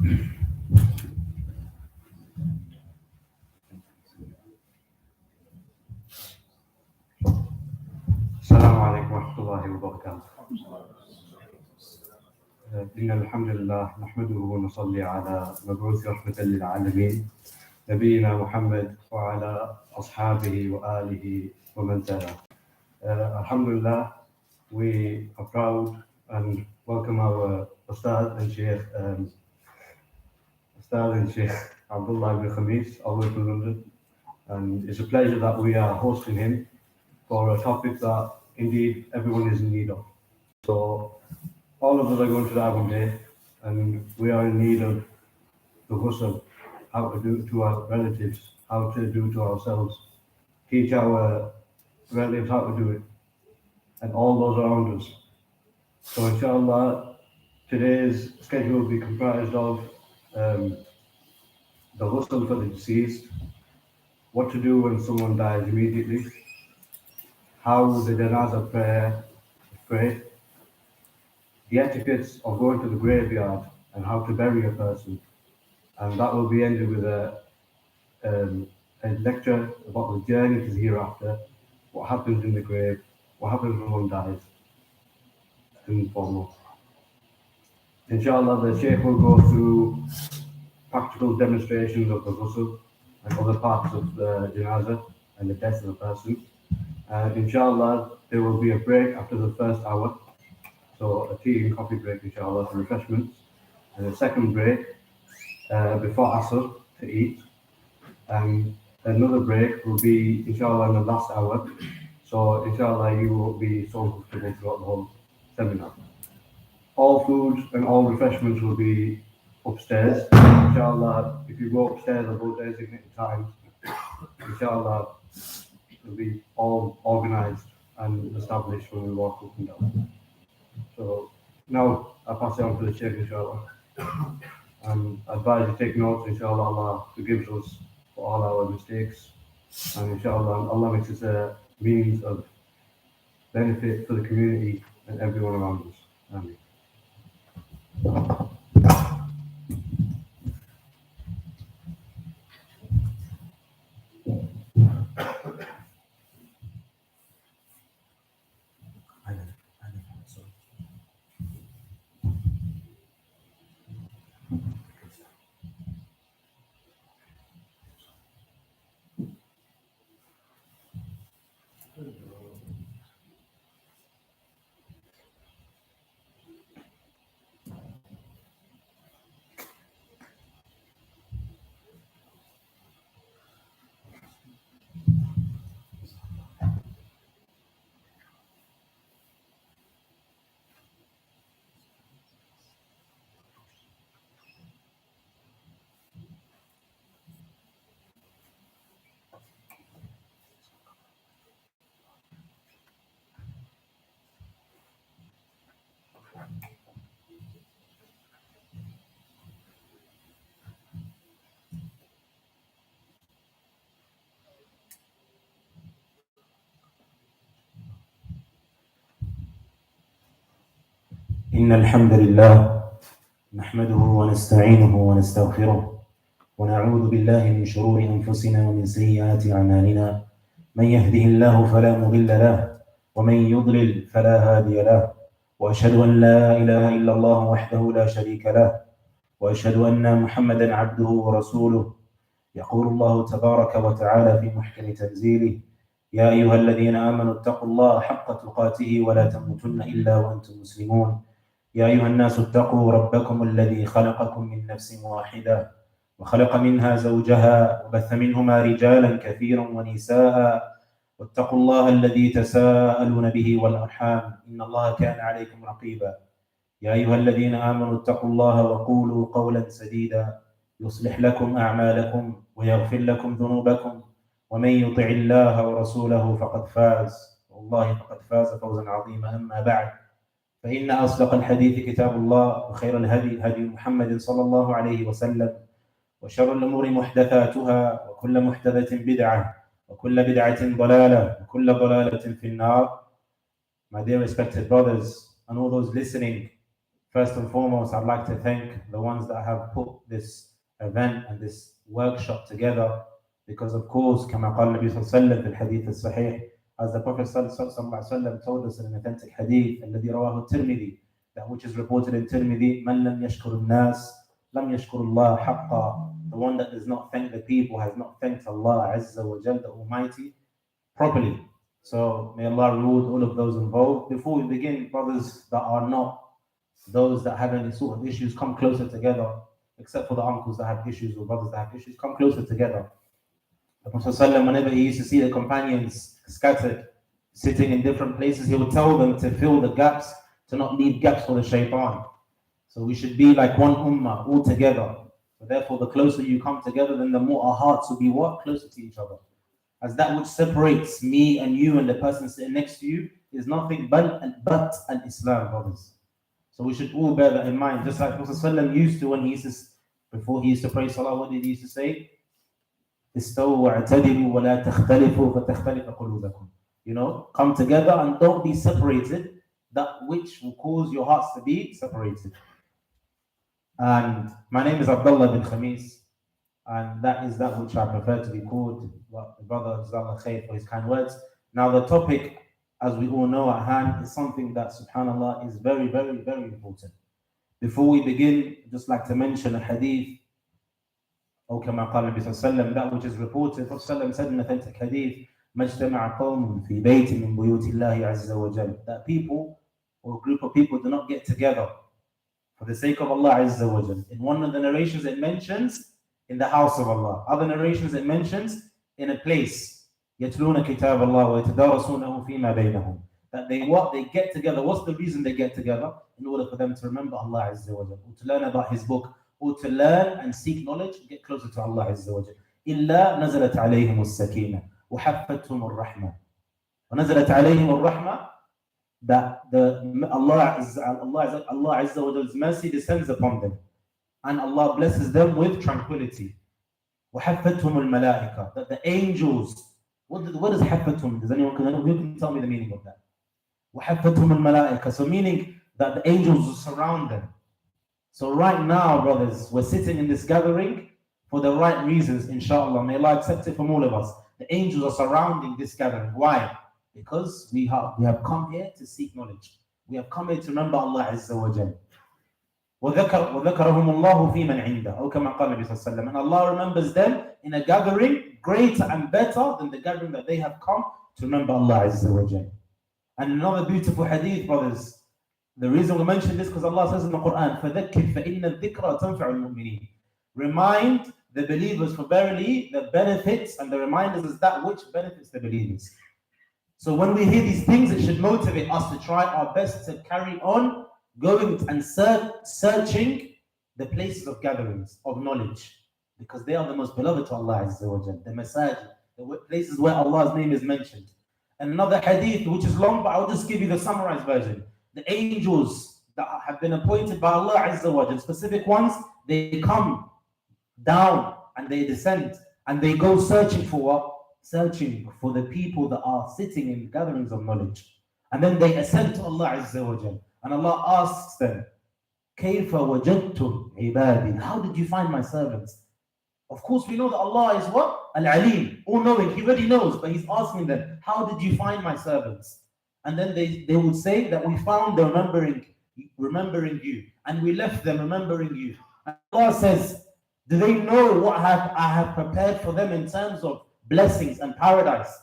السلام عليكم ورحمة الله وبركاته. إن الحمد لله نحمده ونصلي على مبعوث رحمة للعالمين نبينا محمد وعلى أصحابه وآله ومن تبعه. Alhamdulillah, we are proud and welcome our Ustad and Shaykh Abdullah ibn Khamis, all the way from London. And it's a pleasure that we are hosting him for a topic that indeed everyone is in need of. So all of us are going to die one day, and we are in need of the ghusl, how to do to our relatives, how to do to ourselves, teach our relatives how to do it, and all those around us. So inshallah, today's schedule will be comprised of the ghusl for the deceased, what to do when someone dies immediately, how the Janaza prayer is prayed, the etiquettes of going to the graveyard and how to bury a person. And that will be ended with a lecture about the journey to the hereafter, what happens in the grave, what happens when one dies, and foremost. Inshallah, the Shaykh will go through practical demonstrations of the ghusl and other parts of the Janaza and the death of a person. And inshallah, there will be a break after the first hour. So a tea and coffee break, inshallah, for refreshments. And a second break before Asr to eat. And another break will be, inshallah, in the last hour. So inshallah, you will be so comfortable throughout the whole seminar. All foods and all refreshments will be upstairs. Inshallah, if you go upstairs at those designated times, inshallah, it will be all organized and established when we walk up and down. So now I pass it on to the Shaykh, inshallah. And I advise you take notes, inshallah, Allah forgives us for all our mistakes. And inshallah, Allah makes us a means of benefit for the community and everyone around us. Ameen. إن الحمد لله نحمده ونستعينه ونستغفره ونعوذ بالله من شرور أنفسنا ومن سيئات أعمالنا من يهده الله فلا مضل له ومن يضلل فلا هادي له وأشهد أن لا إله إلا الله وحده لا شريك له وأشهد أن محمدا عبده ورسوله. يقول الله تبارك وتعالى في محكم تنزيله: يا أيها الذين آمنوا اتقوا الله حق تقاته ولا تموتن إلا وأنتم مسلمون. يا أيها الناس اتقوا ربكم الذي خلقكم من نفس واحدة وخلق منها زوجها وبث منهما رجالا كثيرا ونساء واتقوا الله الذي تساءلون به والأرحام إن الله كان عليكم رقيبا. يا أيها الذين آمنوا اتقوا الله وقولوا قولا سديدا يصلح لكم أعمالكم ويغفر لكم ذنوبكم ومن يطع الله ورسوله فقد فاز، والله فقد فاز فوزا عظيما. أما بعد، فإن أصدق الحديث كتاب الله وخير الهدي هدي محمد صلى الله عليه وسلم وشر الأمور محدثاتها وكل محدثة بدعة وكل بدعة ضلالة وكل ضلالة في النار. My dear respected brothers and all those listening First and foremost, I'd like to thank the ones that have put this event and this workshop together, because of course, كما قال النبي صلى الله عليه وسلم في الحديث الصحيح, as the Prophet صلى الله عليه وسلم told us in an authentic hadith, الذي رواه الترمذي, that which is reported in Tirmidhi, من لم يشكر الناس لم يشكر الله حقا. The one that does not thank the people has not thanked Allah Azza wa Jal, the Almighty, properly. So may Allah reward all of those involved. Before we begin, brothers that are not those that have any sort of issues, come closer together, except for the uncles that have issues or brothers that have issues, come closer together. The Prophet ﷺ, whenever he used to see the companions scattered, sitting in different places, he would tell them to fill the gaps, to not leave gaps for the shaitan. So we should be like one ummah, all together. So therefore, the closer you come together, then the more our hearts will be what? Closer to each other. As that which separates me and you and the person sitting next to you is nothing but an Islam, brothers. So we should all bear that in mind. Just like Prophet ﷺ used to, when he used to, before he used to pray salah, what did he used to say? استووا واعتدلوا ولا تختلفوا فتختلف قلوبكم. You know, come together and don't be separated, that which will cause your hearts to be separated. And my name is Abdullah bin Khamis, and that is that which I prefer to be called. The brother Jazakallah Khair for his kind words. Now the topic, as we all know at hand, is something that subhanAllah is very, very, very important. Before we begin, I'd just like to mention a hadith, or كما قال النبي صلى الله عليه وسلم, that which is reported. Prophet said in authentic hadith, ما اجتمع قوم في بيت من بيوت الله عز وجل, that people or a group of people do not get together for the sake of Allah Azza wa Jal. In one of the narrations it mentions in the house of Allah. Other narrations it mentions in a place. يَتْلُونَ كِتَابَ اللَّهِ وَيَتَدَارَسُونَهُ فِي مَا بَيْنَهُم. That they get together. What's the reason they get together? In order for them to remember Allah Azza wa Jal, or to learn about His book, or to learn and seek knowledge, get closer to Allah Azza wa Jal. إِلَّا نَزَلَتْ عَلَيْهِمُ السَّكِينَةُ وَحَفَّتْهُمُ الرَّحْمَةُ وَنَزَلَتْ عَلَيْهِمُ الرَّحْمَةُ. That Allah Azza wa Jal's mercy descends upon them, and Allah blesses them with tranquility. وَحَفَّتْهُمُ الْمَلَائِكَةُ. That the angels, what is حَفَّتْهُم? Does anyone who can tell me the meaning of that? وَحَفَّتْهُمُ الْمَلَائِكَةُ. So meaning that the angels will surround them. So right now, brothers, we're sitting in this gathering for the right reasons, inshallah. May Allah accept it from all of us. The angels are surrounding this gathering. Why? Because we have come here to seek knowledge. We have come here to remember Allah Azza wa Jal. وَذَكَرَهُمُ اللَّهُ فِي مَنْ عِنْدَهُ. أو كما قال النبي صلى الله عليه وسلم. And Allah remembers them in a gathering greater and better than the gathering that they have come to remember Allah Azza wa Jal. And another beautiful hadith, brothers. The reason we mention this because Allah says in the Quran, فَذَكِّرْ فَإِنَّ الذِّكْرَ تَنْفَعُ الْمُؤْمِنِينَ. Remind the believers, for verily the benefits and the reminders is that which benefits the believers. So when we hear these things, it should motivate us to try our best to carry on going and searching the places of gatherings of knowledge, because they are the most beloved to Allah Azza wa Jal, the masajid, the places where Allah's name is mentioned. And another hadith which is long, but I'll just give you the summarized version. The angels that have been appointed by Allah Azza wa Jal, specific ones, they come down and they descend and they go searching for what? Searching for the people that are sitting in gatherings of knowledge. And then they ascend to Allah Azza wa Jal. And Allah asks them, كَيْفَ وَجَدْتُمْ عِبَادِي. How did you find my servants? Of course, we know that Allah is what? Al-Alim, all-knowing. He already knows, but He's asking them, how did you find my servants? And then they would say that we found them remembering you, and we left them remembering you. And Allah says, do they know what I have prepared for them in terms of blessings and paradise?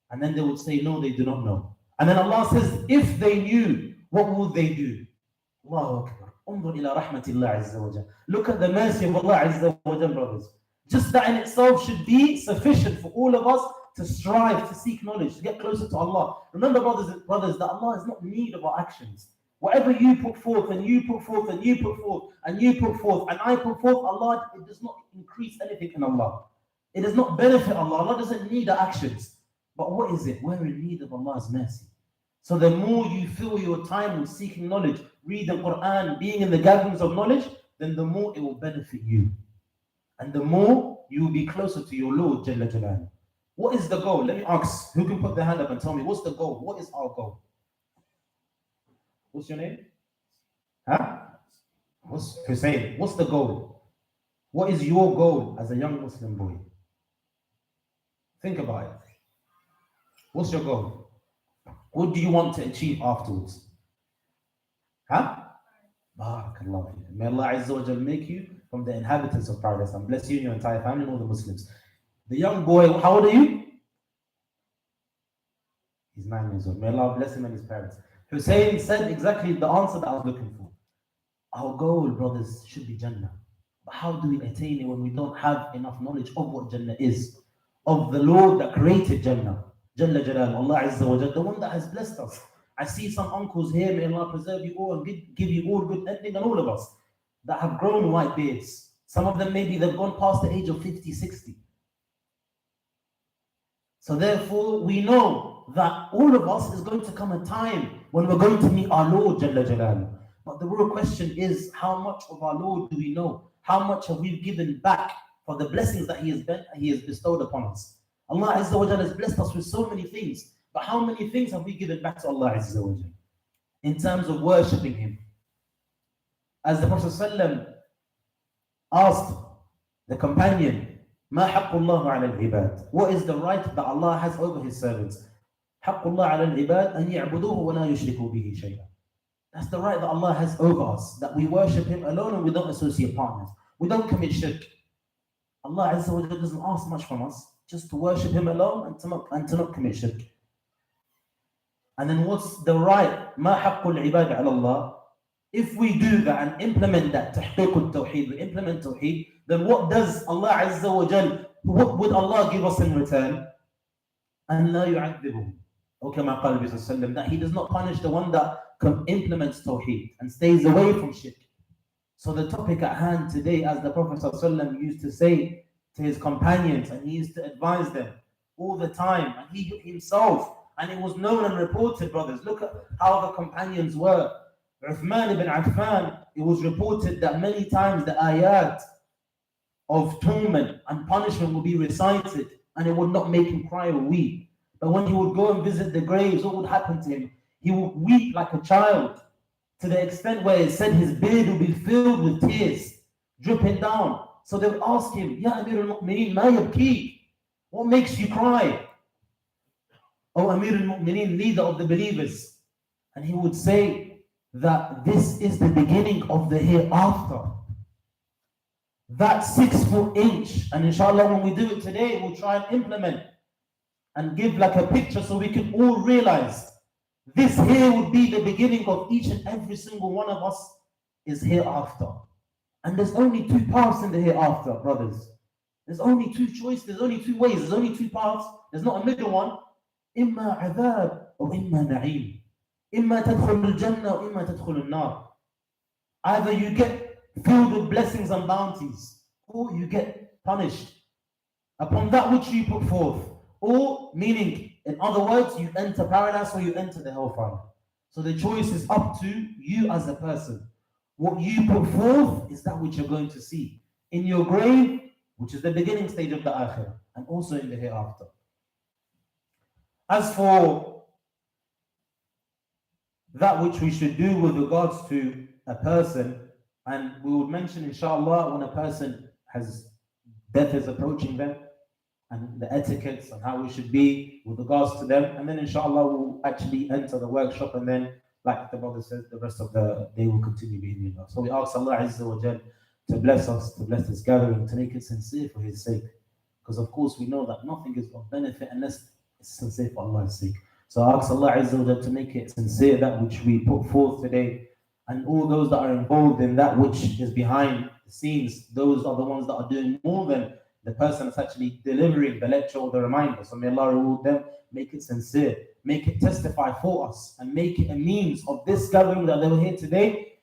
And then they would say, no, they do not know. And then Allah says, if they knew, what would they do? Allahu Akbar. انظر إلى رحمة الله عز وجل. Look at the mercy of Allah Azza wa Jal, brothers. Just that in itself should be sufficient for all of us to strive to seek knowledge, to get closer to Allah. Remember, brothers, that Allah is not in need of our actions. Whatever you put forth, and you put forth, and you put forth, and you put forth, and I put forth, Allah, it does not increase anything in Allah. It does not benefit Allah. Allah doesn't need our actions. But what is it? We're in need of Allah's mercy. So the more you fill your time with seeking knowledge, read the Quran, being in the gatherings of knowledge, then the more it will benefit you. And the more you will be closer to your Lord, Jalla Jalaluhu. What is the goal? Let me ask, who can put their hand up and tell me, what's the goal? What is our goal? What's your name? Huh? What's Hussein? What's the goal? What is your goal as a young Muslim boy? Think about it. What's your goal? What do you want to achieve afterwards? Huh? Barakallah feekum. May Allah Azza wa Jal make you from the inhabitants of paradise and bless you and your entire family and all the Muslims. The young boy, how old are you? He's 9 years old. May Allah bless him and his parents. Hussein said exactly the answer that I was looking for. Our goal, brothers, should be Jannah. But how do we attain it when we don't have enough knowledge of what Jannah is? Of the Lord that created Jannah. Jalla Jalal, Allah Azza wa Jal, the one that has blessed us. I see some uncles here, may Allah preserve you all and give you all good ending, and all of us that have grown white beards. Some of them maybe they've gone past the age of 50, 60. So therefore, we know that all of us is going to come a time when we're going to meet our Lord Jalla Jalal. But the real question is, how much of our Lord do we know? How much have we given back for the blessings that He has bestowed upon us? Allah Azza wa Jal has blessed us with so many things. But how many things have we given back to Allah Azza wa Jal in terms of worshipping Him? As the Prophet ﷺ asked the companion, "Ma haqqullah ala al-ibad?" What is the right that Allah has over His servants? Haqqullah ala al-ibad an ya'buduhu wa la yushriku bihi shay'an. That's the right that Allah has over us, that we worship Him alone and we don't associate partners. We don't commit shirk. Allah Azza wa Jal doesn't ask much from us, just to worship Him alone and to not commit shirk. And then what's the right? Ma haqqul ibad ala Allah. If we do that and implement that, tahqiqul tawheed, we implement tawheed, then what does Allah Azza wa Jal, what would Allah give us in return? And la yu'adhibuhum. Or kama qala Nabi sallallahu alayhi wa sallam, that He does not punish the one that implements tawheed and stays away from shirk. So the topic at hand today, as the Prophet sallallahu alayhi wa sallam used to say to his companions, and he used to advise them all the time, and he himself, and it was known and reported, brothers, look at how the companions were. Uthman ibn Affan, it was reported that many times the ayat of torment and punishment would be recited, and it would not make him cry or weep. But when he would go and visit the graves, what would happen to him? He would weep like a child, to the extent where it said his beard would be filled with tears, dripping down. So they would ask him, Ya Amir al-Mu'mineen, ma yabki? What makes you cry? O Amir al-Mu'mineen, leader of the believers. And he would say that this is the beginning of the hereafter. That 6 foot inch, and inshallah when we do it today, we'll try and implement and give like a picture so we can all realize this here would be the beginning of each and every single one of us is hereafter. And there's only 2 paths in the hereafter, brothers. There's only 2 choices, there's only 2 ways, there's only 2 paths, there's not a middle one. Imma adhab or imma na'im. Imma tadkhul al-jannah or imma tadkhul al-nar. Either you get filled with blessings and bounties, or you get punished upon that which you put forth. Or, meaning, in other words, you enter paradise or you enter the hellfire. So the choice is up to you as a person. What you put forth is that which you're going to see in your grave, which is the beginning stage of the akhirah, and also in the hereafter. As for that which we should do with regards to a person, and we would mention inshallah when a person death is approaching them, and the etiquettes and how we should be with regards to them, and then inshallah we'll actually enter the workshop, and then like the brother says, the rest of the day will continue being Allah. So we ask Allah Azza wa Jal to bless us, to bless this gathering, to make it sincere for His sake, because of course we know that nothing is of benefit unless it's sincere for Allah's sake. So I ask Allah Azza wa Jal to make it sincere, that which we put forth today, and all those that are involved in that which is behind the scenes, those are the ones that are doing more than the person that's actually delivering the lecture or the reminder. So may Allah reward them, make it sincere, make it testify for us, and make it a means of this gathering that they were here today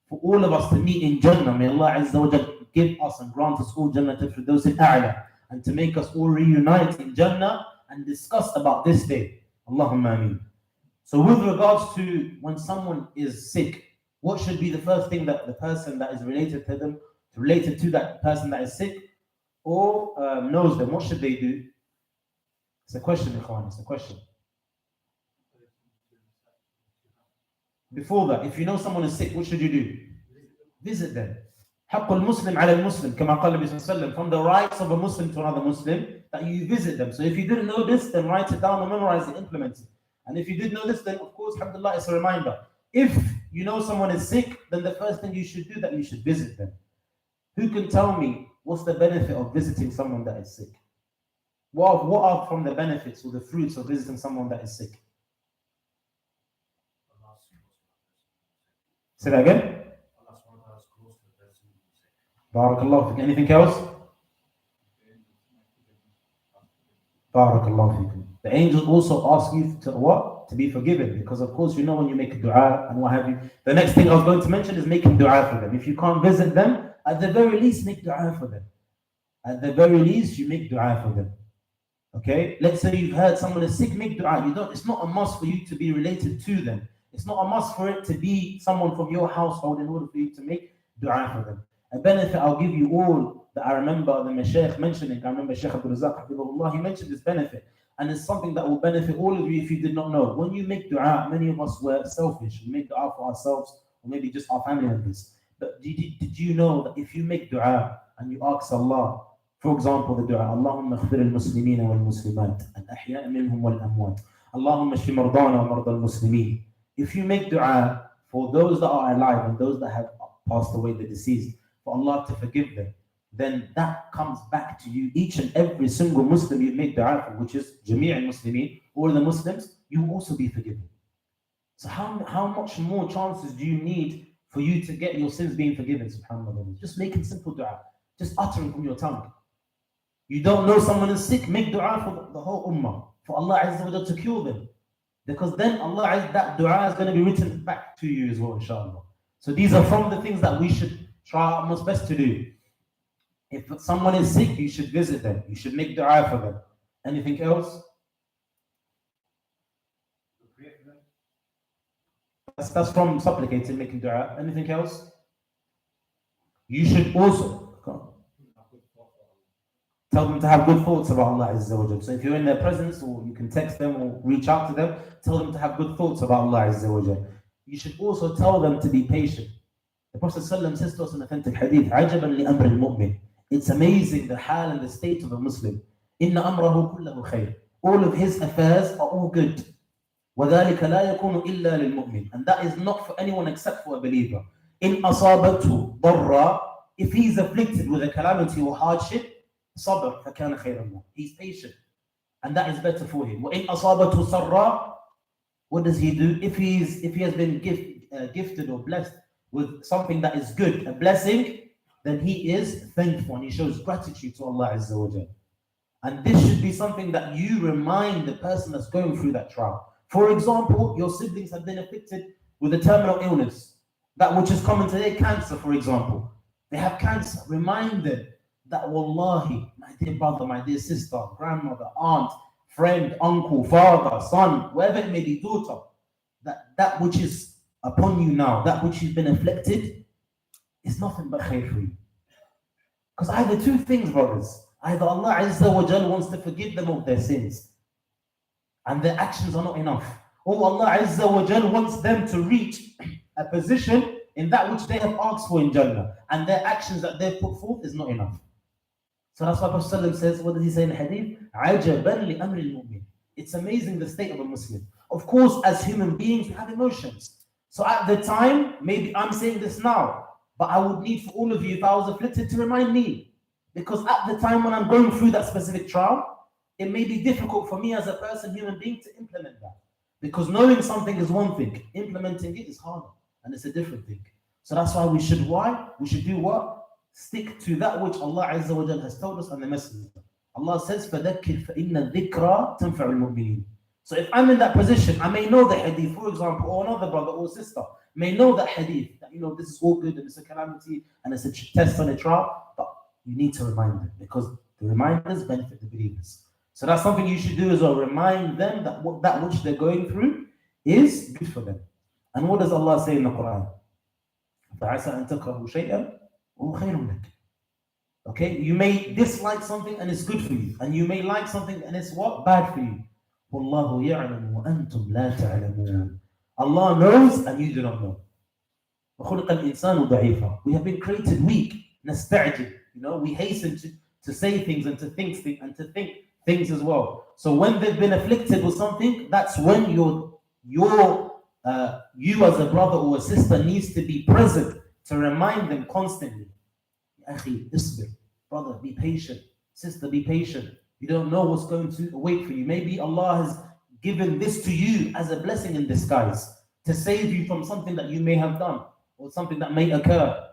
for all of us to meet in Jannah. May Allah Azza wa Jal give us and grant us all Jannah Firdaus al-A'la, and to make us all reunite in Jannah and discuss about this day. Allahumma ameen. So with regards to when someone is sick, what should be the first thing that the person that is related to them, related to that person that is sick, or knows them, what should they do? It's a question, Ikhwan, it's a question. Before that, if you know someone is sick, what should you do? Visit them. حق المسلم على المسلم كما قال النبي صلى الله عليه وسلم, from the rights of a Muslim to another Muslim, that you visit them. So if you didn't know this, then write it down or memorize it, implement it. And if you did know this, then of course, alhamdulillah, it's a reminder. If you know someone is sick, then the first thing you should do, that you should visit them. Who can tell me what's the benefit of visiting someone that is sick? What are from the benefits or the fruits of visiting someone that is sick? Say that again. Barakallahu fik. Anything else? Barakallahu fikum. The angels also ask you to what? To be forgiven. Because of course, you know, when you make a dua and what have you. The next thing I was going to mention is making dua for them. If you can't visit them, at the very least, make dua for them. At the very least, you make dua for them. Okay? Let's say you've heard someone is sick, make dua. It's not a must for you to be related to them. It's not a must for it to be someone from your household in order for you to make dua for them. A benefit I'll give you all that I remember the Shaykh mentioning. I remember Shaykh Abdul Razak, he mentioned this benefit. And it's something that will benefit all of you if you did not know. When you make dua, many of us were selfish. We make dua for ourselves or maybe just our family members. But did you know that if you make dua and you ask Allah, for example, the dua, Allahumma khfir al-muslimeen wal-muslimat, al-ahya' minhum wal-amwat, Allahumma shfi mardana wa marda al-muslimeen. If you make dua for those that are alive and those that have passed away, the deceased, for Allah to forgive them, then that comes back to you. Each and every single Muslim you make dua for, which is Jami' al-Muslimin, all the Muslims, you will also be forgiven. So how much more chances do you need for you to get your sins being forgiven? SubhanAllah. Just making simple dua, just uttering from your tongue. You don't know someone is sick, make dua for the whole ummah, for Allah Azza wa Jalla to cure them. Because then that dua is going to be written back to you as well, inshallah. So these are from the things that we should try our most best to do. If someone is sick, you should visit them. You should make dua for them. Anything else? That's from supplicating, making dua. Anything else? You should also tell them to have good thoughts about Allah Azza wa Jalla. So if you're in their presence, or you can text them or reach out to them, tell them to have good thoughts about Allah Azza wa Jalla. You should also tell them to be patient. The Prophet ﷺ says to us in authentic hadith, عَجَبًا لِأَمْرِ الْمُؤْمِنِ. It's amazing the hal and the state of a Muslim. إِنَّ أَمْرَهُ كُلَّهُ خَيْرٌ. All of his affairs are all good. وَذَلِكَ لَا يَكُونُ إِلَّا لِلْمُؤْمِنِ. And that is not for anyone except for a believer. إِنْ أَصَابَتْهُ ضَرًّا. If he's afflicted with a calamity or hardship, صبر فكان خيرا له. He's patient, and that is better for him. وإن أصابته سرًّا. What does he do? If he has been gifted or blessed with something that is good, a blessing, then he is thankful and he shows gratitude to Allah Azza wa Jalla. And this should be something that you remind the person that's going through that trial. For example, your siblings have been afflicted with a terminal illness, that which is common today, cancer, for example. They have cancer. Remind them that wallahi, my dear brother, my dear sister, grandmother, aunt, friend, uncle, father, son, whoever it may be, daughter, that which is upon you now, that which you've been afflicted, is nothing but khair for you. Because either two things, brothers. Either Allah Azza wa Jal wants to forgive them of their sins, and their actions are not enough. Or Allah Azza wa Jal wants them to reach a position in that which they have asked for in Jannah, and their actions that they've put forth is not enough. So that's why Prophet says, what does he say in the hadith? عَجَبًا لِأَمْرِ الْمُؤْمِنِ. It's amazing the state of a Muslim. Of course, as human beings, we have emotions. So at the time, maybe I'm saying this now, but I would need for all of you, if I was afflicted, to remind me. Because at the time when I'm going through that specific trial, it may be difficult for me as a person, human being, to implement that. Because knowing something is one thing, implementing it is harder, and it's a different thing. So that's why we should do what? Stick to that which Allah Azza wa Jalla has told us and the Messenger. Allah says, فَذَكِّرْ فَإِنَّ الذِّكْرَى تَنْفَعُ الْمُؤْمِنِينَ. So if I'm in that position, I may know the hadith, for example, or another brother or sister may know that hadith, that this is all good and it's a calamity and it's a test and a trial, but you need to remind them, because the reminders benefit the believers. So that's something you should do as well. Remind them that which they're going through is good for them. And what does Allah say in the Quran? فَعَسَىٰ أَن تَكْرَهُ شَيْئًا وَهُوَ خَيْرٌ لَكَ. Okay, you may dislike something and it's good for you, and you may like something and it's what? Bad for you. وَاللَّهُ يَعْلَمُ وَأَنْتُمْ لَا تَعْلَمُونَ. Allah knows and you do not know. وَخُلِقَ الْإِنسَانُ ضَعِيفًا. We have been created weak. نَسْتَعْجِلْ. We hasten to say things and to think things as well. So when they've been afflicted with something, that's when you as a brother or a sister needs to be present to remind them constantly. Akhi, isbir. Brother, be patient. Sister, be patient. You don't know what's going to await for you. Maybe Allah has given this to you as a blessing in disguise to save you from something that you may have done or something that may occur.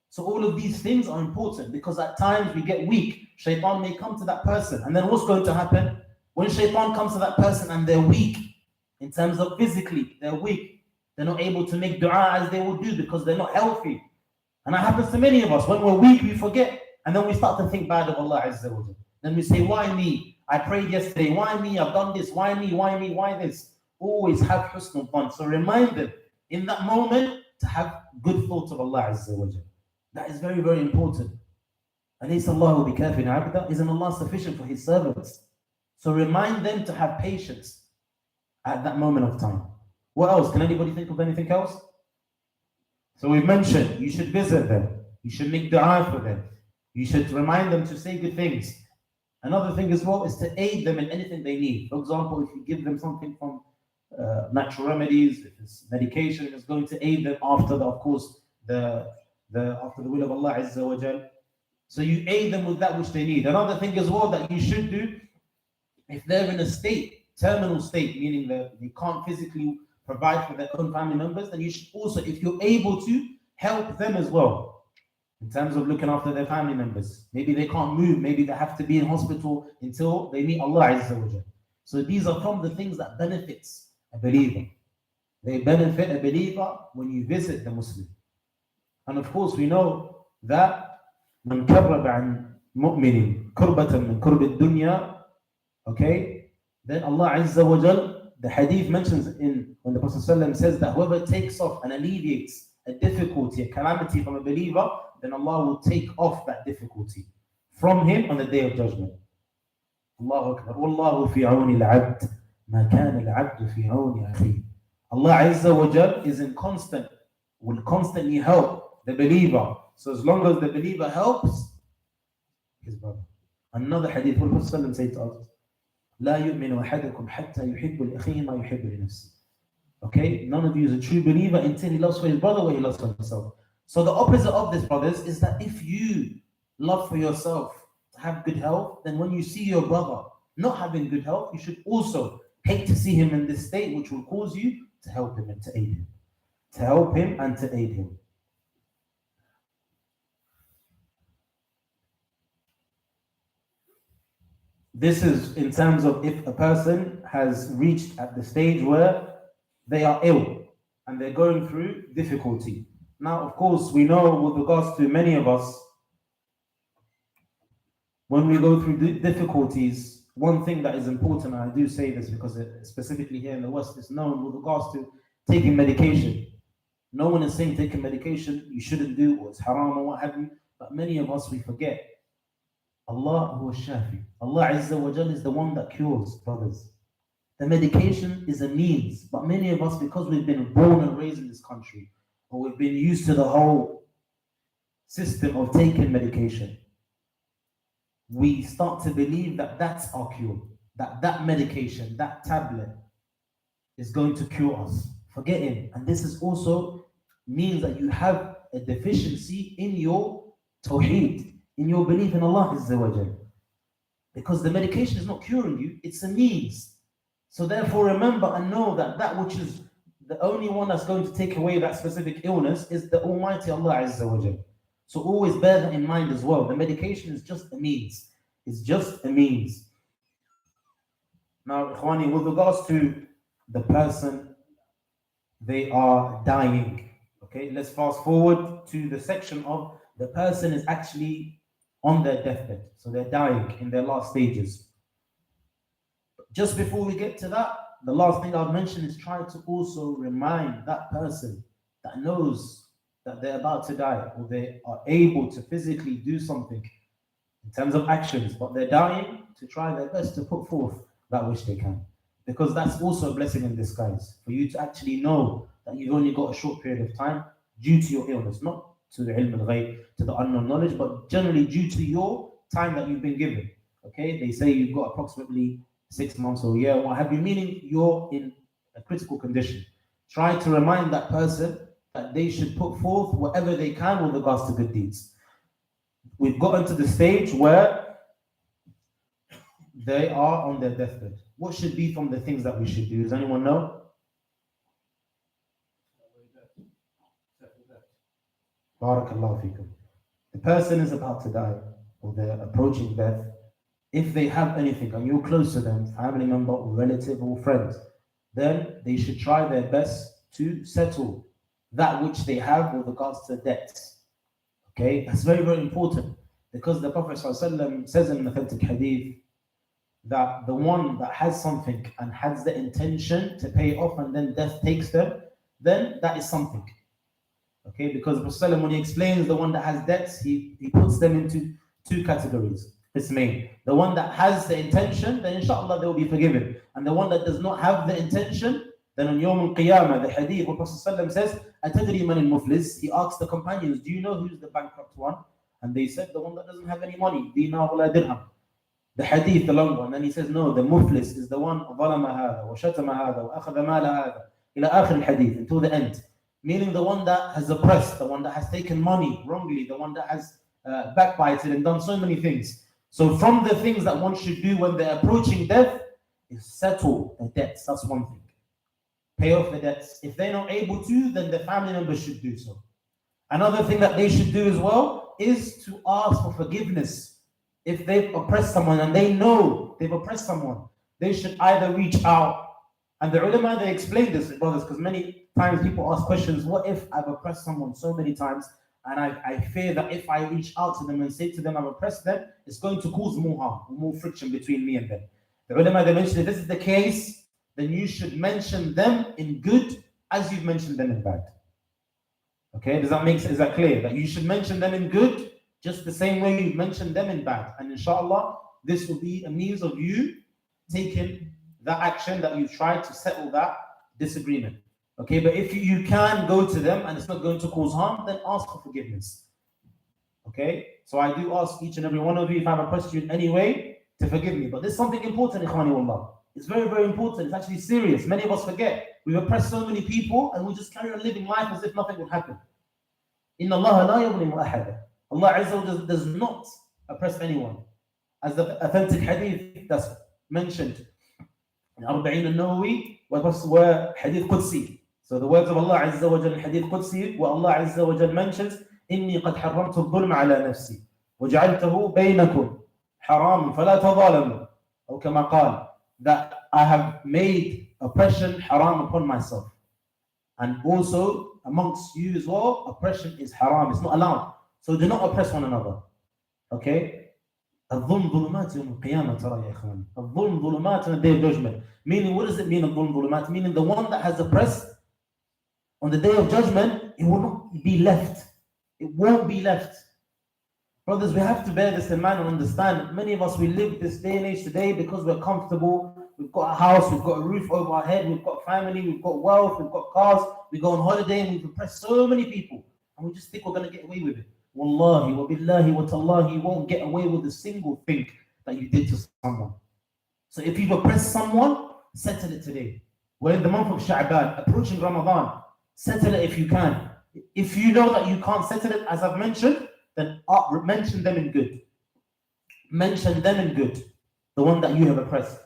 So all of these things are important because at times we get weak. Shaitan may come to that person, and then what's going to happen? When Shaitan comes to that person and they're weak, in terms of physically, they're weak. They're not able to make dua as they would do because they're not healthy. And that happens to many of us. When we're weak, we forget. And then we start to think bad of Allah Azza wa Jalla. Then we say, why me? I prayed yesterday. Why me? I've done this. Why me? Why me? Why this? Always have husnul dhan. So remind them in that moment to have good thoughts of Allah Azza wa Jalla. That is very, very important. Alaysa Allahu bikafin abda? Isn't Allah sufficient for His servants? So remind them to have patience at that moment of time. What else? Can anybody think of anything else? So we've mentioned you should visit them. You should make dua for them. You should remind them to say good things. Another thing as well is to aid them in anything they need. For example, if you give them something from natural remedies, if it's medication, if it's going to aid them after the will of Allah Azza wa Jal. So you aid them with that which they need. Another thing as well that you should do, if they're in a terminal state, meaning that they can't physically provide for their own family members, then you should also, if you're able to, help them as well in terms of looking after their family members. Maybe they can't move, maybe they have to be in hospital until they meet Allah Azza wa Jal. So these are from the things that benefits a believer. They benefit a believer when you visit the Muslim. And of course we know that من كرب عن مؤمن كربة من كرب الدنيا, okay, then Allah Azza wa Jal, the hadith mentions when the Prophet ﷺ says that whoever takes off and alleviates a difficulty, a calamity from a believer, then Allah will take off that difficulty from him on the day of judgment. Allahu Akbar. Wallahu fi awni al-abd ma kana al-abd fi awni akhi. Allah Azza wa Jal will constantly help the believer. So as long as the believer helps his brother. Another hadith, what the Prophet ﷺ said to us, لا يؤمن أحدكم حتى يحب لأخيه ما يحب لنفسه. Okay, none of you is a true believer until he loves for his brother what he loves for himself. So the opposite of this, brothers, is that if you love for yourself to have good health, then when you see your brother not having good health, you should also hate to see him in this state, which will cause you to help him and to aid him. To help him and to aid him. This is in terms of if a person has reached at the stage where they are ill and they're going through difficulty. Now, of course, we know with regards to many of us, when we go through difficulties, one thing that is important, and I do say this because specifically here in the West, is known with regards to taking medication. No one is saying taking medication you shouldn't do, or it's haram or what have you, but many of us, we forget. Allah huwa shafi. Allah Azza wa Jal is the one that cures, brothers. The medication is a means, but many of us, because we've been born and raised in this country, or we've been used to the whole system of taking medication, we start to believe that that's our cure, that medication, that tablet is going to cure us. Forgetting, and this is also means that you have a deficiency in your tawheed, in your belief in Allah Azza wa Jal. Because the medication is not curing you, it's a means. So therefore remember and know that that which is the only one that's going to take away that specific illness is the Almighty Allah Azza wa Jal. So always bear that in mind as well. The medication is just a means. It's just a means. Now, Ikhwani, with regards to the person, they are dying. Okay, let's fast forward to the section of the person is actually on their deathbed. So they're dying in their last stages. Just before we get to that, the last thing I'll mention is try to also remind that person that knows that they're about to die, or they are able to physically do something in terms of actions, but they're dying, to try their best to put forth that which they can. because that's also a blessing in disguise. For you to actually know that you've only got a short period of time due to your illness, not to the ilm al-ghayb, to the unknown knowledge, but generally due to your time that you've been given. Okay, they say you've got approximately 6 months or a year, what have you, meaning you're in a critical condition. Try to remind that person that they should put forth whatever they can with regards to good deeds. We've gotten to the stage where they are on their deathbed. What should be from the things that we should do? Does anyone know? Barakallahu feekum. The person is about to die, or they're approaching death. If they have anything and you're close to them, family member or relative or friend, then they should try their best to settle that which they have with regards to debts. Okay, that's very, very important, because the Prophet ﷺ says in an authentic hadith that the one that has something and has the intention to pay off and then death takes them, then that is something. Okay, because the Prophet when he explains the one that has debts, he puts them into two categories. It's main. The one that has the intention, then inshallah they will be forgiven. And the one that does not have the intention, then on Yawm al-Qiyamah, the hadith, the Prophet says, Atadri man al-muflis, he asks the companions, do you know who's the bankrupt one? And they said, the one that doesn't have any money, dinar wala dirham. The hadith, the long one, and he says, no, the muflis is the one, ظلم هذا وشتم هذا وأخذ مال هذا إلى آخر الحديث, until the end. Meaning the one that has oppressed, the one that has taken money wrongly, the one that has backbited and done so many things. So from the things that one should do when they're approaching death is settle the debts. That's one thing. Pay off the debts. If they're not able to, then the family members should do so. Another thing that they should do as well is to ask for forgiveness. If they've oppressed someone and they know they've oppressed someone, they should either reach out. And the ulama, they explain this, brothers, because many times people ask questions, what if I've oppressed someone so many times and I fear that if I reach out to them and say to them I've oppressed them, it's going to cause more harm, more friction between me and them. The ulama, they mention if this is the case, then you should mention them in good as you've mentioned them in bad. Okay, does that make sense? Is that clear? That you should mention them in good just the same way you've mentioned them in bad. And inshallah, this will be a means of you taking that action that you've tried to settle that disagreement. Okay, but if you can go to them and it's not going to cause harm, then ask for forgiveness. Okay, so I do ask each and every one of you, if I've oppressed you in any way, to forgive me. But there's something important, ikhwani wallah. It's very, very important. It's actually serious. Many of us forget. We've oppressed so many people and we just carry on living life as if nothing would happen. Inna Allah la yuzlimu ahada. Allah Azza wa Jalla does not oppress anyone. As the authentic hadith that's mentioned in Arba'in al-Nawawi, were hadith Qudsi. So the words of Allah Azza wa Jalla, hadith Qudsi, where Allah Azza wa Jalla mentions, إِنِّي قَدْ حَرَّمْتُ الظُّلْمَ عَلَى نَفْسِي وَجَعَلْتَهُ بَيْنَكُمْ حَرَامٌ فَلَا تَظَالَمُوا. Or كما قال, that I have made oppression haram upon myself. And also amongst you as well, oppression is haram. It's not allowed. So do not oppress one another. Okay? الظلم ظلمات يوم القيامة ترى يا إخوان. الظلم ظلمات on the day of judgment. Meaning, what does it mean, الظلم ظلمات? Meaning the one that has oppressed on the day of judgment, it will not be left. It won't be left. Brothers, we have to bear this in mind and understand. Many of us, we live this day and age today because we're comfortable. We've got a house, we've got a roof over our head, we've got family, we've got wealth, we've got cars. We go on holiday and we've oppressed so many people. And we just think we're going to get away with it. Wallahi, wa billahi, wa tallahi, you won't get away with a single thing that you did to someone. So if you've oppressed someone, settle it today. We're in the month of Sha'ban, approaching Ramadan. Settle it if you can. If you know that you can't settle it, as I've mentioned, then mention them in good. Mention them in good. The one that you have oppressed.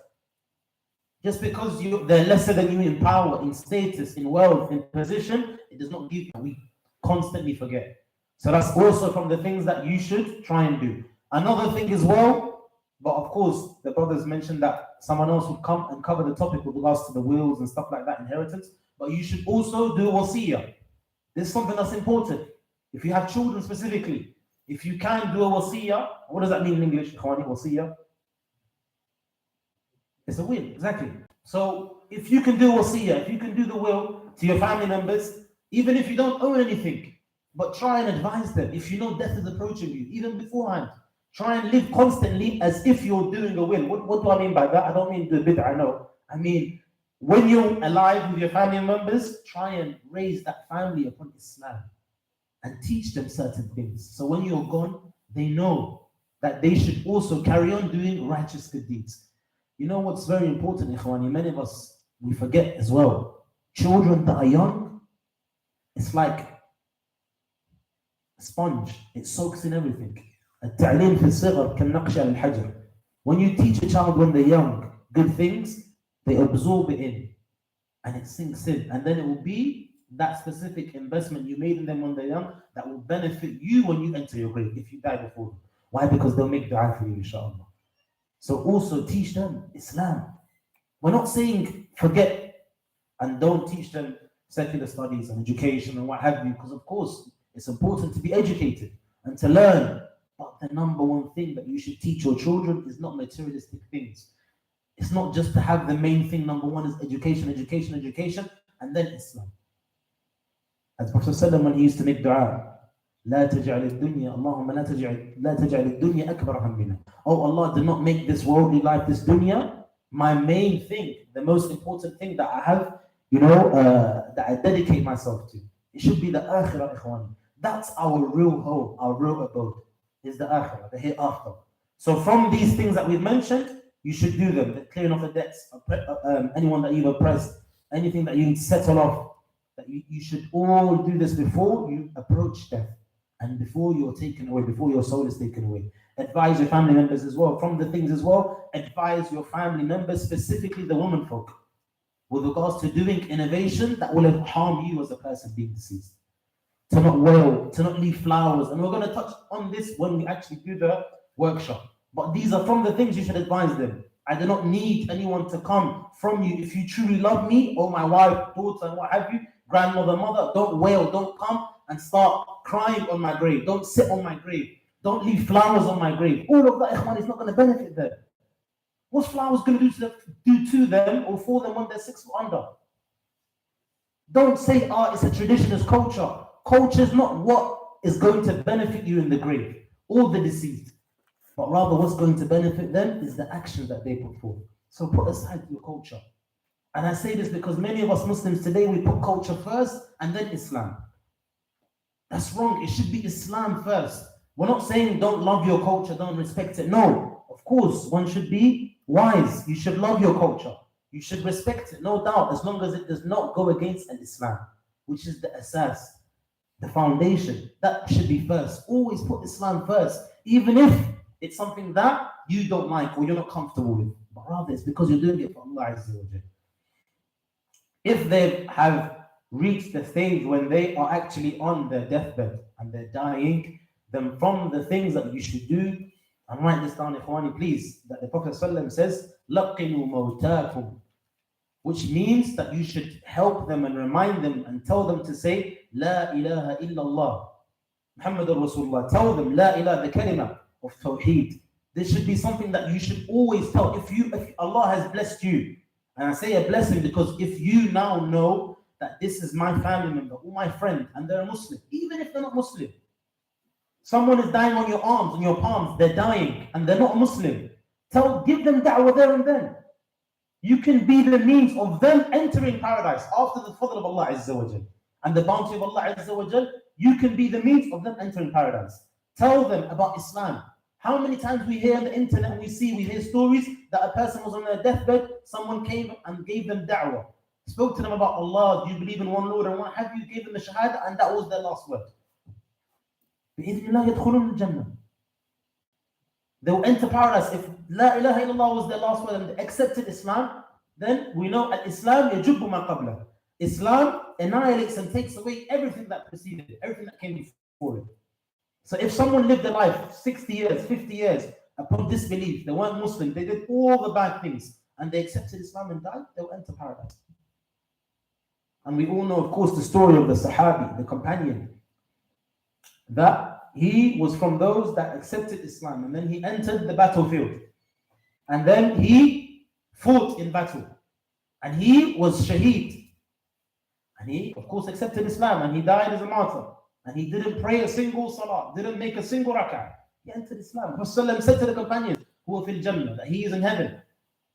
Just because they're lesser than you in power, in status, in wealth, in position, it does not give you. We constantly forget. So that's also from the things that you should try and do. Another thing as well, but of course, the brothers mentioned that someone else would come and cover the topic with regards to the wills and stuff like that, inheritance. But you should also do wasiyah. This is something that's important. If you have children specifically, if you can do a wasiyah, what does that mean in English? Ikhwani, wasiyah? It's a will, exactly. So if you can do wasiyah, if you can do the will to your family members, even if you don't own anything, but try and advise them. If you know death is approaching you, even beforehand, try and live constantly as if you're doing a will. What do I mean by that? I don't mean the bid'ah, no. I mean, when you're alive with your family members, try and raise that family upon Islam and teach them certain things. So when you're gone, they know that they should also carry on doing righteous good deeds. You know what's very important, Ikhwani? Many of us, we forget as well. Children that are young, it's like a sponge. It soaks in everything. التعليم في الصغر كالنقش على الحجر. When you teach a child when they're young good things, they absorb it in and it sinks in. And then it will be that specific investment you made in them when they're young that will benefit you when you enter your grave if you die before them. Why? Because they'll make dua for you, inshallah. So also teach them Islam. We're not saying forget and don't teach them secular studies and education and what have you, because of course it's important to be educated and to learn. But the number one thing that you should teach your children is not materialistic things. It's not just to have the main thing. Number one is education, education, education, and then Islam. As Prophet ﷺ, when he used to make dua, لا تجعل الدنيا اللهم لا تجعل الدنيا أكبر همنا. Oh Allah, do not make this worldly life, this dunya, my main thing, the most important thing that I have, that I dedicate myself to. It should be the akhirah, ikhwan. That's our real home, our real abode, is the akhirah, the hereafter. So from these things that we've mentioned, you should do them. The clearing of the debts, anyone that you've oppressed, anything that you need to settle off, that you should all do this before you approach death and before you're taken away, before your soul is taken away. Advise your family members as well. From the things as well, advise your family members, specifically the women folk, with regards to doing innovation that will harm you as a person being deceased. To not wail, to not leave flowers. And we're going to touch on this when we actually do the workshop. But these are from the things you should advise them. I do not need anyone to come from you. If you truly love me, or my wife, daughter, and what have you, grandmother, mother, don't wail, don't come and start crying on my grave. Don't sit on my grave. Don't leave flowers on my grave. All of that, ikhwan, is not going to benefit them. What's flowers going to do to them or for them when they're 6 foot under? Don't say, it's a tradition, it's culture. Culture is not what is going to benefit you in the grave or the deceased. But rather what's going to benefit them is the action that they put forth. So put aside your culture. And I say this because many of us Muslims today, we put culture first and then Islam. That's wrong. It should be Islam first. We're not saying don't love your culture, don't respect it. No, of course, one should be wise. You should love your culture. You should respect it, no doubt, as long as it does not go against an Islam, which is the asas, the foundation. That should be first. Always put Islam first, even if it's something that you don't like or you're not comfortable with. But rather, it's because you're doing it for Allah Azza wa Jal. If they have reached the stage when they are actually on their deathbed and they're dying, then from the things that you should do, and write this down, Ikhwani, please, that the Prophet ﷺ says, لَقِّنُوا مَوْتَاكُمْ, which means that you should help them and remind them and tell them to say, La ilaha illallah, Muhammadur Rasulullah. Tell them, La ilaha, the kalima of Tawheed. This should be something that you should always tell. If Allah has blessed you, and I say a blessing because if you now know that this is my family member or my friend and they're a Muslim, even if they're not Muslim, someone is dying on your arms, on your palms, they're dying and they're not a Muslim, give them da'wah there and then. You can be the means of them entering paradise after the fadl of Allah Azza wa Jal and the bounty of Allah Azza wa Jal. You can be the means of them entering paradise. Tell them about Islam. How many times we hear on the internet, we hear stories that a person was on their deathbed, someone came and gave them da'wah, spoke to them about Allah, do you believe in one Lord and what have you, gave them the shahada, and that was their last word. They'll enter paradise. If La ilaha illallah was their last word and they accepted Islam, then we know al-Islam yajubbu ma qabla. Islam annihilates and takes away everything that preceded it, everything that came before it. So if someone lived their life 60 years, 50 years upon disbelief, they weren't Muslim, they did all the bad things, and they accepted Islam and died, they'll enter paradise. And we all know, of course, the story of the Sahabi, the companion, that he was from those that accepted Islam, and then he entered the battlefield, and then he fought in battle, and he was shaheed, and he, of course, accepted Islam, and he died as a martyr. And he didn't pray a single salah, didn't make a single rak'ah. He entered Islam. Prophet said to the companions who were fil Jannah that he is in heaven,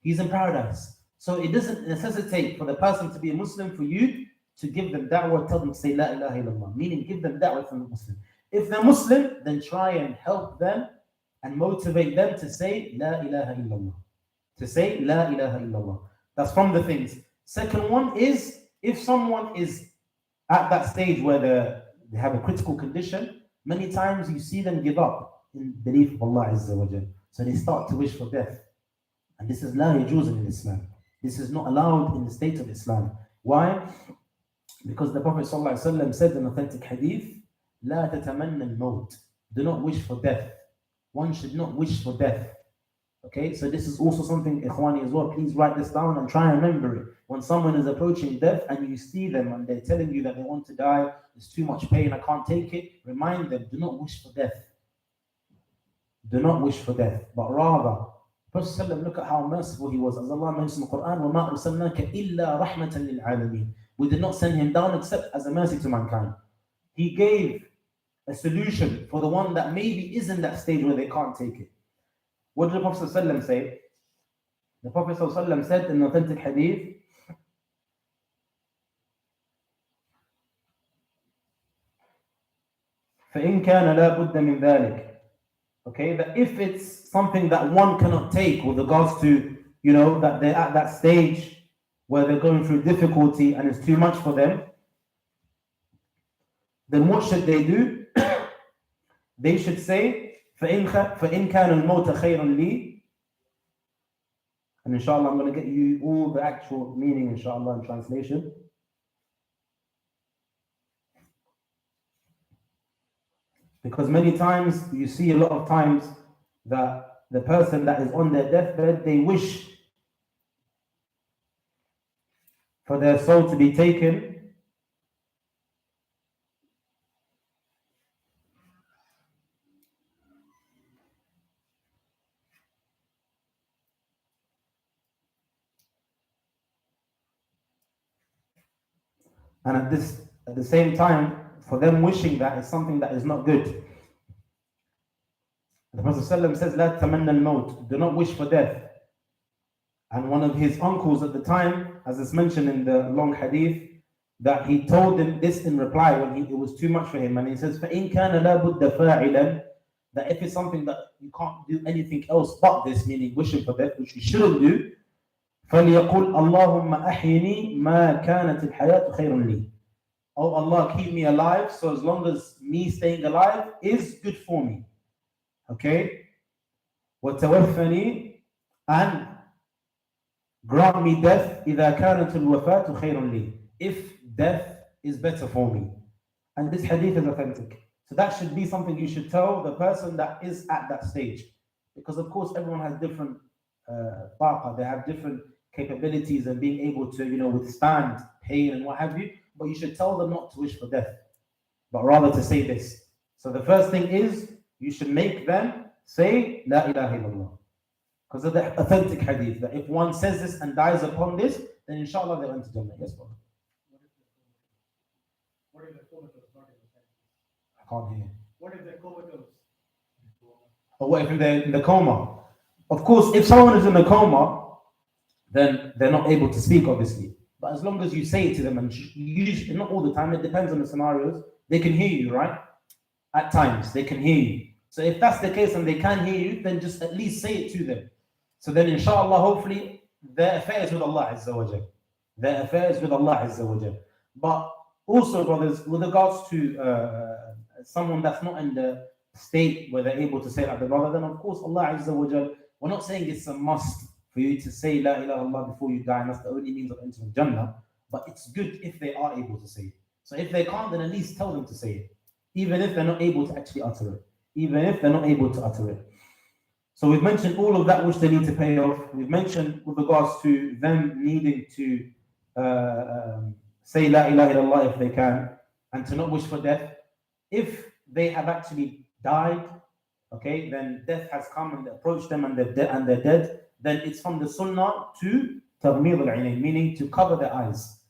he's in paradise. So it doesn't necessitate for the person to be a Muslim for you to give them da'wah, tell them to say La ilaha illallah, meaning give them da'wah from the Muslim. If they're Muslim, then try and help them and motivate them to say La ilaha illallah. To say La ilaha illallah. That's from the things. Second one is, if someone is at that stage where they have a critical condition, many times you see them give up in belief of Allah Azza wa Jal. So they start to wish for death. And this is La yajuz in Islam. This is not allowed in the state of Islam. Why? Because the Prophet ﷺ said in authentic hadith, La tatamanna al-maut. Do not wish for death. One should not wish for death. Okay, so this is also something, Ikhwani, as well. Please write this down and try and remember it. When someone is approaching death and you see them and they're telling you that they want to die, there's too much pain, I can't take it, remind them, do not wish for death. Do not wish for death, but rather, Prophet ﷺ, look at how merciful he was. As Allah mentions in the Quran, وَمَا أَرْسَلْنَاكَ إِلَّا رَحْمَةً لِلْعَالَمِينَ. We did not send him down except as a mercy to mankind. He gave a solution for the one that maybe is in that stage where they can't take it. What did the Prophet ﷺ say? The Prophet ﷺ said in authentic hadith, فَإِنْ كَانَ لَا بُدَّ مِنْ ذَلِكَ. Okay, that if it's something that one cannot take with regards to, that they're at that stage where they're going through difficulty and it's too much for them, then what should they do? They should say, فَإِنْ كَانَ الْمَوْتَ خَيْرًا لِي. And inshallah, I'm going to get you all the actual meaning, inshallah, in translation. Because many times, you see a lot of times that the person that is on their deathbed, they wish for their soul to be taken. And at the same time, for them wishing that is something that is not good. The Prophet ﷺ says, "La tamanna al-maut." Do not wish for death. And one of his uncles at the time, as is mentioned in the long hadith, that he told him this in reply when it was too much for him. And he says, فَإِنْ كَانَ لَا بُدَّ فَاعِلًا. That if it's something that you can't do anything else but this, meaning wishing for death, which you shouldn't do, فَلْيَقُلْ اللَّهُمَّ أَحْيِنِي مَا كَانَتِ الْحَيَاةُ خَيْرٌ لِي. Oh Allah, keep me alive, so as long as me staying alive is good for me. Okay? وَتَوَفَّنِي, and grant me death إِذَا كَانَتِ الْوَفَاةُ خَيْرٌ لِي. If death is better for me. And this hadith is authentic. So that should be something you should tell the person that is at that stage. Because of course everyone has different they have different capabilities and being able to withstand pain and what have you. But you should tell them not to wish for death, but rather to say this. So the first thing is, you should make them say La ilaha illallah. Because of the authentic hadith, that if one says this and dies upon this, then inshallah they'll enter Jannah. Yes, brother. What is the comatose? Not in the sentence. I can't hear. What is the comatose? Or what if they're in the coma? Of course, if someone is in a coma, then they're not able to speak, obviously. But as long as you say it to them, and usually, not all the time, it depends on the scenarios, they can hear you, right? At times, they can hear you. So if that's the case and they can hear you, then just at least say it to them. So then, inshallah, hopefully, their affairs with Allah Azza wa Jal. Their affairs with Allah Azza wa Jal. But also, brothers, with regards to someone that's not in the state where they're able to say like the brother, then of course, Allah Azza wa Jal, we're not saying it's a must for you to say La ilaha illallah before you die, and that's the only means of entering Jannah. But it's good if they are able to say it. So if they can't, then at least tell them to say it. Even if they're not able to actually utter it. Even if they're not able to utter it. So we've mentioned all of that which they need to pay off. We've mentioned with regards to them needing to say La ilaha illallah if they can, and to not wish for death. If they have actually died, okay, then death has come and approached them and they're dead, then it's from the sunnah to taghmid al-'aynayn, meaning to cover their eyes.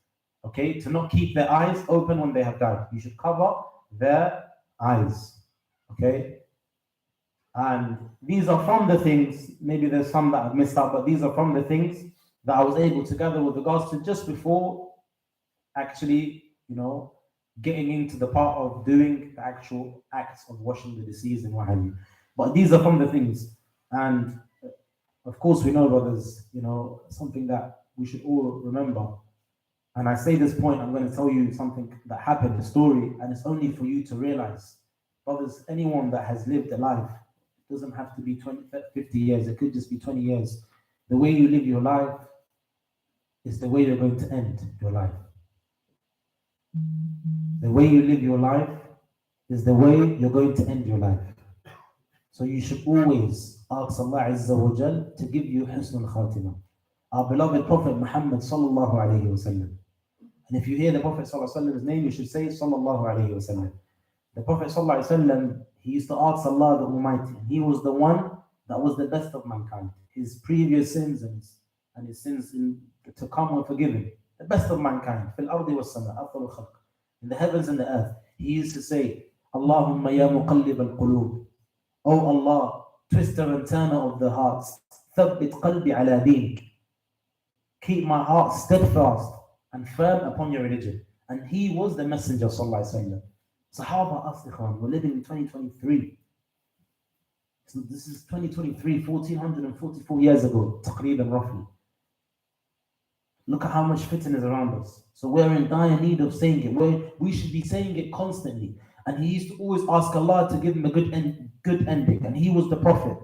Okay, to not keep their eyes open when they have died. You should cover their eyes. Okay? And these are from the things, maybe there's some that I've missed out, but these are from the things that I was able to gather with regards to just before actually, getting into the part of doing the actual acts of washing the deceased and what have you. But these are from the things. And of course, we know, brothers, something that we should all remember. And I say this point, I'm going to tell you something that happened, a story, and it's only for you to realize. Brothers, anyone that has lived a life, it doesn't have to be 20, 50 years, it could just be 20 years. The way you live your life is the way you're going to end your life. The way you live your life is the way you're going to end your life. So you should always ask Allah Azza wa Jal to give you husnul khatimah. Our beloved Prophet Muhammad sallallahu alayhi wa sallam. And if you hear the Prophet sallallahu alayhi wa sallam's name, you should say sallallahu alayhi wa sallam. The Prophet sallallahu alayhi wa sallam, he used to ask Allah the Almighty, and he was the one that was the best of mankind. His previous sins and his sins to come were forgiven. The best of mankind. Fil ardi was sama, afdal khalq. In the heavens and the earth. He used to say, Allahumma ya muqallib al-qulub. Oh Allah, twister and turner of the hearts. Thabbit qalbi ala deenik. Keep my heart steadfast and firm upon your religion. And he was the messenger sallallahu alaihi wasallam. Sahaba us, ikhwan, we're living in 2023. So this is 2023, 1444 years ago, taqreeban roughly. Look at how much fitna is around us. So we're in dire need of saying it. We should be saying it constantly. And he used to always ask Allah to give him a good ending. And he was the Prophet.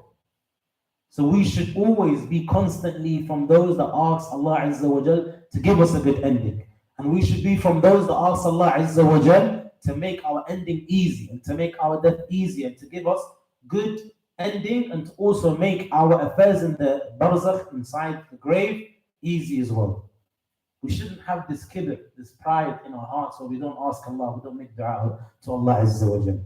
So we should always be constantly from those that ask Allah Azza wa Jal to give us a good ending. And we should be from those that ask Allah Azza wa Jal to make our ending easy and to make our death easy and to give us good ending and to also make our affairs in the barzakh inside the grave easy as well. We shouldn't have this kibr, this pride in our hearts where we don't ask Allah, we don't make dua to Allah Azza wa Jal.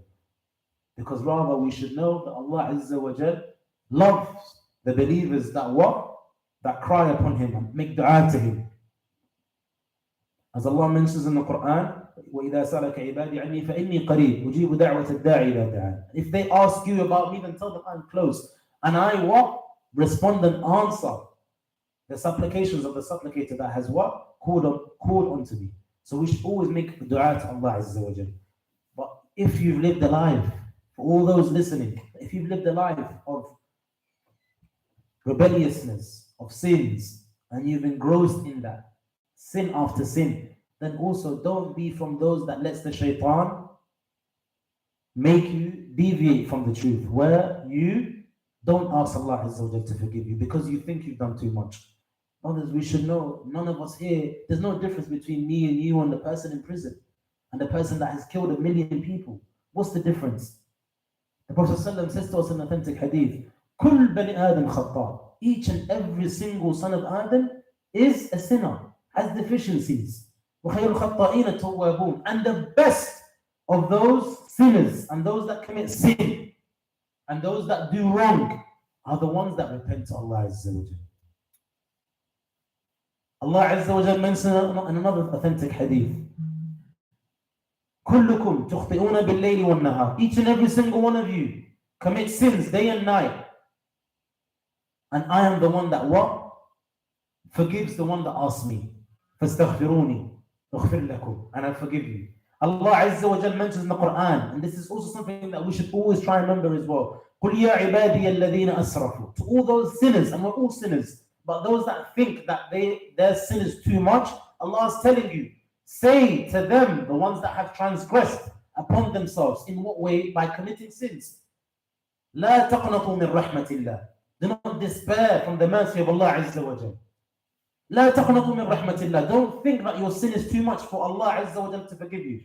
Because rather we should know that Allah Azza wa Jal loves the believers that cry upon Him and make dua to Him. As Allah mentions in the Quran, وَإِذَا سَأَلَكَ عِبَادِي عَنِّي فَإِنِّي قَرِيبٌ أُجِيبُ دَعْوَةَ الدَّاعِ إِذَا دَعَانِ. If they ask you about me, then tell them I'm close. And I respond and answer the supplications of the supplicator that has called unto me. So we should always make dua to Allah Azza wa Jal. But if you've lived a life, for all those listening, if you've lived a life of rebelliousness, of sins, and you've engrossed in that, sin after sin, then also don't be from those that lets the shaitan make you deviate from the truth, where you don't ask Allah Azza wa Jal to forgive you because you think you've done too much. Brothers, we should know, none of us here, there's no difference between me and you and the person in prison and the person that has killed 1 million people. What's the difference? The Prophet ﷺ says to us in authentic hadith, كل بني آدم خطاء. Each and every single son of Adam is a sinner, has deficiencies. وخير الخطائين التوابون. And the best of those sinners and those that commit sin and those that do wrong are the ones that repent to Allah Azza wa Jal. Allah Azza wa Jal mentions in another authentic hadith, كلكم تخطئون بالليل والنهار. Each and every single one of you commit sins day and night. And I am the one that forgives the one that asks me. فاستغفروني أغفر لكم. And I forgive you. Allah Azza wa Jal mentions in the Quran, and this is also something that we should always try and remember as well. قل يا عبادي الذين أسرفوا. To all those sinners, and we're all sinners, but those that think that their sin is too much, Allah is telling you, say to them, the ones that have transgressed upon themselves, in what way? By committing sins. لا تقنطوا من رحمة الله. Do not despair from the mercy of Allah Azza wa Jal. لا تقنطوا من رحمة الله. Don't think that your sin is too much for Allah Azza wa Jal to forgive you.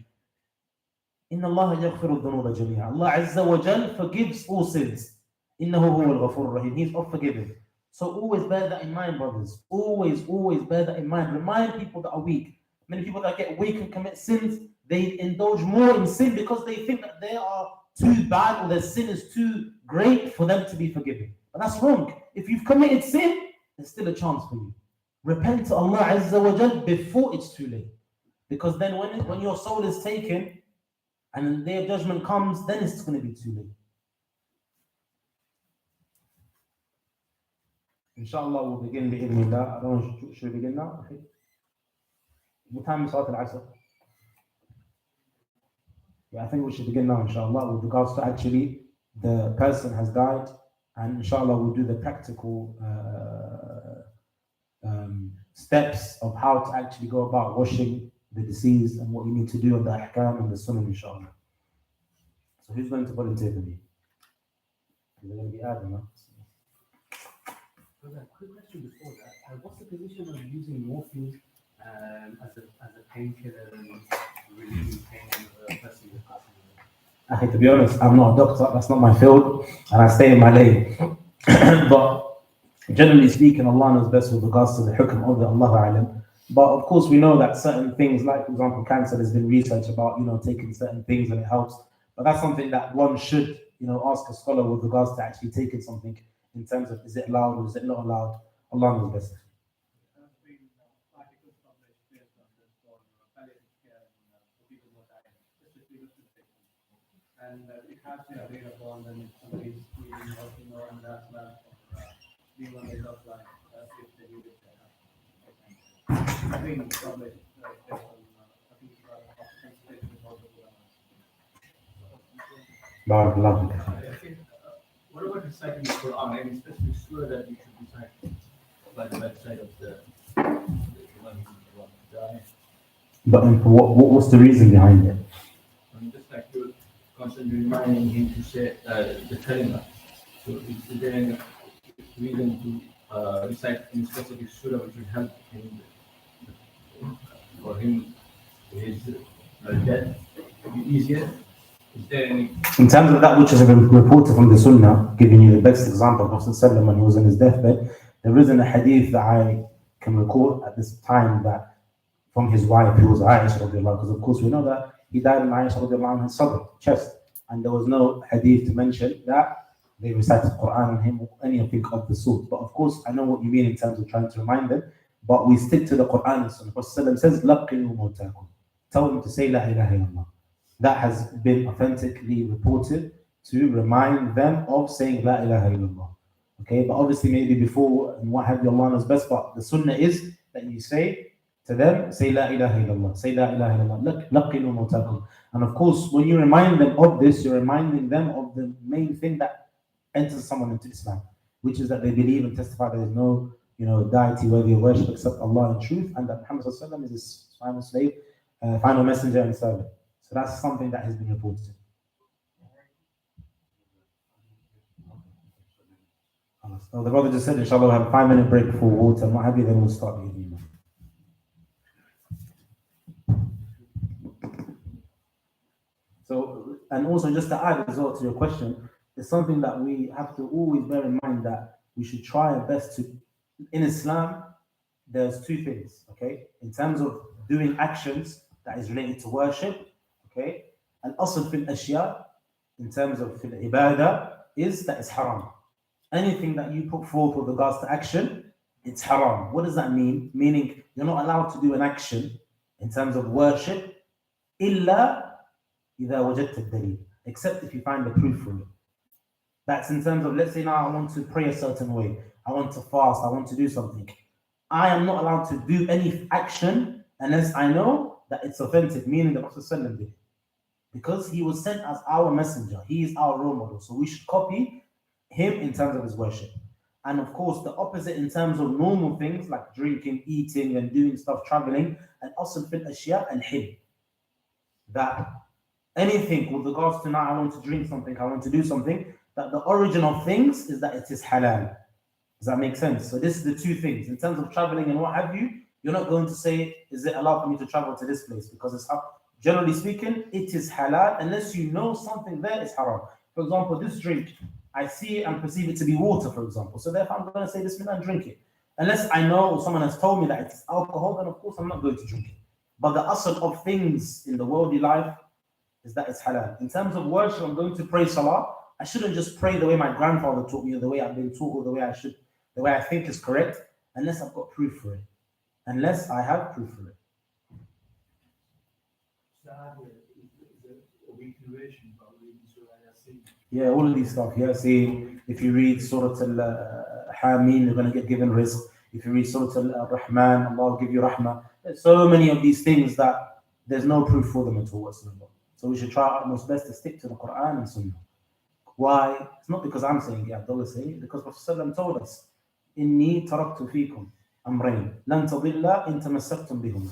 إن الله يغفر الذنوب جميعا. Allah Azza wa Jal forgives all sins. إنه هو الغفور الرحيم. He's all forgiving. So always bear that in mind, brothers. Always bear that in mind. Remind people that are weak. Many people that get weak and commit sins, they indulge more in sin because they think that they are too bad or their sin is too great for them to be forgiven. But that's wrong. If you've committed sin, there's still a chance for you. Repent to Allah Azza wa Jal before it's too late. Because then when your soul is taken and the day of judgment comes, then it's going to be too late. Inshallah, we'll begin bi'idhnillah. I don't know, should we begin now? Okay. What time is Salat al-Asr? Yeah, I think we should begin now, inshallah, with regards to actually the person has died, and inshallah, we'll do the practical steps of how to actually go about washing the deceased and what you need to do on the ahkam and the sunnah, inshallah. So, who's going to volunteer for me? Is it going to be Adam? No? Quick question before that. What's the position of using morphine as a painkiller and relieving pain in a person with asthma? Okay, to be honest, I'm not a doctor, that's not my field, and I stay in my lane. But generally speaking, Allah knows best with regards to the hukm of the Allahu A'lam. But of course, we know that certain things, like for example, cancer, there's been research about, taking certain things and it helps. But that's something that one should, ask a scholar with regards to actually taking something in terms of is it allowed or is it not allowed. Allah knows best. There have been articles published based on this for palliative care for people who are dying, especially with patients. And it has been agreed upon when somebody is bleeding or and that's not being on the top line if they need it. I think published based on I think consultation with all the Barakallahu. What about reciting the Quran? Any specific surah that you should recite by the bedside of the one who's dying? But what's the reason behind it? I mean, just like you're constantly reminding him to say the kalima. So is there any reason to recite any specific surah which would help him for him his death to be easier? Is there any? In terms of that which has been reported from the Sunnah, giving you the best example, Prophet ﷺ, when he was in his deathbed, there isn't a hadith that I can recall at this time that from his wife, who was Aisha radiallahu, because of course we know that he died in Aisha radiallahu anha's sadr, chest, and there was no hadith to mention that they recited Quran on him or anything of the sort. But of course, I know what you mean in terms of trying to remind them, but we stick to the Quran and Sunnah. Prophet ﷺ says, لَقِّنُوا مَوْتَاكُمْ. Tell them to say La ilaha illallah. That has been authentically reported to remind them of saying La ilaha illallah. Okay, but obviously maybe before and what have you, Allah knows best, but the sunnah is that you say to them, say La ilaha illallah, say La ilaha illallah, laqinu mawtakum. And of course, when you remind them of this, you're reminding them of the main thing that enters someone into Islam, which is that they believe and testify that there is no deity worthy of worship except Allah in truth, and that Muhammad sallallahu alaihi wasallam is his final slave, final messenger and servant. So that's something that has been reported. So the brother just said, inshallah, we'll have a 5-minute break for water and what have you, then we'll start the evening. So, and also just to add as well to your question, it's something that we have to always bear in mind that we should try our best to, in Islam, there's two things, okay? In terms of doing actions that is related to worship, okay? And asl fil ashya, in terms of fil ibadah, is that it's haram. Anything that you put forth with regards to action, it's haram. What does that mean? Meaning you're not allowed to do an action in terms of worship, illa idha wajadta ad-dalil, except if you find the proof for it. That's in terms of, let's say now I want to pray a certain way, I want to fast, I want to do something. I am not allowed to do any action unless I know that it's authentic, meaning the Prophet ﷺ did it. Because he was sent as our messenger, he is our role model, so we should copy him in terms of his worship. And of course, the opposite in terms of normal things like drinking, eating, and doing stuff, traveling, and asl fil ashya and hil. That anything with regards to now I want to drink something, I want to do something, that the origin of things is that it is halal. Does that make sense? So this is the two things. In terms of traveling and what have you, you're not going to say, is it allowed for me to travel to this place? Because it's generally speaking, it is halal unless you know something there is haram. For example, this drink, I see it and perceive it to be water, for example. So therefore, I'm going to say Bismillah and drink it. Unless I know or someone has told me that it's alcohol, then of course I'm not going to drink it. But the asl of things in the worldly life is that it's halal. In terms of worship, I'm going to pray salah. I shouldn't just pray the way my grandfather taught me, or the way I've been taught, or the way I should, the way I think is correct, unless I've got proof for it. Unless I have proof for it. Yeah, all of these stuff. Yeah, see, if you read Surah Hameen, you're going to get given rizq. If you read Surah Al-Rahman, Allah will give you rahmah. There's so many of these things that there's no proof for them at all whatsoever. So we should try our utmost best to stick to the Quran and Sunnah. Why? It's not because I'm saying it, Abdullah is saying it, because Prophet told us, إِنِّي تَرَكْتُ فِيكُمْ أَمْرَيْنِ لَن تَضِلَّ إِن تَمَسَّكْتُم بِهُمَا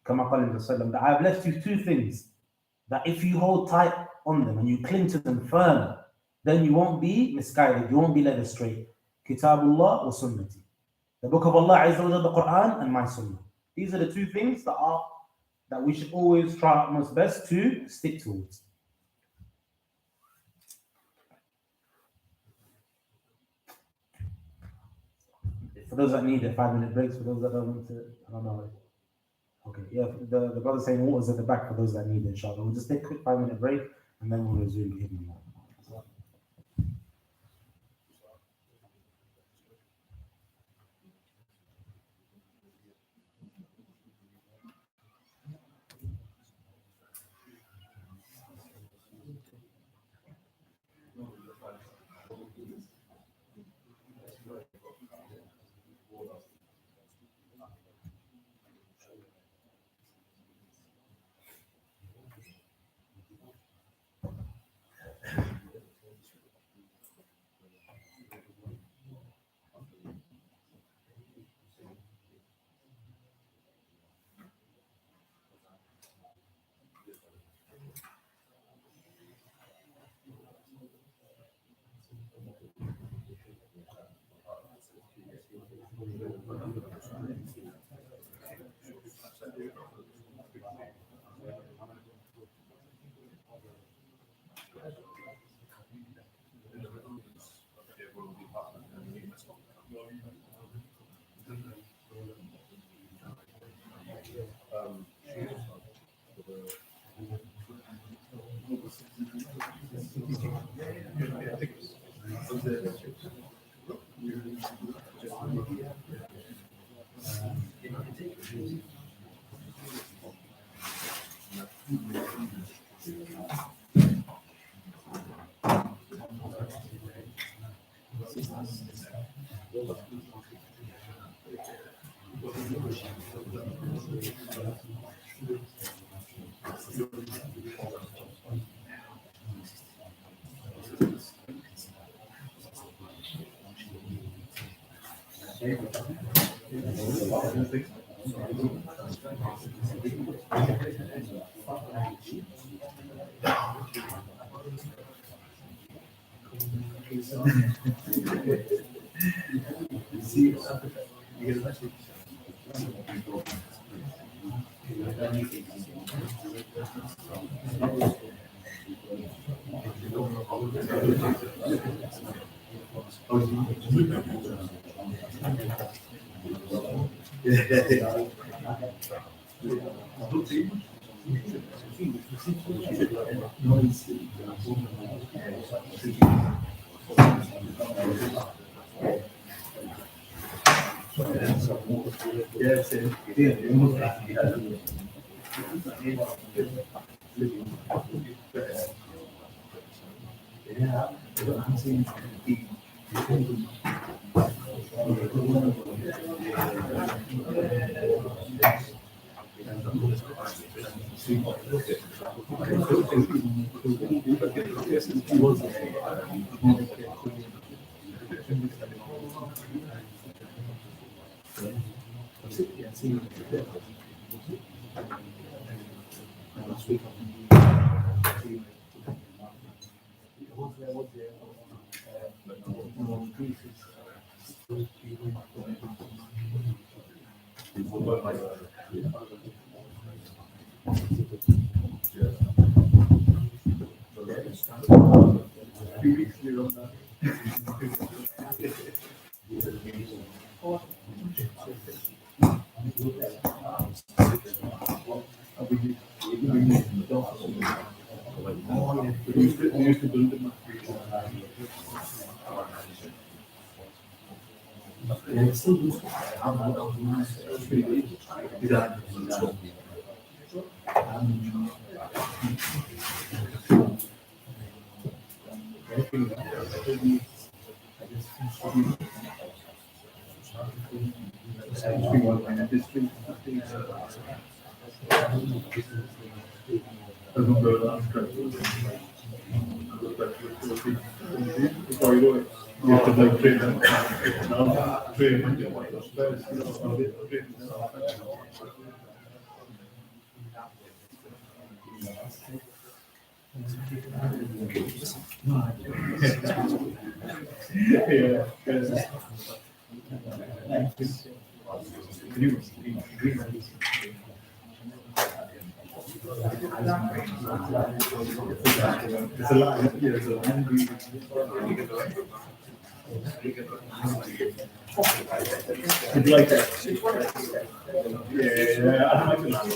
كما قال النبي صلى الله عليه وسلم, that I have left you two things, that if you hold tight on them and you cling to them firm, then you won't be misguided, you won't be led astray. Kitabullah wa sunnati. The book of Allah Azza wa Jalla, the Quran, and my sunnah. These are the two things that we should always try our most best to stick towards. For those that need a 5-minute breaks, for those that don't want to, I don't know. Okay, yeah, the brother saying water's at the back for those that need it, inshallah. We'll just take a quick 5-minute break and then we'll resume. You have to like train them. Now, train them. Yeah. It's a lie. Yeah, it's a lie. Would you like that? Yeah, I don't like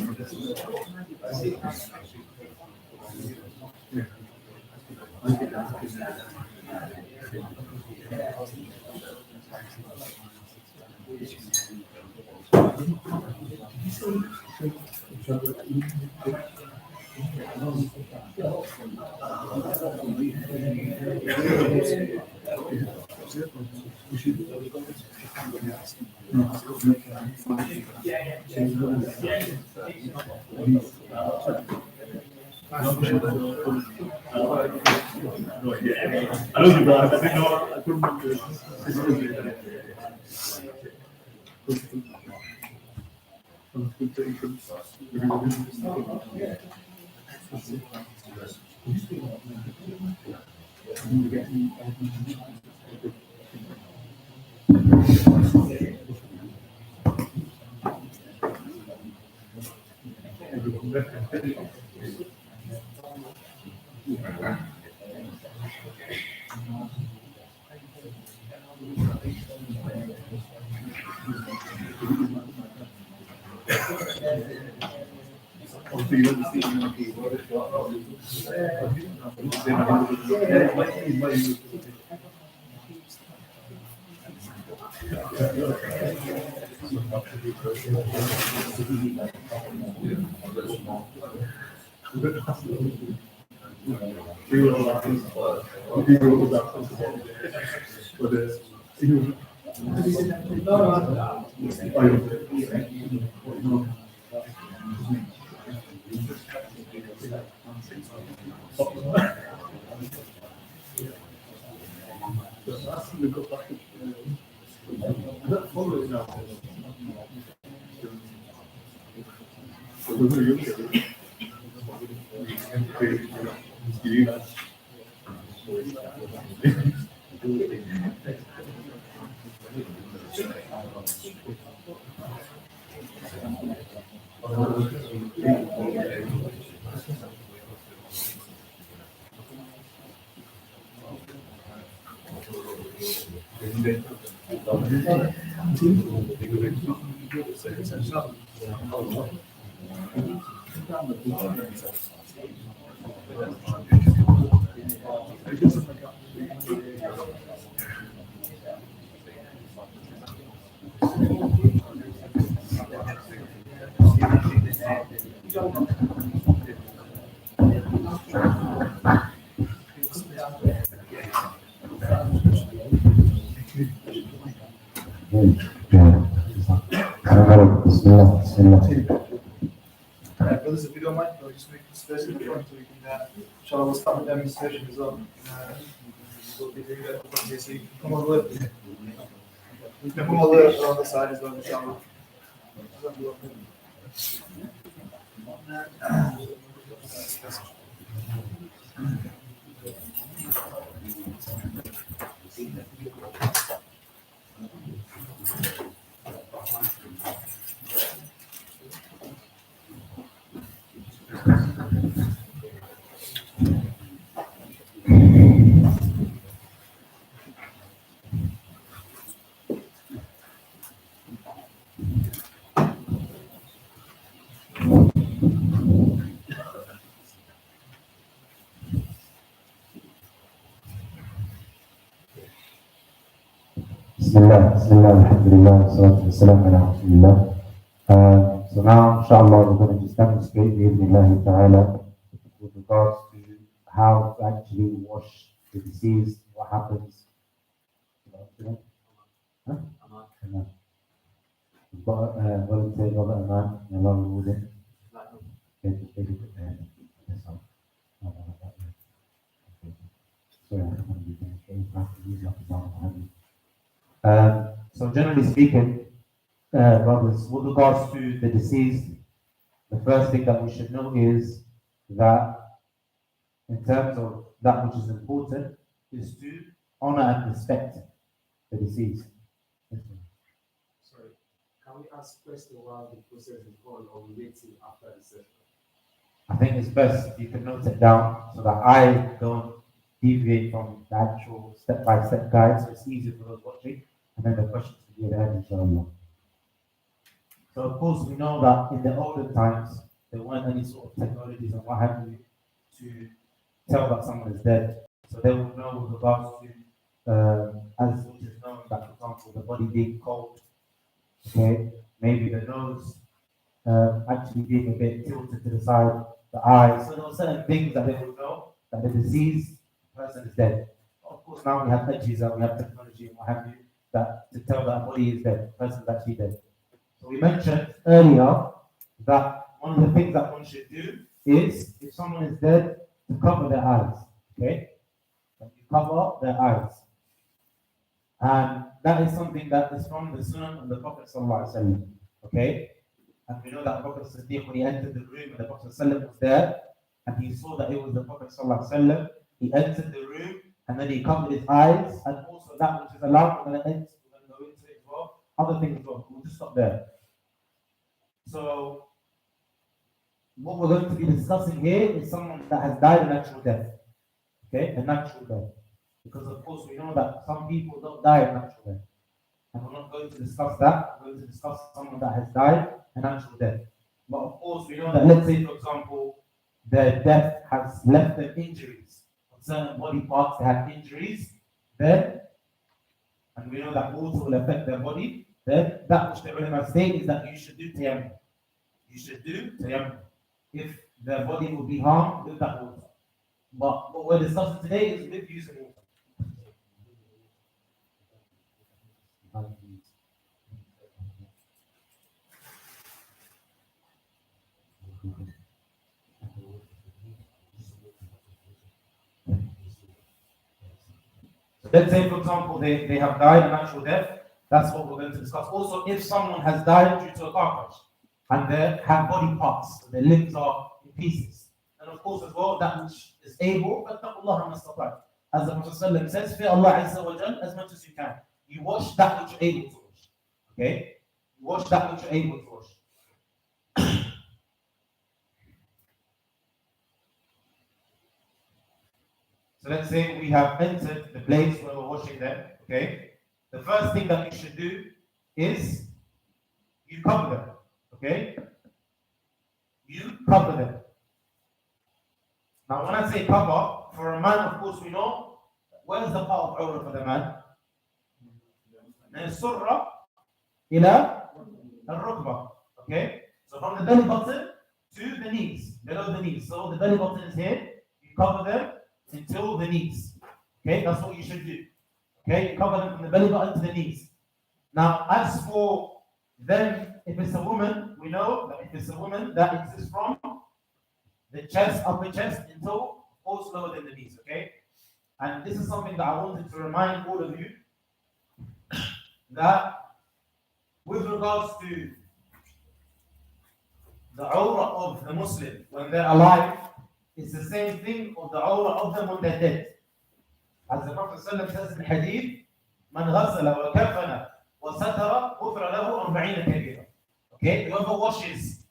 I don't know, I think no, I couldn't do Brothers, if you don't mind, I'll just make this space in the front so we can, inshallah, we'll start with demonstration as well. We'll be doing that in front here, so you can come on over. You can come over on the side as well, inshallah. Bismillah, alhamdulillah, salatu wassalam ala rasulillah. So now, inshallah, we're going to just demonstrate bi'idhnillahi ta'ala with regards to how to actually wash the deceased, what happens. Huh? We've got volunteer Robert and man, and Allah reward him. Okay, just take it there. That's all. Sorry, I don't want to be demonstrating. I have to use up his arm. So generally speaking, brothers, with regards to the deceased, the first thing that we should know is that in terms of that which is important is to honor and respect the deceased. Sorry, can we ask question while the process is on, or we wait till after the session? I think it's best if you can note it down so that I don't deviate from the actual step-by-step guide, so it's easier for those watching, and then the questions can be at the end, inshallah. So of course we know that in the olden times there weren't any sort of technologies and what have you to tell that someone is dead. So they will know with regards to as which is known that, for example, the body being cold, okay, maybe the nose actually being a bit tilted to the side, the eyes. So there are certain things that they will know that the deceased person is dead. Of course, now we have edges and we have technology and what have you that to tell that body is dead, the person is actually dead. So we mentioned earlier that one of the things that one should do is, if someone is dead, to cover their eyes. Okay? And you cover their eyes. And that is something that is from the Sunnah of the Prophet ﷺ. Okay? And we know that Prophet Siddiq, when he entered the room and the Prophet ﷺ was there, and he saw that it was the Prophet ﷺ, he entered the room and then he covered his eyes, and also that which is allowed, we're going to go into it as well, other things as well. We'll just stop there. So, what we're going to be discussing here is someone that has died a natural death. Okay, a natural death. Because of course we know that some people don't die a natural death. And we're not going to discuss that. We're going to discuss someone that has died a natural death. But of course we know that, let's say for example, their death has left them injuries. On certain body parts they have injuries, then, and we know that water will affect their body, then that which the ulama say is that you should do tayammum. You should do tayammum if their body will be harmed with that water. But what we're discussing today is with using water. So let's say, for example, they have died a natural death. That's what we're going to discuss. Also, if someone has died due to a car crash and they have body parts, their limbs are in pieces. And of course, as well, that which is able, as the Prophet says, fear Allah Azza wa Jal as much as you can. You wash that which you're able to wash. Okay? You wash that which you're able to wash. So let's say we have entered the place where we're washing them. Okay? The first thing that you should do is you cover them. Okay? You cover them. Now, when I say cover, for a man, of course, we know where's the part of awrah for the man? من السرة إلى الركبة. Okay? So from the belly button to the knees, below the knees. So the belly button is here. You cover them until the knees. Okay? That's what you should do. Okay? You cover them from the belly button to the knees. Now, as for them, if it's a woman, we know that if it's a woman, that exists from the chest, upper chest, until also lower than the knees, okay? And this is something that I wanted to remind all of you that with regards to the awrah of the Muslim when they're alive, it's the same thing of the awrah of them when they're dead. As the Prophet ﷺ says in the hadith, من غسل وكفن وستر غفر له 40 كبيرة. Okay, whoever washes,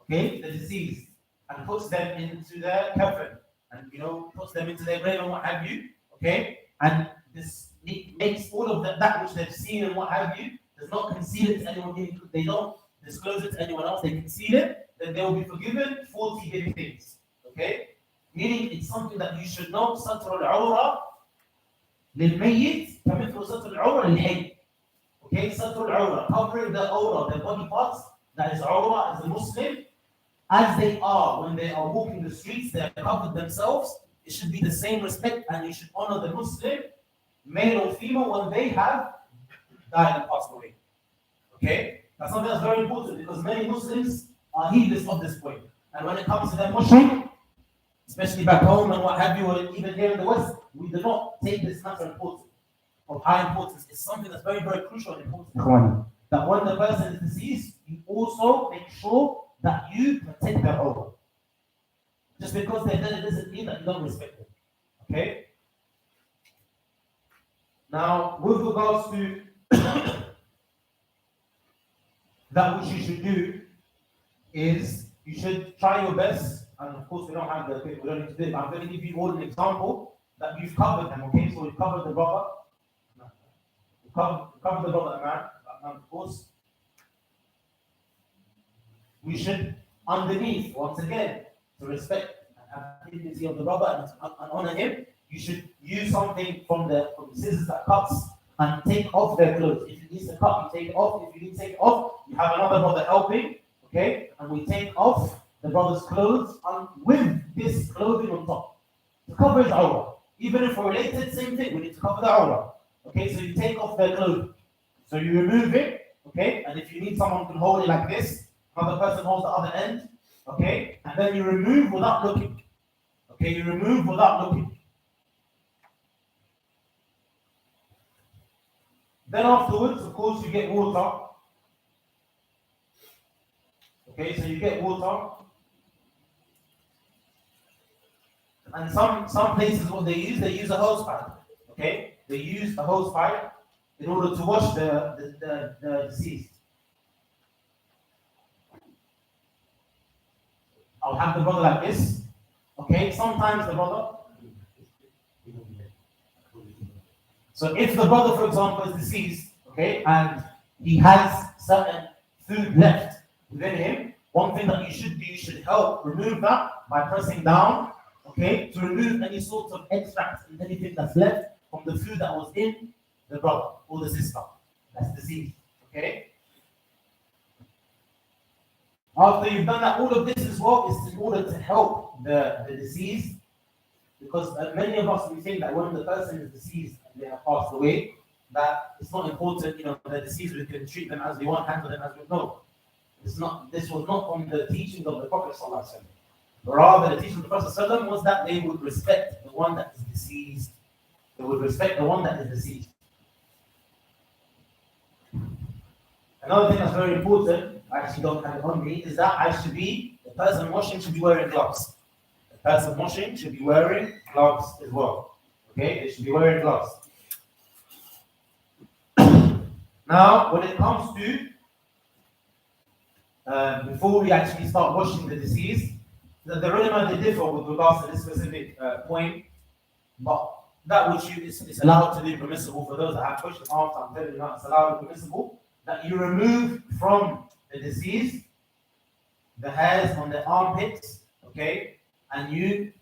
okay, the deceased and puts them into their coffin and puts them into their grave and what have you, okay, and this makes all of that which they've seen and what have you, does not conceal it to anyone. They don't disclose it to anyone else. They conceal it. Then they will be forgiven 40 heavy things. Okay, meaning it's something that you should know. Satr al-awra lil-mayyit kamithlu satr al-awra lil-hayy. Okay, satr al-awra, covering the awra, the body parts. That is awra as a Muslim. As they are when they are walking the streets, they have covered themselves. It should be the same respect, and you should honor the Muslim, male or female, when they have died and passed away. Okay? That's something that's very important because many Muslims are heedless of this point. And when it comes to their washing, especially back home and what have you, or even here in the West, we do not take this matter of high importance. It's something that's very, very crucial and important. That when the person is deceased, you also make sure that you protect their aura. Just because they're dead, it doesn't mean that you don't respect them. Okay? Now, with regards to that, which you should do is you should try your best. And of course, we don't have the we don't need to do it. I'm going to give you all an example that you've covered them. Okay, so we've covered the brother. We've covered the brother, man. And of course, we should underneath once again to respect and have dignity of the brother and honor him. You should use something from the scissors that cuts and take off their clothes. If it needs to cut, you take it off. If you need to take it off, you have another brother helping. Okay, and we take off the brother's clothes and with this clothing on top to cover his aura. Even if we're related, same thing. We need to cover the aura. Okay, so you take off their clothing. So you remove it. Okay, and if you need someone who can hold it like this, another person holds the other end. Okay, and then you remove without looking. Okay, you remove without looking. Then afterwards, of course, you get water. Okay, so you get water. And some places what they use a hose pipe. Okay, they use a hose pipe in order to wash the deceased. I'll have the brother like this. Okay, sometimes the brother. So if the brother, for example, is deceased, okay, and he has certain food left within him, one thing that you should do, you should help remove that by pressing down, okay, to remove any sort of extracts and anything that's left from the food that was in the brother or the sister that's deceased, okay? After you've done that, all of this as well is in order to help the deceased, because many of us, we think that when the person is deceased and they have passed away, that it's not important, the deceased, we can treat them as we want, handle them as we know. It's not. This was not from the teachings of the Prophet ﷺ. Rather, the teaching of the Prophet ﷺ was that they would respect the one that is deceased. They would respect the one that is deceased. Another thing that's very important, I actually don't have it on me, is that the person washing should be wearing gloves. The person washing should be wearing gloves as well. Okay, they should be wearing gloves. Now, when it comes to before we actually start washing the deceased, the ulama they differ with regards to this specific point, but that which is allowed to be permissible for those that have questions after, I'm telling you now, it's allowed and permissible that you remove from the deceased the hairs on the armpits, okay, and you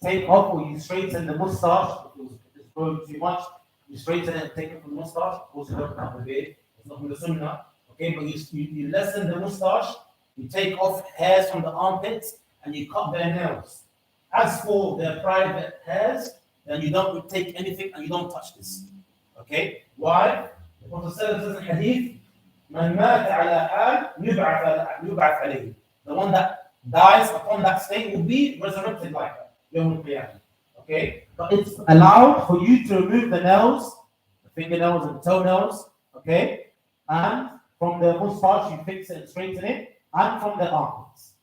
take off or you straighten the mustache. If it's growing too much, you straighten it and take it from the mustache. Of course, you don't have the beard, it's not from the sunnah. Okay, but you lessen the mustache, you take off hairs from the armpits, and you cut their nails. As for their private hairs, then you don't take anything and you don't touch this. Okay? Why? The Prophet says in the hadith, "Man mata ala hal yub'ath alayhi." The one that dies upon that state will be resurrected like that. Yawm al-Qiyamah. Okay? But it's allowed for you to remove the nails, the fingernails and the toenails, okay? And from the mustache, you fix it and straighten it, and from the armpits.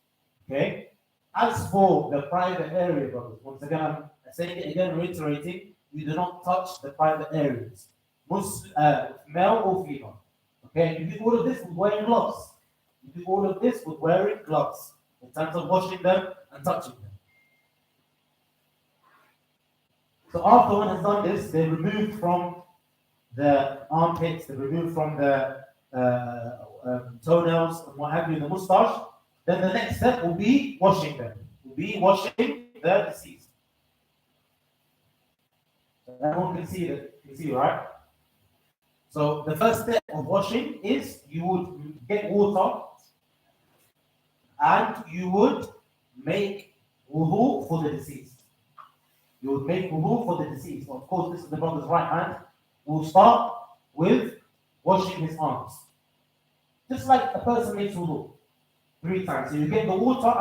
Okay? As for the private area, brothers, once again, I'm saying it again, reiterating, you do not touch the private areas, male or female. Okay? You do all of this with wearing gloves. You do all of this with wearing gloves in terms of washing them and touching them. So after one has done this, they remove from the armpits, they remove from the toenails and what have you, the mustache. Then the next step will be washing them. Will be washing the deceased. Everyone can see it. You see, right? So the first step of washing is you would get water and you would make wudu for the deceased. You would make wudu for the deceased. Of course, this is the brother's right hand. We'll start with washing his arms. just like a person makes wudu 3 times. So you get the water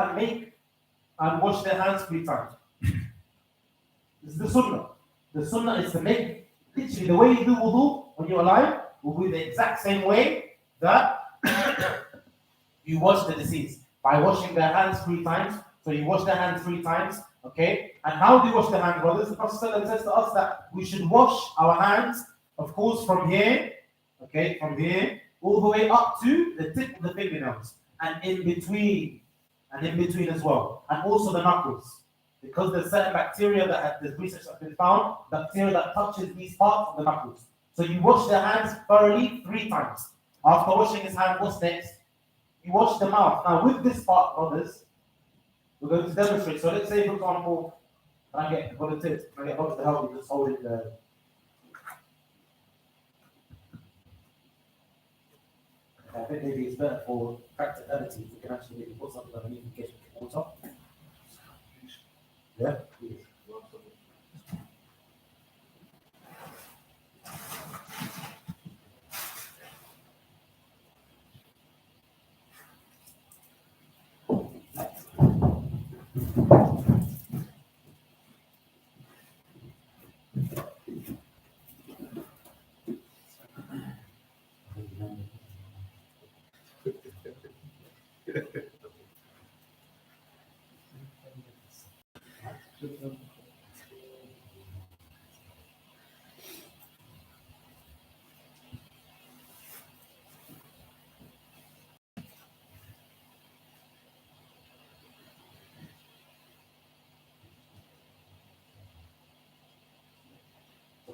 and wash their hands 3 times. This is the sunnah. The sunnah is to make literally the way you do wudu when you're alive will be the exact same way that you wash the deceased, by washing their hands 3 times. So you wash their hands 3 times, okay? And how do you wash their hands, brothers? The Prophet ﷺ says to us that we should wash our hands, of course, from here, okay, from here, all the way up to the tip of the fingernails, and in between as well, and also the knuckles, because there's certain bacteria there's research that's been found, bacteria that touches these parts of the knuckles. So you wash their hands thoroughly 3 times. After washing his hand, what's next? You wash the mouth. Now with this part, brothers, we're going to demonstrate. So let's say, for example, can I get volunteers? Can I get volunteers to help me just hold it there? I think maybe it's better for practicality if we can actually maybe put something underneath in case we get water. Yeah? Please.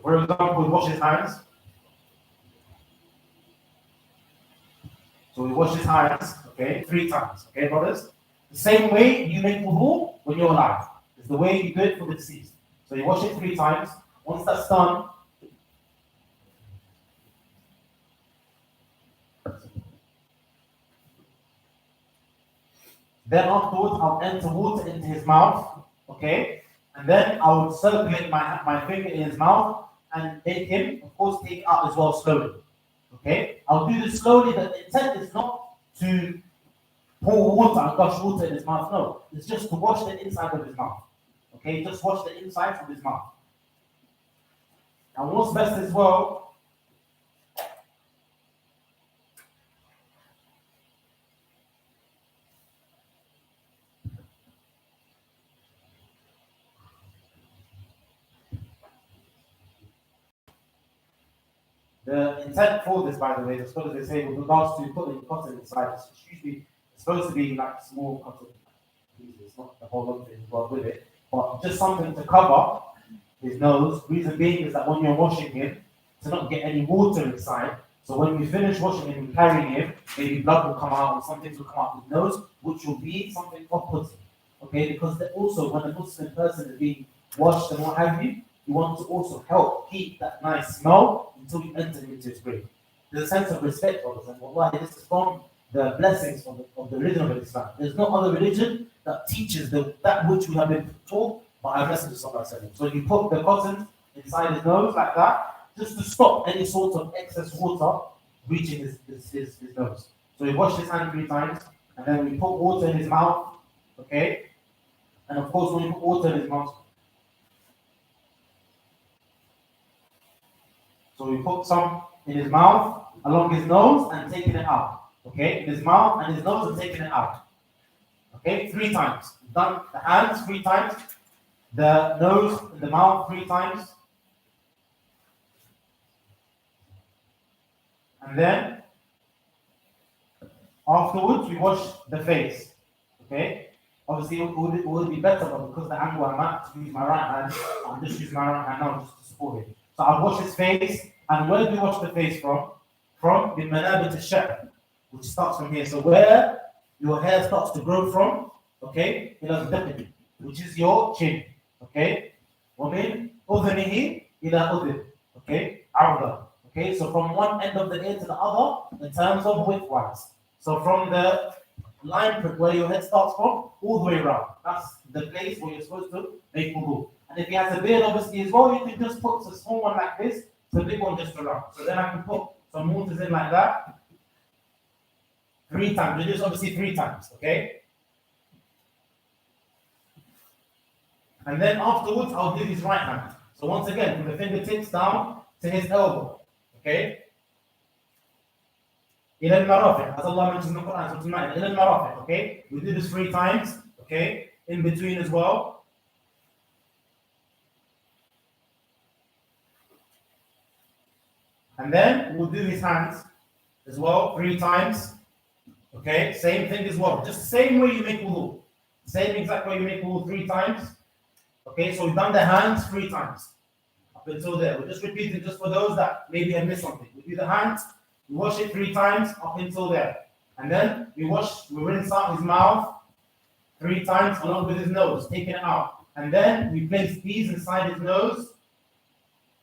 For example, we wash his hands. So we wash his hands, okay, 3 times, okay, brothers? The same way you make wudu when you're alive. It's the way you do it for the deceased. So you wash it 3 times. Once that's done, then afterwards I'll enter water into his mouth, okay? And then I would circulate my finger in his mouth and make him, of course, take it out as well slowly. Okay? I'll do this slowly. The intent is not to pour water and gush water in his mouth. No, it's just to wash the inside of his mouth. Okay? Just wash the inside of his mouth. And what's best as well, the intent for this, by the way, the scholars they say with regards to putting cotton inside, it's usually supposed to be like small cotton pieces, it's not the whole lot of it involved with it, but just something to cover his nose. Reason being is that when you're washing him, to not get any water inside. So when you finish washing him and carrying him, maybe blood will come out or something will come out of his nose, which will be something off-putting. Okay, because also when a Muslim person is being washed and what have you, you want to also help keep that nice smell until you enter into his grave. There's a sense of respect for us, and wallahi, this is from the blessings of the religion of Islam. There's no other religion that teaches that which we have been taught by our Messenger sallallahu alaihi wasallam. So you put the cotton inside his nose like that, just to stop any sort of excess water reaching his nose. So we wash his hand 3 times, and then we put water in his mouth, okay? And of course, when you put water in his mouth, so we put some in his mouth, along his nose, and taking it out. Okay, in his mouth and his nose and taking it out. Okay, 3 times. Done the hands 3 times, the nose and the mouth 3 times. And then afterwards we wash the face. Okay? Obviously it would be better, but because the angle I'm at to use my right hand, I'll just use my right hand now just to support it. So I'll wash his face, and where do we wash the face from? From the manabit al-sha'r, which starts from here. So where your hair starts to grow from, okay, which is your chin, okay? وَمِنْ أُذْنِهِ إِلَى أُذْنِ, okay, عَرْضًا. Okay, so from one end of the ear to the other, in terms of width-wise. So from the line prick where your head starts from, all the way around. That's the place where you're supposed to make wudu. And if he has a beard, obviously, as well, you can just put a small one like this, so a big one just around. So then I can put some waters in like that. 3 times. We do this obviously 3 times, okay? And then afterwards, I'll do his right hand. So once again, from the fingertips down to his elbow, okay? إلى المرافق, as Allah mentions in the Quran, so tonight, إلى المرافق, okay? We do this 3 times, okay? In between as well. And then we'll do his hands as well 3 times, okay? Same thing as well, just the same way you make wudu. Same exact way you make wudu 3 times. Okay, so we've done the hands 3 times. Up until there. We're just repeating just for those that maybe have missed something. We do the hands, we wash it 3 times up until there. And then we rinse out his mouth 3 times along with his nose, taking it out. And then we place these inside his nose,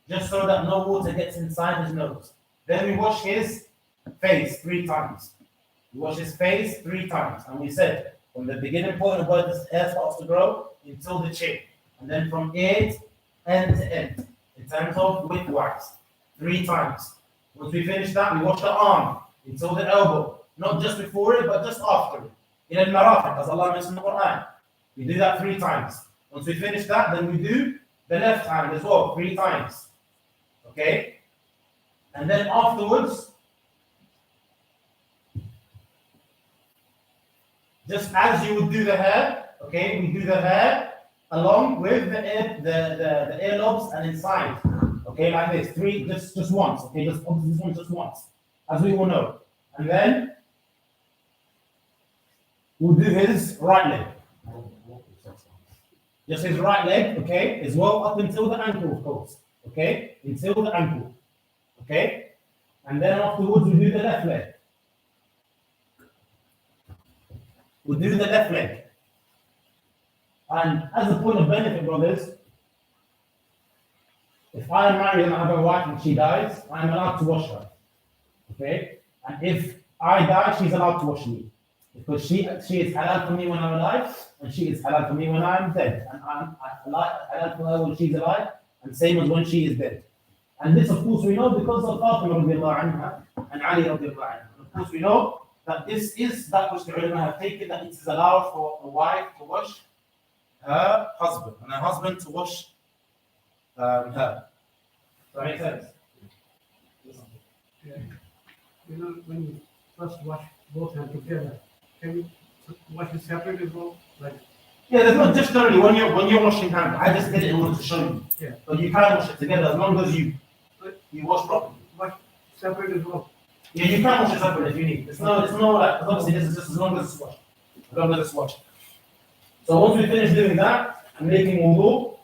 just so that no water gets inside his nose. Then we wash his face 3 times. We wash his face 3 times. And we said, from the beginning point of where the hair starts to grow until the chin. And then from end to end, in terms of width-wise, 3 times. Once we finish that, we wash the arm until the elbow. Not just before it, but just after it. In al-marafiq, as Allah mentioned in the Quran. We do that 3 times. Once we finish that, then we do the left hand as well, 3 times. Okay? And then afterwards, just as you would do the hair, okay, we do the hair along with the earlobes and inside. Okay, like this. 3, just once. Okay, just this one just once. As we all know. And then we'll do his right leg. Just his right leg, okay, as well up until the ankle, of course. Okay, until the ankle. Okay, and then afterwards we do the left leg. We'll do the left leg. And as a point of benefit, brothers, if I am married and I have a wife and she dies, I am allowed to wash her. Okay? And if I die, she's allowed to wash me. Because she is halal for me when I'm alive, and she is halal for me when I'm dead. And I'm halal for her when she's alive, and same as when she is dead. And this, of course, we know because of Fatima radiallahu anha and Ali radiallahu anha. Of course, we know that this is that which the ulama have taken, that it is allowed for a wife to wash her husband, and her husband to wash her. Does that make sense? Yeah. You know, when you first wash both hands together, can you wash it separate as well? Like, Yeah, there's not just generally when you're washing hands. I just did it in order to show you. Yeah. But you can wash it together as long as you wash properly. wash separate as well. Yeah, you can wash it separately if you need. It's no like, obviously this is just as long as it's washed. As long as it's washed. So once we finish doing that and making wudu,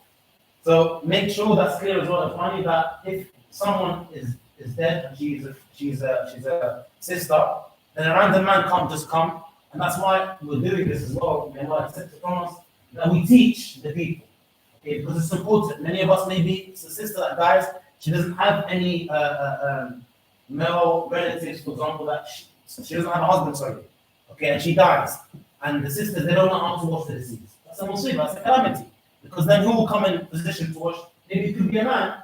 so make sure that's clear as well, Funny, that if someone is dead and she's a sister, then a random man can't just come, and that's why we're doing this as well. May Allah accept it from us, that we teach the people, okay, because it's important. Many of us, maybe it's a sister that dies, she doesn't have any male relatives, for example, that she doesn't have a husband, sorry, okay, and she dies, and the sisters, they don't know how to wash the deceased. That's a musibah, that's a calamity, because then who will come in position to wash? Maybe it could be a man,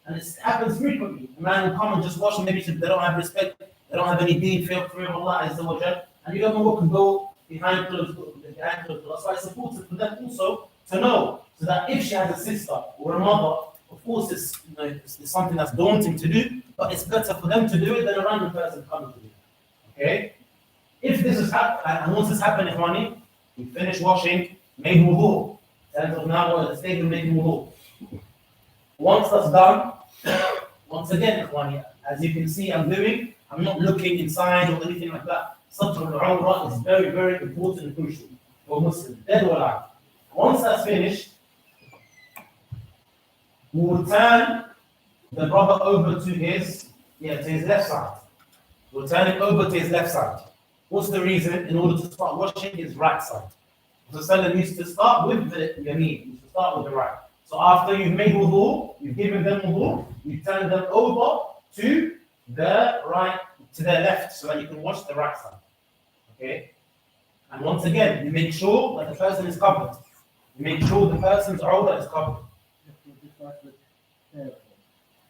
and it happens frequently. A man will come and just wash, and maybe they don't have respect, they don't have any deed, fear of Allah Azza wa Jal, and you don't know what can go behind closed doors. That's why it's important for them also to know, so that if she has a sister or a mother, of course it's something that's daunting to do, but it's better for them to do it than a random person coming to do it. Okay? If this is happening, and once this happened, Ikhwani, we finish washing, made wudu. As of now, we're at the stage of making wudu. Once that's done, once again, Ikhwani, as you can see, I'm not looking inside or anything like that. Satr al-awra is very, very important and crucial for Muslims, dead or alive. Once that's finished, we will turn the brother over to his left side. We'll turn it over to his left side. What's the reason? In order to start washing his right side. The Sallam used to start with the yameen, used to start with the right. So after you've made wudu, you've given them wudu, you turn them over to the right, to their left, so that you can wash the right side. Okay? And once again, you make sure that the person is covered. You make sure the person's awrah is covered.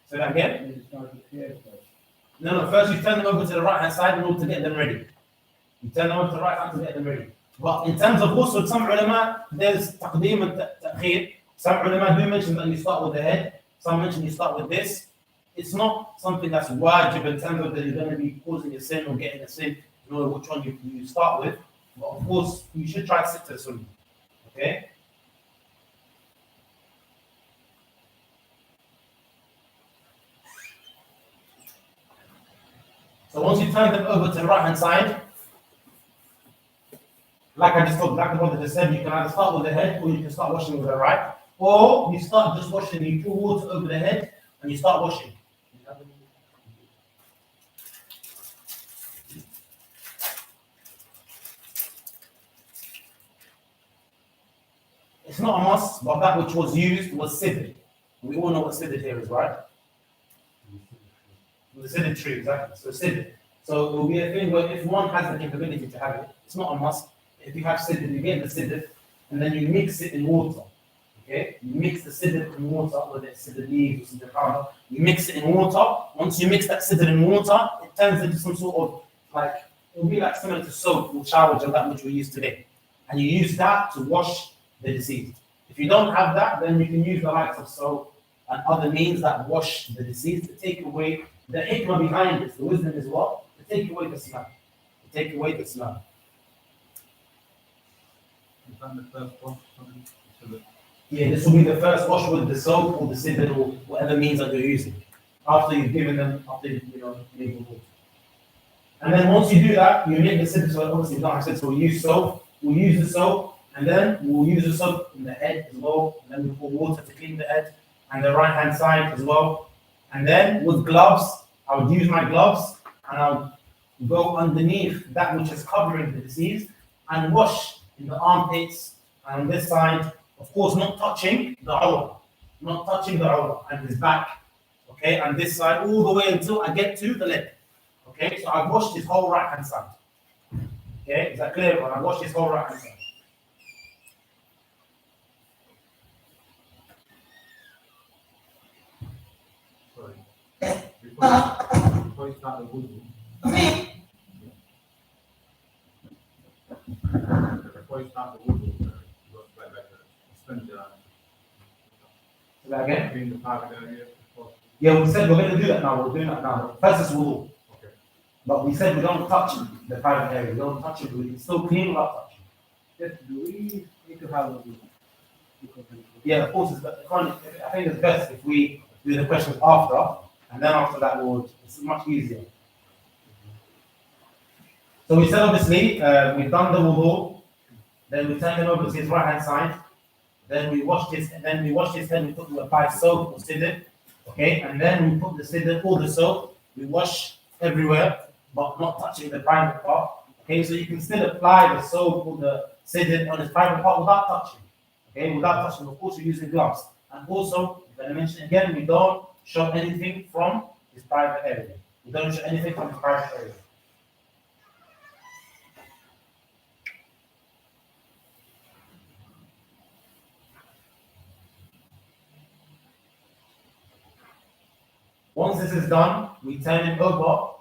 Say that again? No, first you turn them over to the right hand side in order to get them ready. You turn them over to the right hand to get them ready. But in terms of ghusl, some ulama, there's taqdeem and ta'khir. Some ulama do mention that you start with the head. Some mention you start with this. It's not something that's wajib in terms of that you're going to be causing a sin or getting a sin. You know which one you start with. But of course, you should try to stick to the sunnah. Okay? So once you turn them over to the right hand side, like I just told, like the brother just said, you can either start with the head or you can start washing with the right. Or you start just washing, you pour water over the head and you start washing. It's not a must, but that which was used was sidr. We all know what sidr here is, right? The sidr tree, exactly. So sidr. So it will be a thing where if one has the capability to have it, it's not a must. If you have sidr, you get the sidr, and then you mix it in water. Okay? You mix the sidr in water, whether it's sidr leaves or sidr powder. You mix it in water. Once you mix that sidr in water, it turns into some sort of like, it will be like similar to soap or shower gel, that which we use today. And you use that to wash the deceased. If you don't have that, then you can use the likes of soap and other means that wash the deceased to take away the hikmah behind it. The wisdom is what? To take away the smell. To take away the smell. Yeah, this will be the first wash with the soap or the sidr or whatever means that you're using. After you've given them, after you make the water. And then once you do that, you make the sidr. So obviously you don't have sidr, so we use soap. We'll use the soap, and then we'll use the soap in the head as well. And then we pour water to clean the head and the right hand side as well. And then with gloves, I would use my gloves and I'll go underneath that which is covering the deceased and wash in the armpits and on this side, of course, not touching the awrah, and his back, okay, and this side all the way until I get to the leg, okay. So I've washed his whole right hand side, okay. Is that clear? I've washed his whole right hand side. Before you start the wudu, you go like a sponge around. Is that again? Clean the private area before. Yeah, we said we're going to do that now. We're doing that now. First is wudu. Okay. But we said we don't touch the private area. We don't touch it. We can still clean without touching. Yes, do we need to have a Yeah, of course. I think it's best if we do the questions after, and then after that, it's much easier. So we said obviously we've done the wudu, then we turn it over to his right hand side, then we washed his head. We apply soap or sidr, okay, and then we put the sidr or the soap. We wash everywhere, but not touching the private part. Okay, so you can still apply the soap or the sidr on his private part without touching. Okay, without touching. Of course, we're using gloves, and also, I'm going to mention again, we don't show anything from his private area. We don't show anything from his private area. Once this is done, we turn it over.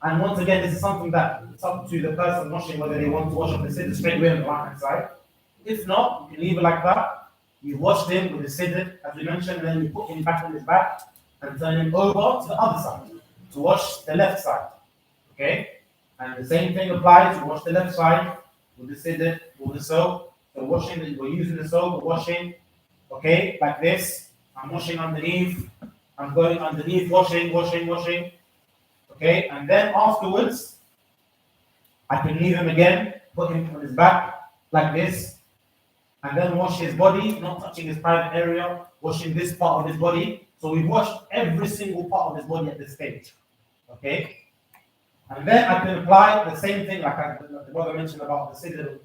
And once again, this is something that it's up to the person washing whether they want to wash up the sidr straight away on the right hand side. If not, you can leave it like that. You wash him with the sidr, as we mentioned, and then you put him back on his back and turn him over to the other side to wash the left side. Okay? And the same thing applies. You wash the left side with the sidr, with the soap. So washing, we're using the soap, we're washing, okay, like this. I'm washing underneath. I'm going underneath, washing. Okay, and then afterwards, I can leave him again, put him on his back like this, and then wash his body, not touching his private area, washing this part of his body. So we've washed every single part of his body at this stage. Okay, and then I can apply the same thing like the brother mentioned about the sidr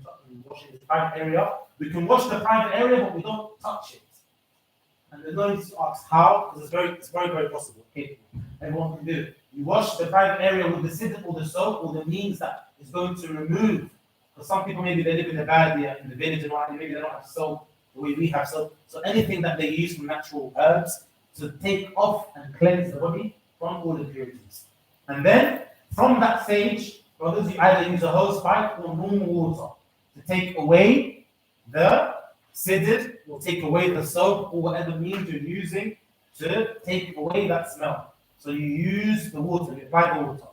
washing his private area. We can wash the private area, but we don't touch it. And there's no need to ask how, because it's very, very possible. Okay, everyone can do it. You wash the private area with the sidr or the soap or the means that is going to remove. Because some people maybe they live in the badia, in the village, and maybe they don't have soap the way we have soap. So anything that they use from natural herbs to take off and cleanse the body from all impurities. And then from that stage, brothers, you either use a hose pipe or normal water to take away the sidr, or take away the soap, or whatever means you're using to take away that smell. So you use the water, you apply the water.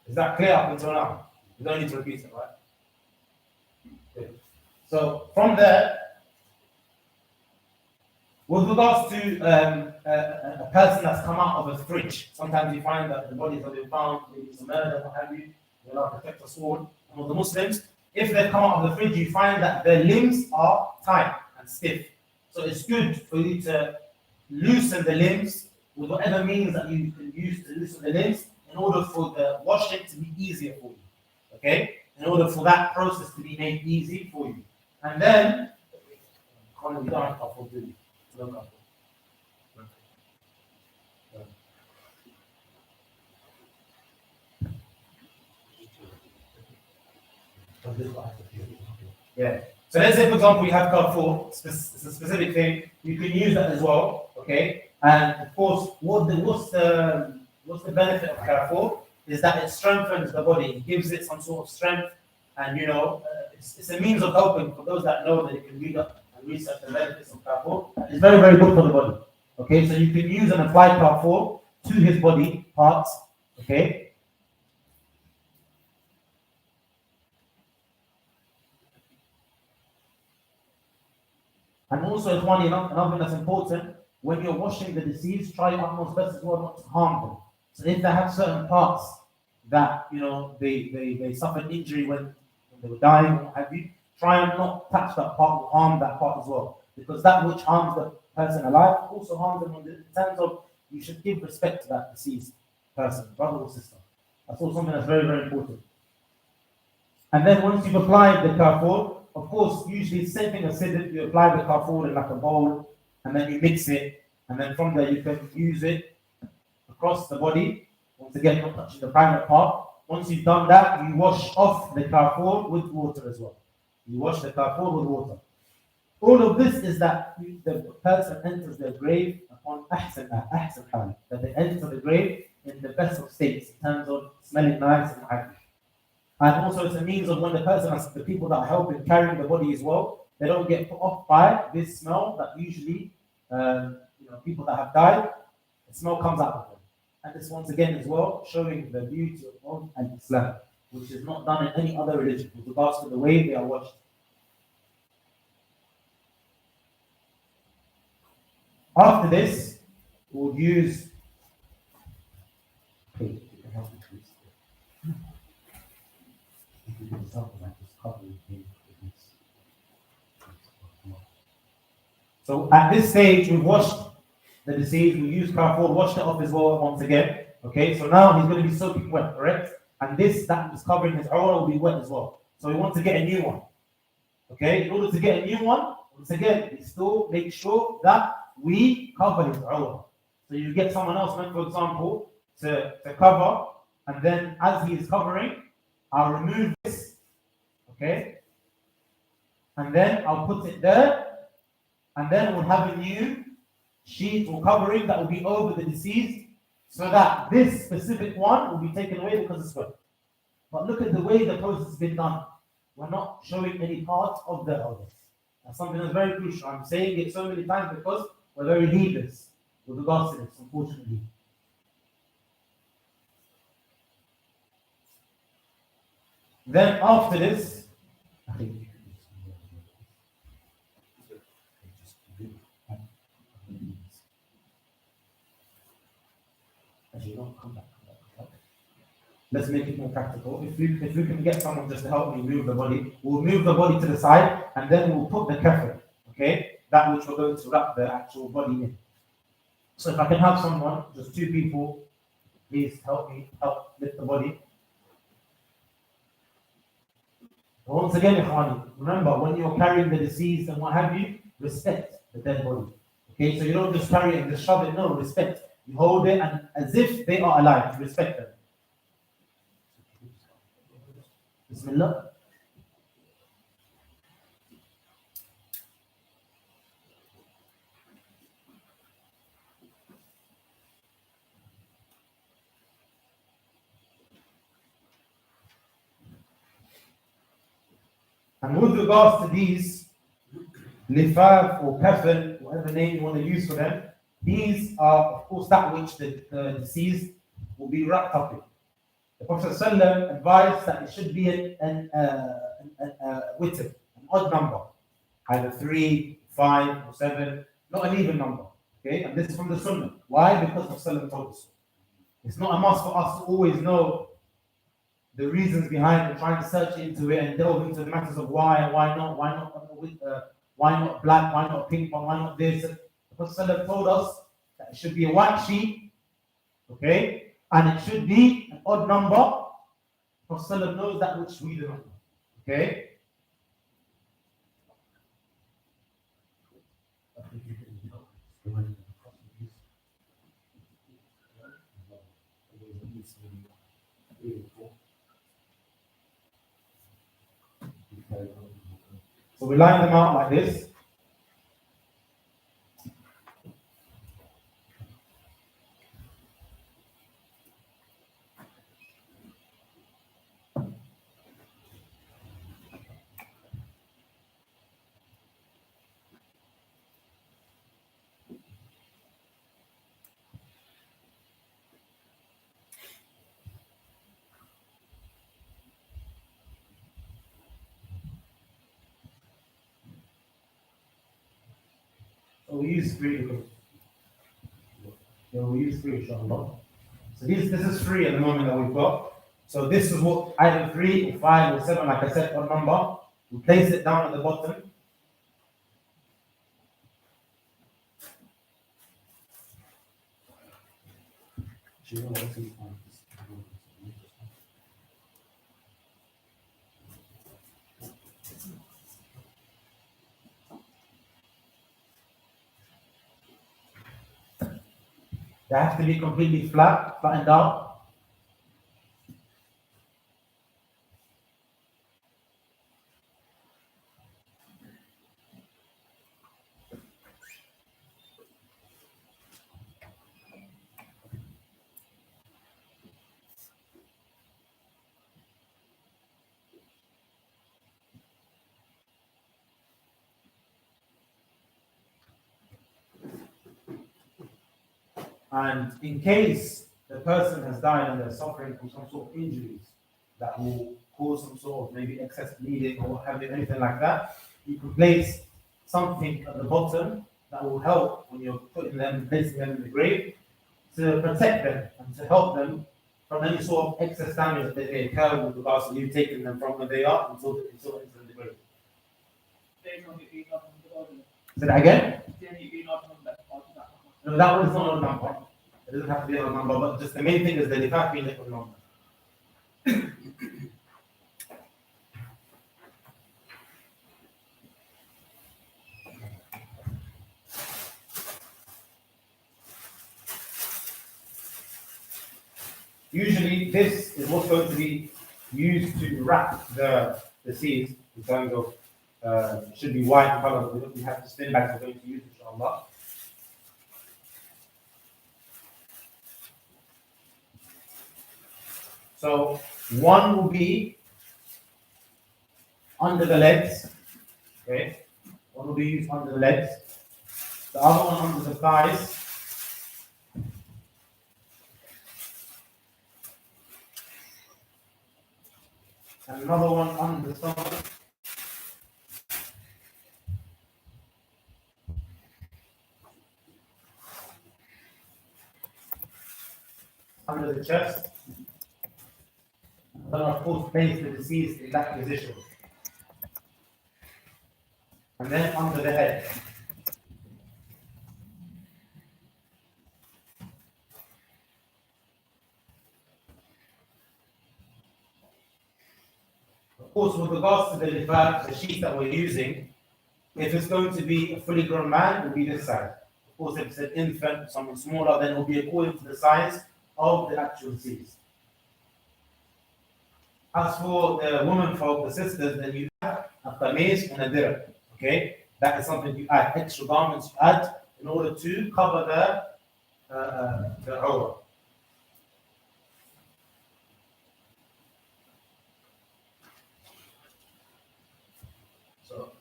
Is that clear up until now? You don't need to repeat it, right? Okay. So from there, with regards to a person that's come out of a fridge, sometimes you find that the bodies have been found, maybe it's a murder, what have you, they're not protect us all. And with the Muslims, if they come out of the fridge, you find that their limbs are tight and stiff. So it's good for you to loosen the limbs with whatever means that you can use to loosen the limbs in order for the washing to be easier for you. Okay? In order for that process to be made easy for you. And then, you don't have to do it. Yeah. So let's say, for example, we have camphor. It's a specific thing. You can use that as well. Okay. And of course, what's the benefit of camphor is that it strengthens the body. It gives it some sort of strength, and it's a means of helping for those that know that they can read up and research the benefits of camphor. It's very, very good for the body. Okay, so you can use and apply camphor to his body parts. Okay. And also, another thing that's important, when you're washing the deceased, try your utmost best as well not to harm them. So if they have certain parts that they suffered injury when they were dying or what have you, try and not touch that part or harm that part as well. Because that which harms the person alive also harms them in terms of you should give respect to that deceased person, brother or sister. That's also something that's very, very important. And then once you've applied the camphor, of course, usually the same thing as said, you apply the camphor in like a bowl, and then you mix it, and then from there you can use it across the body. Once again, not touching the private part. Once you've done that, you wash off the camphor with water as well. You wash the camphor with water. All of this is that the person enters their grave upon ahsan hal, that they enter the grave in the best of states in terms of smelling nice and happy. And also it's a means of when the people that are helping carrying the body as well, they don't get put off by this smell that usually, people that have died, the smell comes out of them. And this once again as well, showing the beauty of Islam, which is not done in any other religion with regards to the way they are washed. After this, we'll use. Okay, you can help me please. So at this stage, we've washed the deceased, we use camphor, washed it off as well once again. Okay, so now he's going to be soaking wet, correct? And this that is covering his aura will be wet as well. So we want to get a new one. Okay, in order to get a new one, once again, we still make sure that we cover his aura. So you get someone else, for example, to cover, and then as he is covering, I'll remove this, okay? And then I'll put it there, and then we'll have a new sheet or covering that will be over the deceased, so that this specific one will be taken away because it's wet. But look at the way the process has been done. We're not showing any part of the elders. That's something that's very crucial. I'm saying it so many times because we're very heedless with regards to this, unfortunately. Then after this, I think let's make it more practical. If we can get someone just to help me move the body, we'll move the body to the side and then we'll put the camphor, okay? That which we're going to wrap the actual body in. So if I can have someone, just two people, please help lift the body. Once again, Ikhwani, remember when you're carrying the deceased and what have you, respect the dead body. Okay, so you don't just carry it and just shove it, no, respect. You hold it and as if they are alive, respect them. Bismillah. And with regards to these lifaf or kafan, whatever name you want to use for them, these are, of course, that which the deceased will be wrapped up in. The Prophet ﷺ advised that it should be witr, an odd number, either 3, 5, or 7, not an even number. Okay, and this is from the Sunnah. Why? Because the Prophet told us. It's not a must for us to always know the reasons behind it, trying to search into it and delve into the matters of why not black, why not pink, why not this. The Prophet told us that it should be a white sheet, okay, and it should be an odd number. The Prophet knows that which we do not know, okay. So we line them out like this. So we use 3. So we use 3, inshallah. So this is 3 at the moment that we've got. So this is what either 3 or 5 or 7, like I said, odd number. We place it down at the bottom. They have to be completely flattened out. And in case the person has died and they're suffering from some sort of injuries that will cause some sort of maybe excess bleeding or what have you, anything like that, you can place something at the bottom that will help when you're putting them, placing them in the grave, to protect them and to help them from any sort of excess damage that they occur with regards to you taking them from where they are until into the grave. Say that again? No, that one is not a number. It doesn't have to be a number, but just the main thing is that it can't be a number. Usually, this is what's going to be used to wrap the seeds in terms of should be white in color. We have the spin bags we're going to use, inshallah. So one will be under the legs, okay? One will be used under the legs. The other one under the thighs. And another one under the stomach. Under the chest. Then of course place the deceased in that position. And then under the head. Of course, with regards to the lifaf, the sheet that we're using, if it's going to be a fully grown man, it will be this size. Of course, if it's an infant, someone smaller, then it will be according to the size of the actual deceased. As for the women folk, the sisters, then you add a qamis and a dirham. Okay, that is something you add, extra garments you add in order to cover the awrah.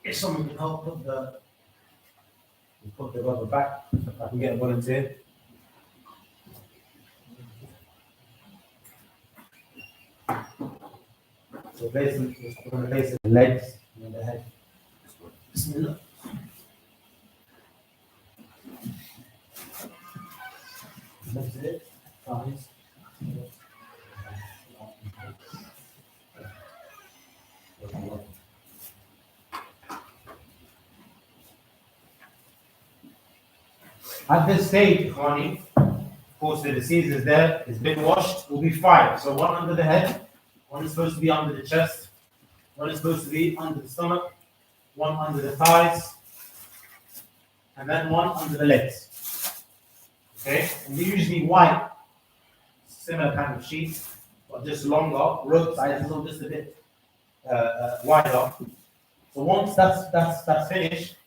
if someone can help put the rubber back, I can get a volunteer. So basically, we're going to place the legs and the head. Bismillah. That's it. Thighs. At this stage, Ikhwani, of course the disease is there, it's been washed, will be 5. So 1 under the head, 1 is supposed to be under the chest, 1 is supposed to be under the stomach, 1 under the thighs, and then 1 under the legs. Okay? And they're usually white, similar kind of sheets, but just longer, rope sizes, or just a bit wider. So once that's finished,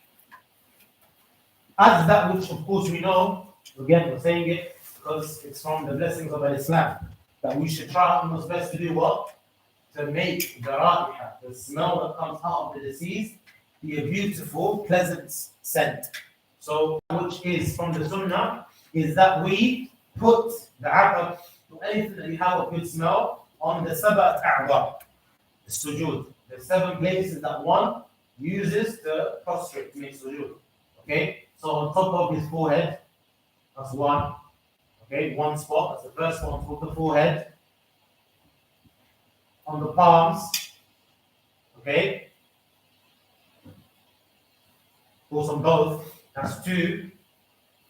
as that which of course we know, again we're saying it because it's from the blessings of Islam, that we should try our most best to do what? To make the ra'iha, the smell that comes out of the deceased, be a beautiful, pleasant scent. So which is from the sunnah is that we put the atar, to anything that you have a good smell, on the sab'at a'dha, the sujood, the 7 places that one uses to prostrate, to make sujood. Okay? So on top of his forehead, that's 1. Okay, 1 spot, that's the first one, for the forehead. On the palms, okay? Of course, on both, that's 2.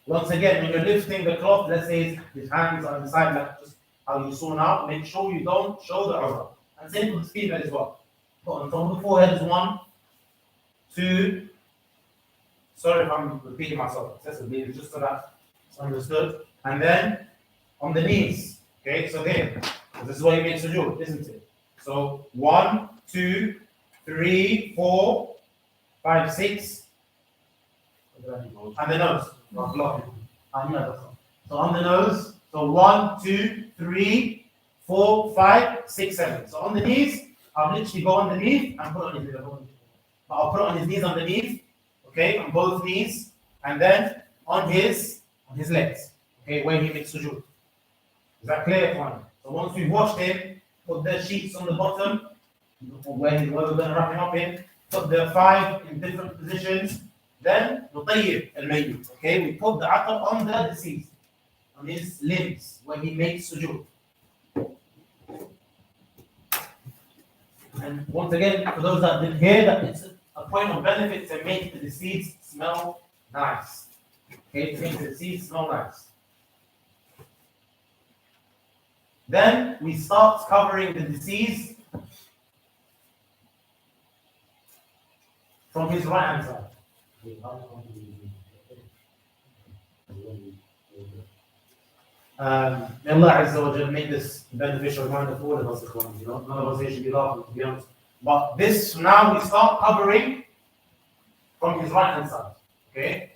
Once again, when you're lifting the cloth, let's say his hands are inside, like just how you saw now, make sure you don't show the awrah. And same for the female as well. But on top of the forehead is 1, 2. Sorry if I'm repeating myself, it's just so that it's understood. And then on the knees, okay, so there, this is what you make sujood, isn't it? So 1, 2, 3, 4, 5, 6, and the nose. So on the nose, so 1, 2, 3, 4, 5, 6, 7. So on the knees, I'll literally go underneath and put on his knees. But I'll put on his knees underneath. Okay, on both knees, and then on his legs, okay, where he makes sujood. Is that clear, Ikhwan? So once we've washed him, put the sheets on the bottom, where we're going to wrap him up in, put the 5 in different positions, then نطيب الميت. Okay, we put the atar on the deceased, on his limbs, where he makes sujood. And once again, for those that didn't hear, that it's a point of benefit to make the deceased smell nice. Okay, to make the deceased smell nice. Then we start covering the deceased from his right hand side. May Allah Azza wa Jalla make this beneficial reminder for all of us, Ikhwan. You know, none of us here should be laughing, to be honest. But this now we start covering from his right hand side. Okay?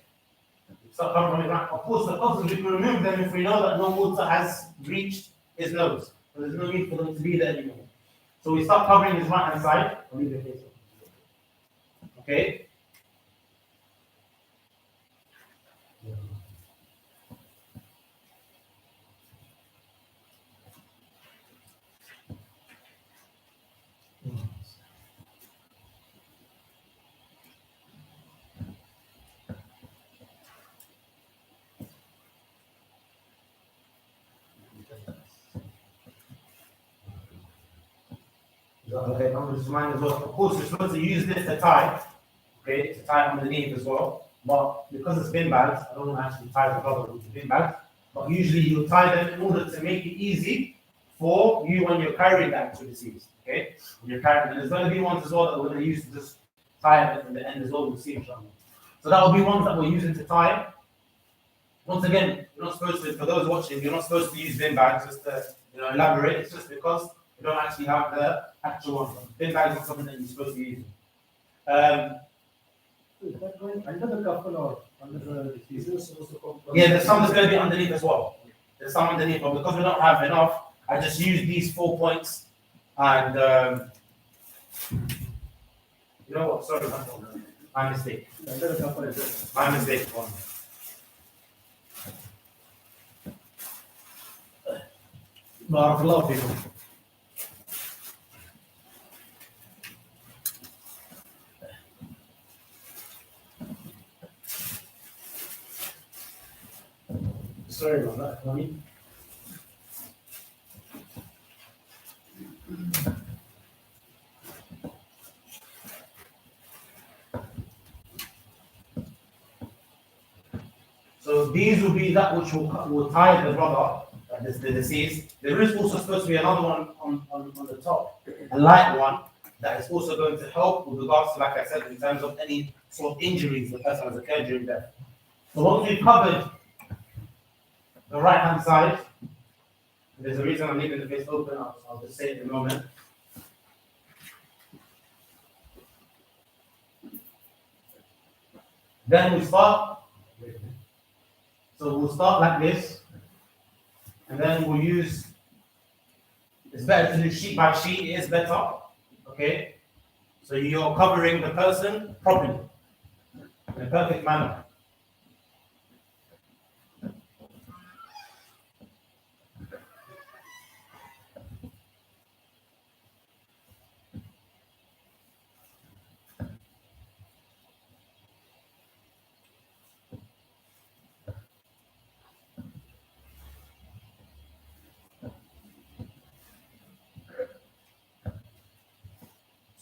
We start covering from his right. Of course, the causes we can remove them if we know that no water has reached his nose. So there's no need for them to be there anymore. So we start covering his right hand side. Okay? Okay, I'm just remind as well. Of course, you're supposed to use this to tie, okay, to tie underneath as well. But because it's bin bags, I don't want to actually tie the rubber with the bin bags. But usually you tie them in order to make it easy for you when you're carrying the actual deceased. Okay, when you're carrying, and there's going to be ones as well that we're going to use to just tie it in the end as well. We'll see inshallah. So that will be ones that we're using to tie. Once again, you're not supposed to. For those watching, you're not supposed to use bin bags just to elaborate. It's just because you don't actually have the actual one. Bin bags is something that you're supposed to be using. Is that going under the couple or under the diseases? Yeah, there's some that's going to be underneath as well. There's some underneath, but because we don't have enough, I just use these 4 points and You know what? Sorry, my mistake. My mistake. بارك الله فيكم. Sorry about that, Tommy. So these will be that which will tie the brother, the deceased. There is also supposed to be another one on the top, a light one that is also going to help with regards to, like I said, in terms of any sort of injuries the person has occurred during death. So once we've covered the right hand side, there's a reason I'm leaving the face open, I'll just say it in a moment. Then we start. So we'll start like this, and then we'll use, it's better to do sheet by sheet, it is better, okay? So you're covering the person properly, in a perfect manner.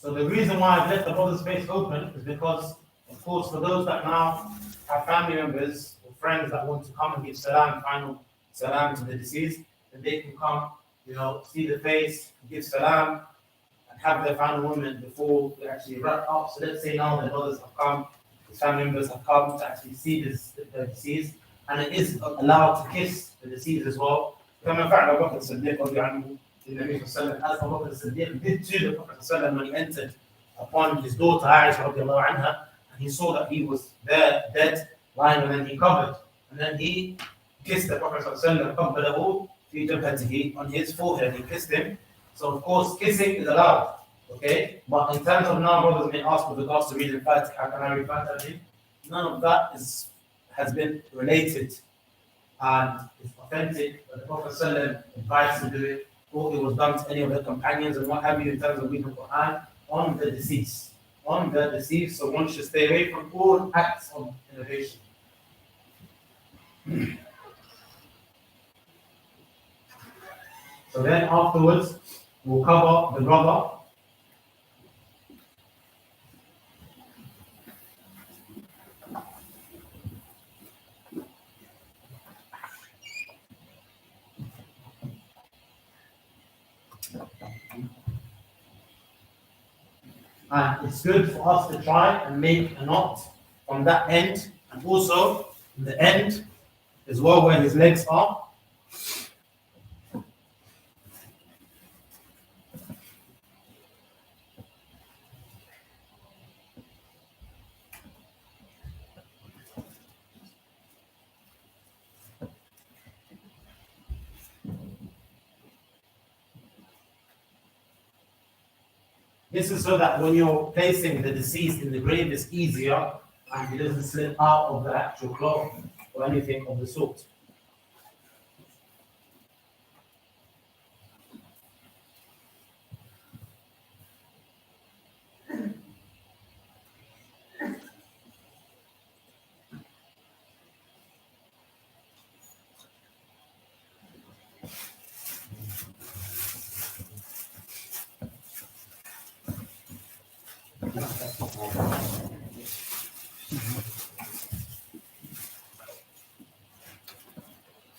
So the reason why I've left the brother's face open is because, of course, for those that now have family members or friends that want to come and give final salam to the deceased, then they can come, see the face, give salam, and have their final moment before we actually wrap up. So let's say now the brothers have come, his family members have come to actually see the deceased, and it is allowed to kiss the deceased as well. كما فعل أبو بكر الصديق رضي عنه النبي صلى الله عليه وسلم, as Abu Bakr as-Siddiq did to the Prophet صلى الله عليه وسلم when he entered upon his daughter Aisha رضي الله عنها, and he saw that he was there dead, lying, and then he covered, and then he kissed the Prophet صلى الله عليه وسلم قبله في جبهته, on his forehead, he kissed him. So of course kissing is allowed, okay? But in terms of now brothers may ask with regards to reading Fatiha, how can I read Fatiha? None of that has been related and it's authentic, but the Prophet ﷺ advised to do it, or it was done to any of the companions and what have you in terms of reading the Quran on the deceased. On the deceased, so one should stay away from all acts of innovation. So then afterwards, we'll cover the brother. And it's good for us to try and make a knot from that end, and also the end as well where his legs are. This is so that when you're placing the deceased in the grave, it's easier and he doesn't slip out of the actual cloth or anything of the sort.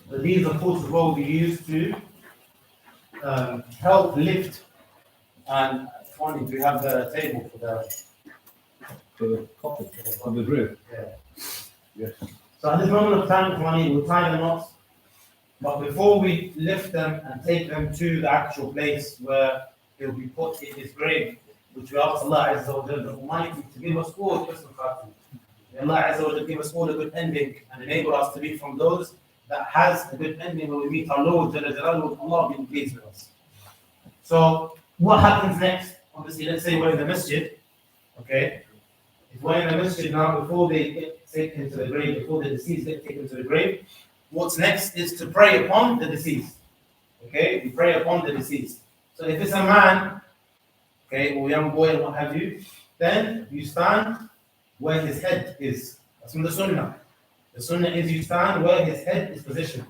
So these, of course, will be used to help lift. And finally, we have the table for the coffin, on the grave. Yeah. Yes. So at this moment of time, we'll tie the knots. But before we lift them and take them to the actual place where they'll be put in his grave, which we ask Allah Azza wa Jalla, the Almighty, to give us all Husn Khatim. May Allah Azza wa Jalla give us all a good ending and enable us to be from those that has a good ending when we meet our Lord Jalla Jalaluhu, Allah being pleased with us. So what happens next? Obviously, let's say we're in the masjid Okay? If we're in a masjid now, before they get taken to the grave, before the deceased get taken to the grave, what's next is to pray upon the deceased. Okay? We pray upon the deceased. So if it's a man, okay, or young boy, and what have you, then you stand where his head is. That's from the sunnah. The sunnah is you stand where his head is positioned.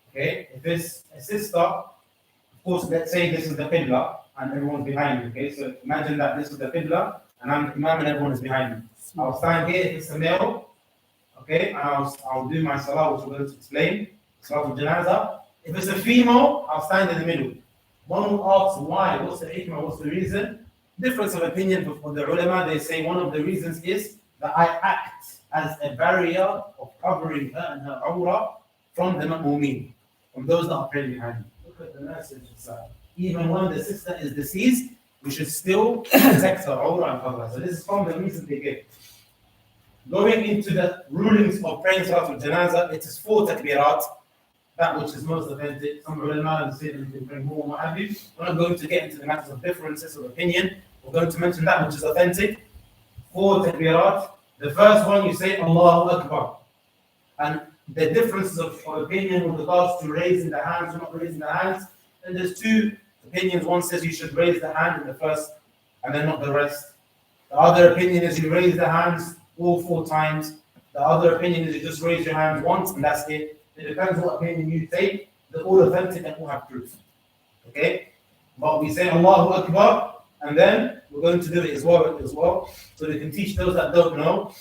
Okay? If it's a sister, of course, let's say this is the qibla and everyone's behind me. Okay? So imagine that this is the qibla and I'm the imam and everyone is behind me. I'll stand here if it's a male, okay, and I'll do my salah, which we're going to explain, salah of Janaza. If it's a female, I'll stand in the middle. One will ask why, what's the hikmah, what's the reason? Difference of opinion for the ulama, they say one of the reasons is that I act as a barrier of covering her and her awrah from the ma'mumeen, from those that are praying behind me. Look at the message inside. Even when the sister is deceased, we should still protect her awrah and cover her. So this is from the reason they give. Going into the rulings of praying Salat al-Janaza, it is 4 takbirat, that which is most authentic. Some ulama say that you can bring more and what have you. We're not going to get into the matters of differences of opinion. We're going to mention that which is authentic. 4 takbirat. The first one you say Allahu Akbar. And the differences of opinion with regards to raising the hands or not raising the hands, and there's 2 opinions. One says you should raise the hand in the first and then not the rest. The other opinion is you raise the hands all 4 times. The other opinion is you just raise your hands once and that's it. It depends what opinion you take. They're all authentic and all have proof. Okay? But we say Allahu Akbar and then we're going to do it as well. So we can teach those that don't know.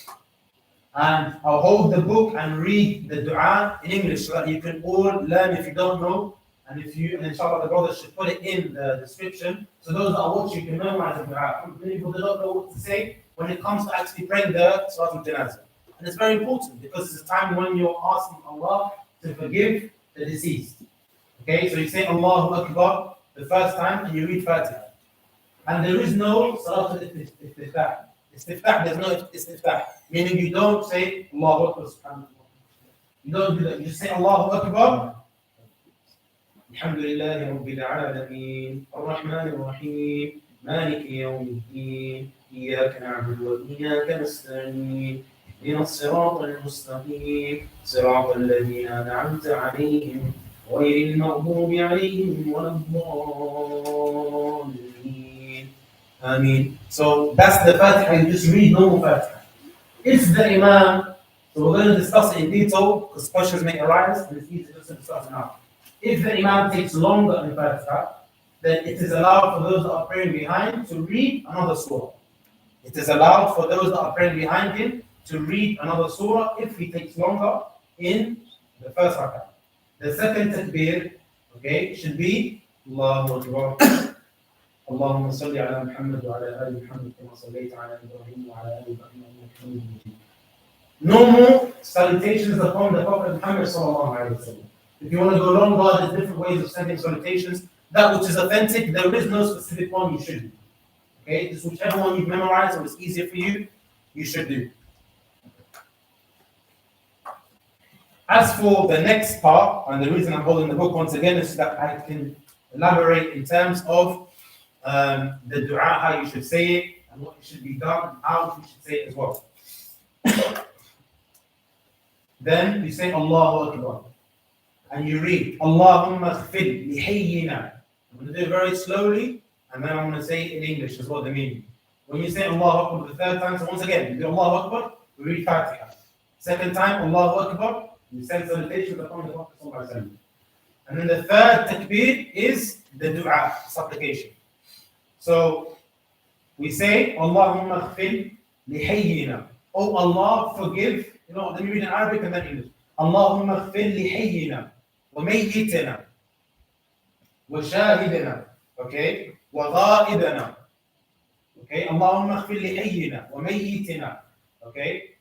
And I'll hold the book and read the dua in English so that you can all learn if you don't know. And inshallah the brothers should put it in the description. So those that are watching can memorize the dua. Many people don't know what to say when it comes to actually praying the Salat al-Janaza. And it's very important because it's a time when you're asking Allah to forgive the deceased. Okay, so you say Allahu Akbar the first time and you read Fatiha. And there is no Salat al-Istiftah. Istiftah, there's no Istiftah. Meaning you don't say Allahu Akbar subhanahu. You don't do that. You just say Allahu Akbar. Alhamdulillahi Rabbil Alameen. Ar-Rahman Ar-Rahim. Maliki Yawmiddin. إياك نعبد وإياك نستعين اهدنا الصراط المستقيم صراط الذين أنعمت عليهم غير المغضوب عليهم ولا الضالين. Ameen. So that's the Fatiha. You just read normal Fatiha. If the Imam, so we're going to discuss it in detail because questions may arise and it's easy just to discuss now. If the Imam takes longer in Fatiha, then it is allowed for those that are praying behind to read another surah. It is allowed for those that are praying behind him to read another surah if he takes longer in the first rak'ah. The second takbir, okay, should be Allahu Akbar. Allahumma salli ala Muhammad wa ala ali Muhammad kama sallaita ala Ibrahim wa ala ali Ibrahim innaka Hamidun Majid. Normal salutations upon the Prophet Muhammad sallallahu alaihi wasallam. If you want to go longer, there's different ways of sending salutations. That which is authentic, there is no specific one you should do. Okay, just whichever one you've memorized or is easier for you, you should do. As for the next part, and the reason I'm holding the book once again is so that I can elaborate in terms of the dua, how you should say it, and what should be done, and how you should say it as well. Then you say Allahu Akbar, and you read Allahumma khfir li hayyina. I'm going to do it very slowly. And then I'm going to say it in English as well, the meaning. When you say Allahu Akbar the third time, so once again, you do Allahu Akbar, we read Fatiha. Second time, Allahu Akbar, you send salutations upon the Prophet sallallahu alaihi wasallam. And then the third takbir is the dua, supplication. So we say, Allahumma khfir li hayyina. Oh Allah, forgive. You know, let me read in Arabic and then English. Allahumma khfir li hayyina wa mayyitina wa shahidina. Okay? وغائبنا. Okay, اللهم اغفر لحينا وميتنا. Okay,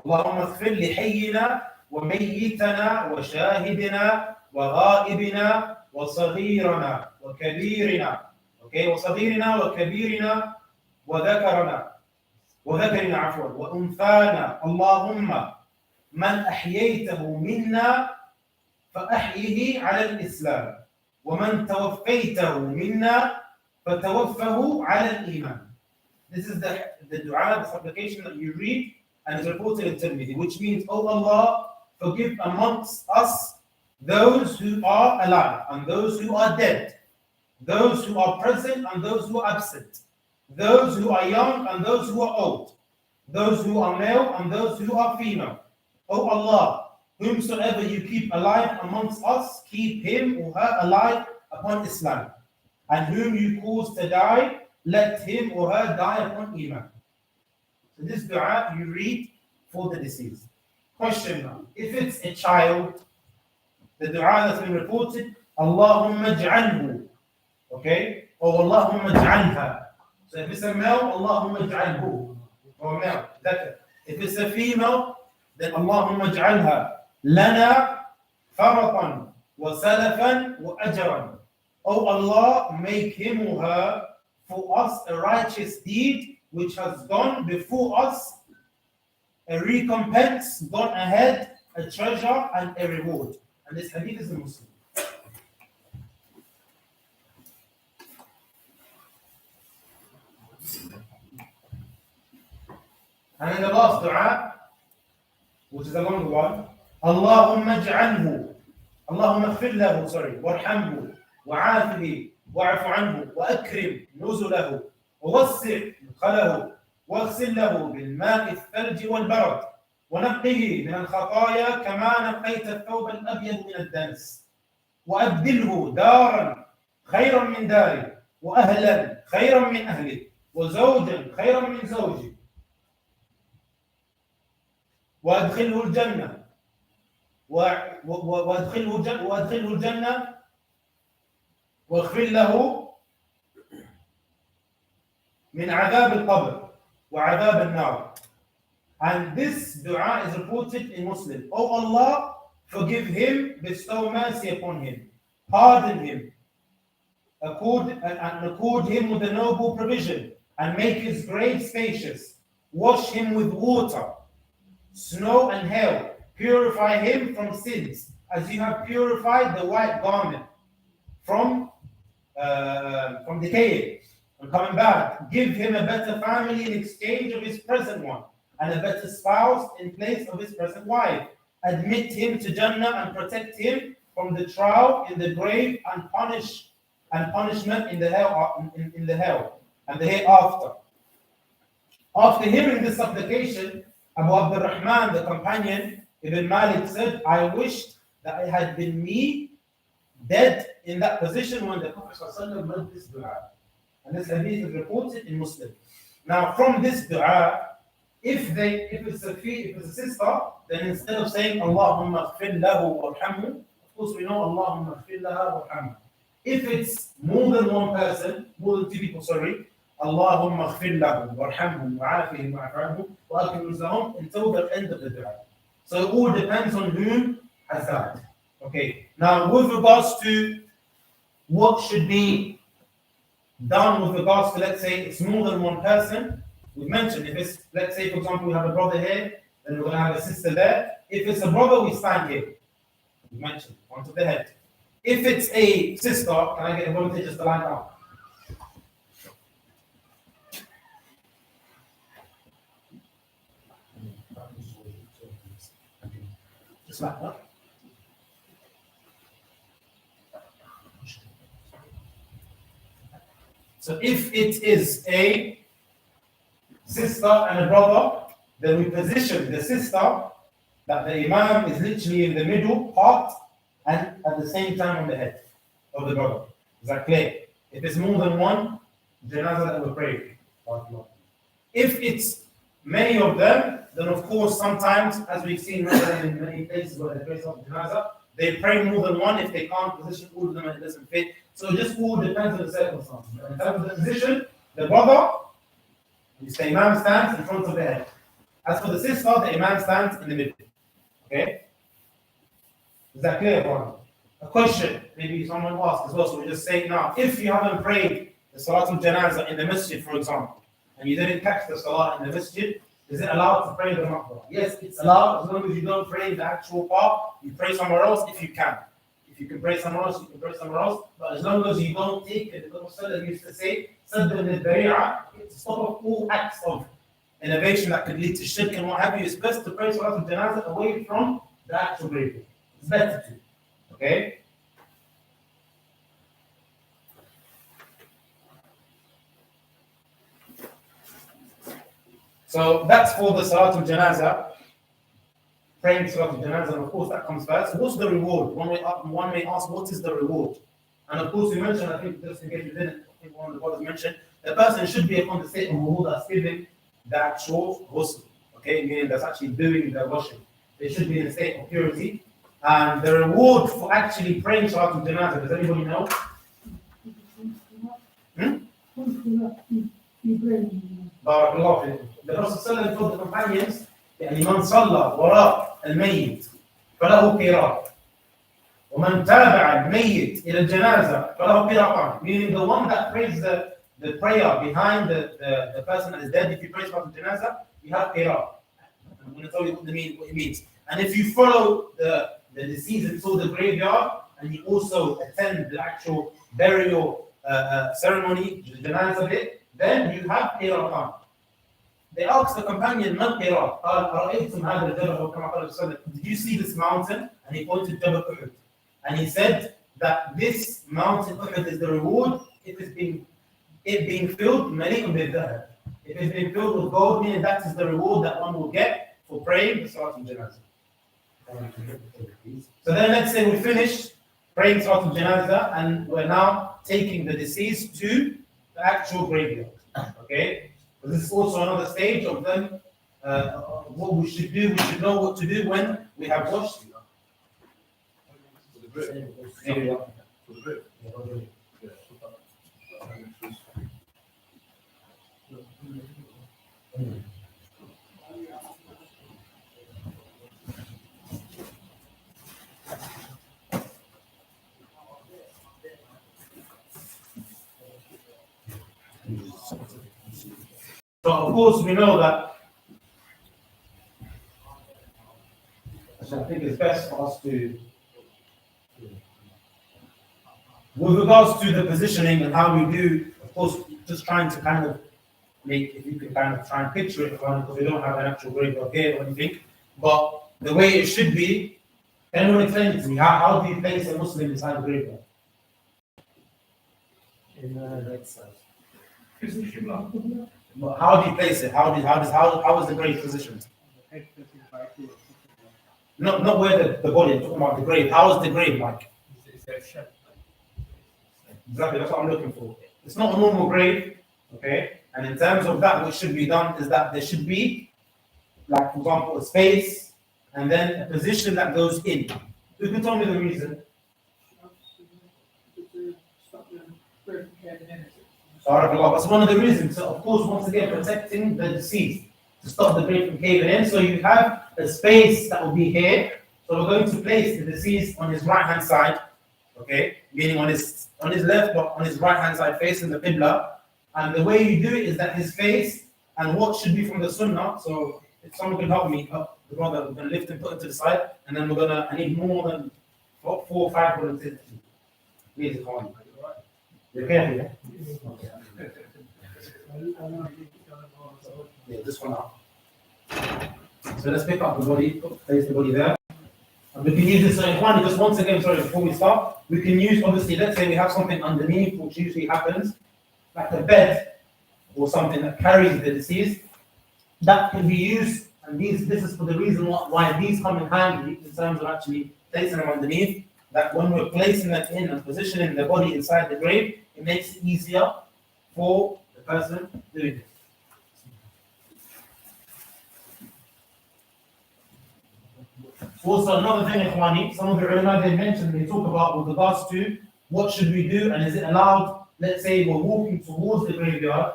اللهم اغفر لحينا وميتنا وشاهدنا وغائبنا وصغيرنا وكبيرنا. Okay, وصغيرنا وكبيرنا وذكرنا عفوا وأنثانا. اللهم من أحييته منا فأحيه على الإسلام ومن توفيته منا فتوفه على الإيمان. This is the dua, the supplication that you read and is reported in Tirmidhi, which means, Oh Allah, forgive amongst us those who are alive and those who are dead, those who are present and those who are absent, those who are young and those who are old, those who are male and those who are female. O Allah, whomsoever you keep alive amongst us, keep him or her alive upon Islam. And whom you cause to die, let him or her die upon Iman. So this dua you read for the deceased. Question now, if it's a child, the dua that's been reported, Allahumma ij'alhu, okay? Or Allahumma ij'alha. So if it's a male, Allahumma ij'alhu, or male. If it's a female, then Allahumma ij'alha lana faratan wa salafan wa ajran. Oh Allah, make him or her for us a righteous deed which has gone before us, a recompense gone ahead, a treasure and a reward. And this hadith is a Muslim. And in the last dua, which is a long one, Allahumma ij'alhu, Allahumma ighfir lahu, warhamhu, wa'afihi, wa'afu anhu, wa'akrim nuzulahu, ووسع مدخله واغسل له بالماء الثلج والبرد ونقه من الخطايا كما نقيت الثوب الأبيض من الدنس وأبدله دارا خيرا من داره وأهلا خيرا من أهله وزوجا خيرا من زوجه وأدخله الجنة وأدخله الجنة واغفر له من عذاب القبر وعذاب النار. And this dua is reported in Muslim. Oh Allah, forgive him, bestow mercy upon him, pardon him, accord him with a noble provision, and make his grave spacious. Wash him with water, snow and hail. Purify him from sins, as you have purified the white garment from decay and coming back. Give him a better family in exchange of his present one, and a better spouse in place of his present wife. Admit him to Jannah and protect him from the trial in the grave and punishment in the hell and the hereafter. After hearing this supplication, Abu Abdurrahman, the companion, Ibn Malik said, I wished that it had been me dead in that position when the Prophet ﷺ read this dua. And this hadith is reported in Muslim. Now, from this dua, if it's a sister, then instead of saying Allahumma ighfir lahu warhamhu, of course we know Allahumma ighfir laha warhamhu. If it's more than one person, more than two people, Allahumma ighfir lahu warhamhu wa'afihi wa'afu anhu wa'akrim nuzulahu until the end of the dua. So it all depends on whom has died. Okay. Now, with regards to what should be done with regards to, let's say, it's more than one person, we mentioned if it's, let's say, for example, we have a brother here, then we're going to have a sister there. If it's a brother, we stand here. We mentioned, onto the head. If it's a sister, can I get a volunteer just to line up? Just like that. So if it is a sister and a brother, then we position the sister that the imam is literally in the middle part and at the same time on the head of the brother. Is that clear? If it's more than one, Janaza that will pray. If it's many of them, then of course sometimes, as we've seen in many places where they pray Janaza, they pray more than one if they can't position all of them and it doesn't fit. So it just all depends on the circumstances. In terms of the position, the brother, the imam stands in front of the head. As for the sister, the imam stands in the middle. Okay? Is that clear, everyone? A question, maybe someone asked as well, so we just say now, if you haven't prayed the Salatul Janaza in the masjid, for example, and you didn't catch the Salah in the masjid, is it allowed to pray the maqbara? Yes, it's allowed as long as you don't pray in the actual part, you pray somewhere else if you can. If you can pray somewhere else, you can pray somewhere else. But as long as you don't take it, the Prophet used to say, Sadr al-Dari'ah, to stop off all acts of innovation that could lead to shirk and what have you. It's best to pray Salat al-Janazah away from the actual grave. It's better to. Okay? So that's for the Salat al-Janazah. Praying Salat al-Janazah, and of course that comes first. What's the reward? One may ask, what is the reward? And of course, we mentioned, I think just in case you didn't, I think one of the brothers mentioned, the person should be upon the state of wudu that's giving the actual ghusl, okay, meaning that's actually doing the washing. They should be in a state of purity. And the reward for actually praying Salat al-Janazah, does anybody know? Barakallahu fikum. The Prophet told the companions, يعني من صلى وراء الميت فله قيراط ومن تابع الميت إلى الجنازة فله قيراطان, meaning the one that prays the prayer behind the person that is dead, if you pray for the janazah, you have qirat. I'm going to tell you what it means. And if you follow the deceased until the graveyard and you also attend the actual burial ceremony, the janazah bit, then you have qiratan. They asked the companion, "Man qirat?" Did you see this mountain? And he pointed to Jabal Uhud. And he said that this mountain Uhud is the reward if it's being filled, if it's being filled with gold, meaning that is the reward that one will get for praying the Salat al-Janazah. So then let's say we finish praying Salat al-Janazah and we're now taking the deceased to the actual graveyard. Okay? So this is also another stage of them, what we should do. We should know what to do when we have washed. So of course we know that, I think it's best for us to, with regards to the positioning and how we do, of course, just trying to kind of make, if you can kind of try and picture it, because we don't have an actual graveyard here or anything, but the way it should be, can anyone explain it to me? How do you place a Muslim inside the graveyard? In the right side. But how do you place it? How is the grave positioned? Not where the body, I'm talking about the grave. How is the grave like? Exactly, that's what I'm looking for. It's not a normal grave, okay? And in terms of that, what should be done is that there should be, like for example, a space and then a position that goes in. Who can tell me the reason? That's one of the reasons. So of course, once again, protecting the deceased to stop the grave from caving in. So you have a space that will be here. So we're going to place the deceased on his right hand side, okay, meaning on his left, but on his right hand side facing the Qibla. And the way you do it is that his face and what should be from the Sunnah. So if someone can help me up, the brother, we're going to lift and put it to the side, and then I need more than 4 or 5 volunteers. Please, come you okay? Okay. Yeah, this one up. So let's pick up the body, place the body there. And we can use this, so just once again, sorry, before we start, we can use, obviously, let's say we have something underneath, which usually happens, like a bed or something that carries the deceased. That can be used, and this is for the reason why these come in handy in terms of actually placing them underneath, that when we're placing them in and positioning the body inside the grave, it makes it easier for the person doing it. Also, another thing, Ikhwani, some of the ulama they mentioned, they talk about with regards to what should we do and is it allowed, let's say we're walking towards the graveyard,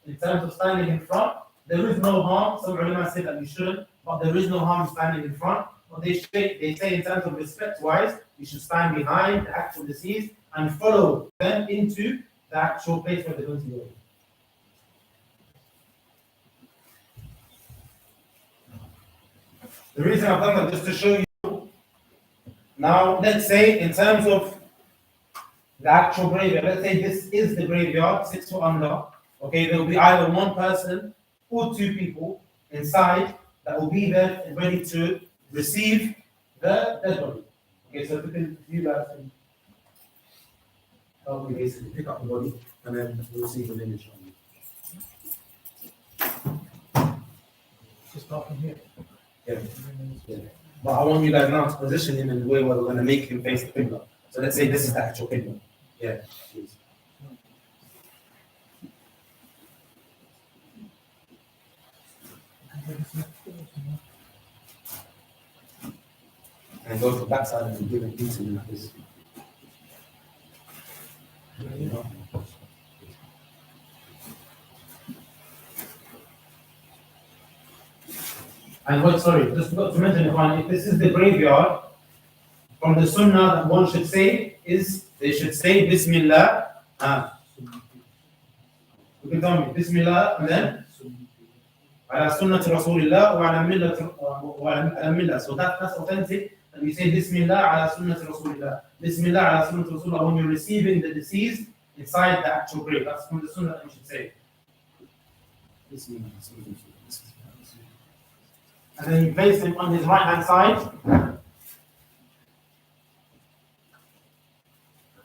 in terms of standing in front, there is no harm. Some ulama say that we shouldn't, but there is no harm standing in front. But they say in terms of respect-wise, you should stand behind the actual deceased and follow them into the actual place where they're going to go. The reason I've done that just to show you Now, let's say in terms of the actual graveyard, let's say this is the graveyard, 6 foot under. Okay, there will be either one person or two people inside that will be there and ready to receive the dead body. Okay, so if you guys can help me basically pick up the body and then we'll receive an image on you. Just start from here. Yeah. But I want you guys now to position him in the way where we're going to make him face the Qibla. So let's say this is the actual Qibla. Yeah, please. And go to the back side and give it into him like this. And what, sorry, just forgot to mention if this is the graveyard, from the sunnah that one should say is, they should say Bismillah. You can tell me, Bismillah, and then ala sunnati Rasulillah wa ala millah. So that's authentic. And you say Bismillah ala sunnati Rasulillah. Bismillah ala sunnati Rasulillah when you're receiving the deceased inside the actual grave. That's from the sunnah that you should say. Bismillah. And then you place him on his right hand side.